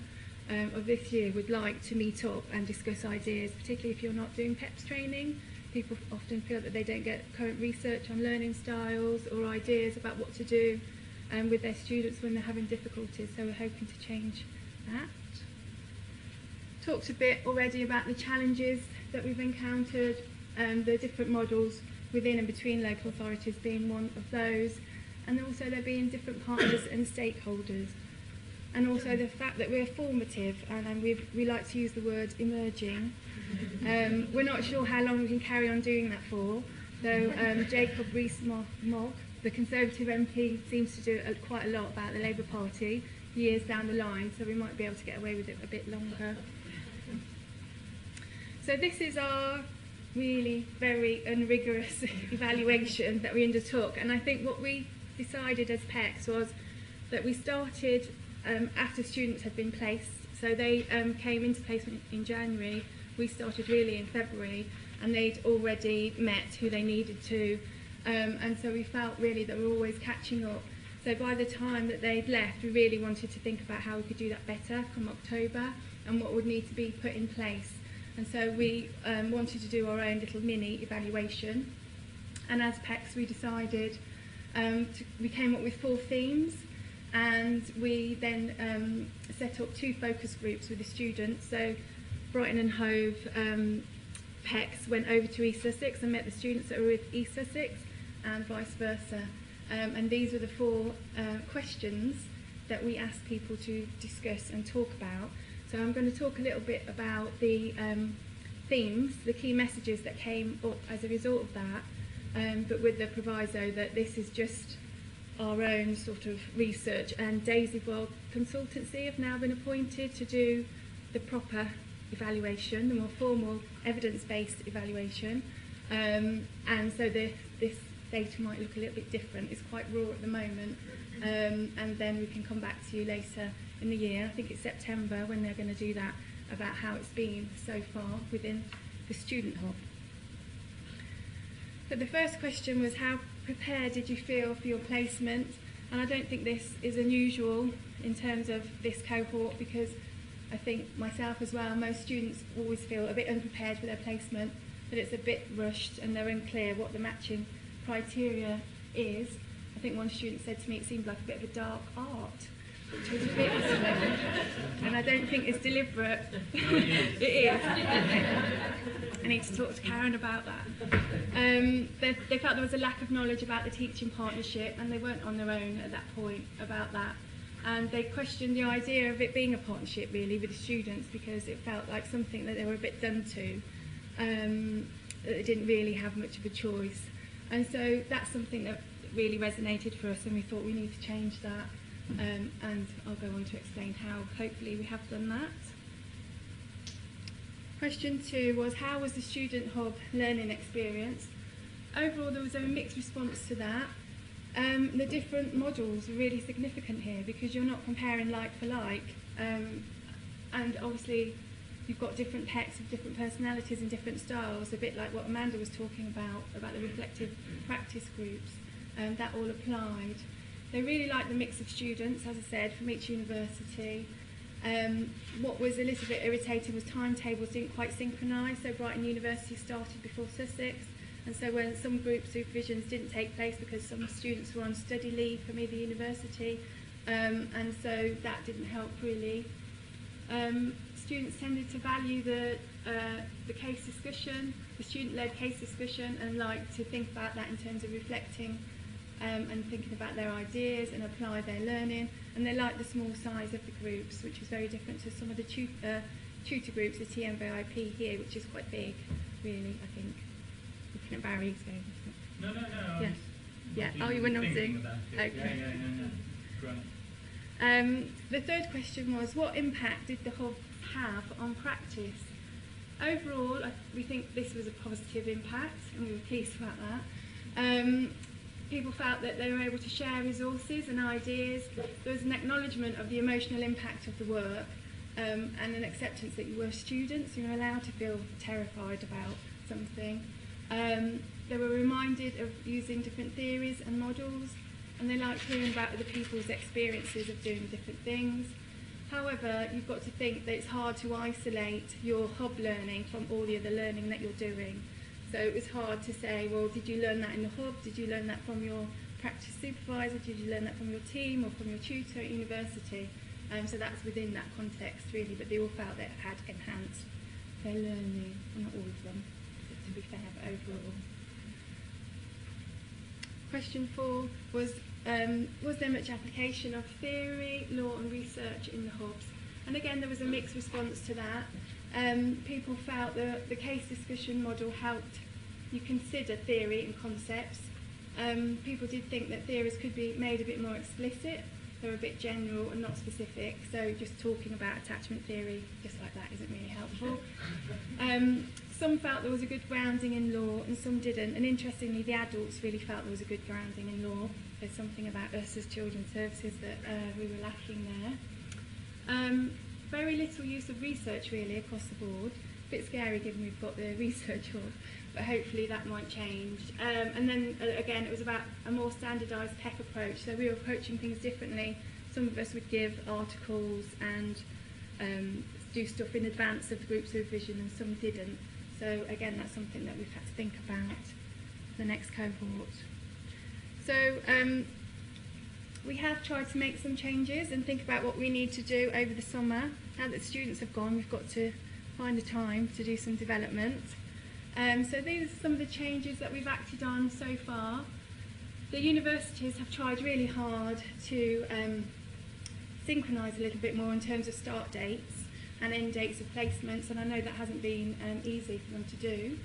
of this year would like to meet up and discuss ideas, particularly if you're not doing PEPS training. People often feel that they don't get current research on learning styles or ideas about what to do with their students when they're having difficulties, so we're hoping to change that. talked a bit already about the challenges that we've encountered, the different models within and between local authorities being one of those, and also there being different partners and stakeholders. And also the fact that we're formative, and we like to use the word emerging. We're not sure how long we can carry on doing that for, though Jacob Rees-Mogg, the Conservative MP, seems to do quite a lot about the Labour Party years down the line, so we might be able to get away with it a bit longer. So this is our really very unrigorous evaluation that we undertook, and I think what we decided as PECs was that we started after students had been placed. So they came into placement in January, we started really in February, and they'd already met who they needed to, and so we felt really that we were always catching up. So by the time that they'd left, we really wanted to think about how we could do that better come October and what would need to be put in place. And so we wanted to do our own little mini evaluation, and as PECs we decided, we came up with 4 themes, and we then set up 2 focus groups with the students. So Brighton and Hove PECs went over to East Sussex and met the students that were with East Sussex, and vice versa. And these were the 4 questions that we asked people to discuss and talk about. So I'm going to talk a little bit about the themes, the key messages that came up as a result of that, but with the proviso that this is just our own sort of research, and Daisy World Consultancy have now been appointed to do the proper evaluation, the more formal evidence-based evaluation, and so this data might look a little bit different. It's quite raw at the moment, and then we can come back to you later in the year. I think it's September when they're going to do that, about how it's been so far within the student hub. But the first question was, how prepared did you feel for your placement? And I don't think this is unusual in terms of this cohort, because I think myself as well, most students always feel a bit unprepared for their placement, that it's a bit rushed and they're unclear what the matching criteria is. I think one student said to me it seemed like a bit of a dark art, which was a bit and I don't think it's deliberate. It is. I need to talk to Karen about that. They felt there was a lack of knowledge about the teaching partnership, and they weren't on their own at that point about that. And they questioned the idea of it being a partnership really with the students, because it felt like something that they were a bit done to, that they didn't really have much of a choice. And so that's something that really resonated for us, and we thought we need to change that. And I'll go on to explain how hopefully we have done that. Question 2 was, how was the student hub learning experience? Overall there was a mixed response to that. The different modules are really significant here, because you're not comparing like for like, and obviously you've got different PECs with different personalities and different styles, a bit like what Amanda was talking about the reflective practice groups, that all applied. They really liked the mix of students, as I said, from each university. What was a little bit irritating was timetables didn't quite synchronise, so Brighton University started before Sussex, and so when some group supervisions didn't take place because some students were on study leave from either university, and so that didn't help really. Students tended to value the case discussion, the student-led case discussion, and like to think about that in terms of reflecting and thinking about their ideas and apply their learning. And they like the small size of the groups, which is very different to some of the tutor groups, the TMVIP here, which is quite big, really, I think. Looking at Barry, he's going, No. Yeah. Yeah. Oh, you were nodding. Okay. Yeah. Great. The third question was, what impact did the hub have on practice? Overall, we think this was a positive impact, and we were pleased about that. People felt that they were able to share resources and ideas. There was an acknowledgement of the emotional impact of the work, and an acceptance that you were students, you were allowed to feel terrified about something. They were reminded of using different theories and models, and they liked hearing about other people's experiences of doing different things. However, you've got to think that it's hard to isolate your hub learning from all the other learning that you're doing. So it was hard to say, well, did you learn that in the hub? Did you learn that from your practice supervisor? Did you learn that from your team or from your tutor at university? So that's within that context really, but they all felt that it had enhanced their learning, well, not all of them, to be fair, but overall. Question 4 was there much application of theory, law and research in the hubs? And again, there was a mixed response to that. People felt that the case discussion model helped you consider theory and concepts. People did think that theories could be made a bit more explicit. They're a bit general and not specific, so just talking about attachment theory just like that isn't really helpful. Some felt there was a good grounding in law and some didn't, and interestingly the adults really felt there was a good grounding in law. There's something about us as children's services that we were lacking there. Very little use of research really across the board. A bit scary given we've got the research hub, but hopefully that might change. And then again, it was about a more standardised tech approach, so we were approaching things differently. Some of us would give articles and do stuff in advance of the group supervision, and some didn't. So again, that's something that we've had to think about the next cohort. So we have tried to make some changes and think about what we need to do over the summer. Now that students have gone, we've got to find the time to do some development. So these are some of the changes that we've acted on so far. The universities have tried really hard to synchronise a little bit more in terms of start dates and end dates of placements, and I know that hasn't been easy for them to do.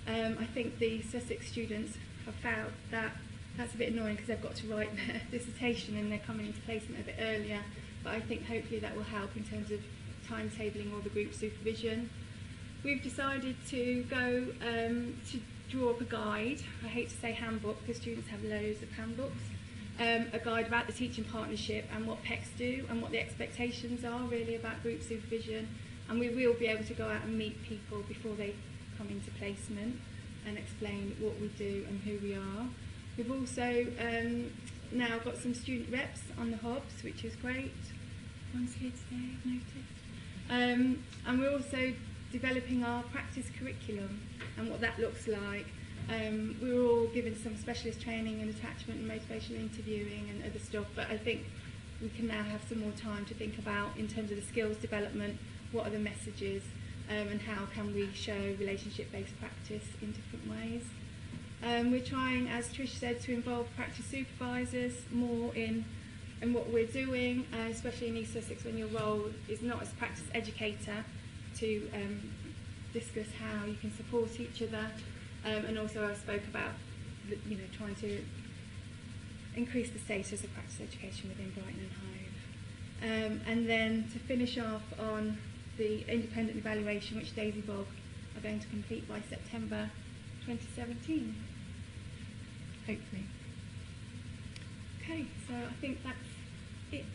I think the Sussex students have found that that's a bit annoying because they've got to write their dissertation and they're coming into placement a bit earlier, but I think hopefully that will help in terms of timetabling all the group supervision. We've decided to go to draw up a guide. I hate to say handbook because students have loads of handbooks. A guide about the teaching partnership and what PECs do and what the expectations are really about group supervision, and we will be able to go out and meet people before they come into placement and explain what we do and who we are. We've also now got some student reps on the hubs, which is great. One's here today, I've noticed. And we're also developing our practice curriculum and what that looks like. We were all given some specialist training in attachment and motivational interviewing and other stuff, but I think we can now have some more time to think about, in terms of the skills development, what are the messages and how can we show relationship-based practice in different ways. We're trying, as Trish said, to involve practice supervisors more in what we're doing, especially in East Sussex when your role is not as practice educator, to discuss how you can support each other. And also I spoke about, trying to increase the status of practice education within Brighton and Hove. And then to finish off on the independent evaluation, which Daisy Bog are going to complete by September 2017, hopefully. Okay, so I think that's it.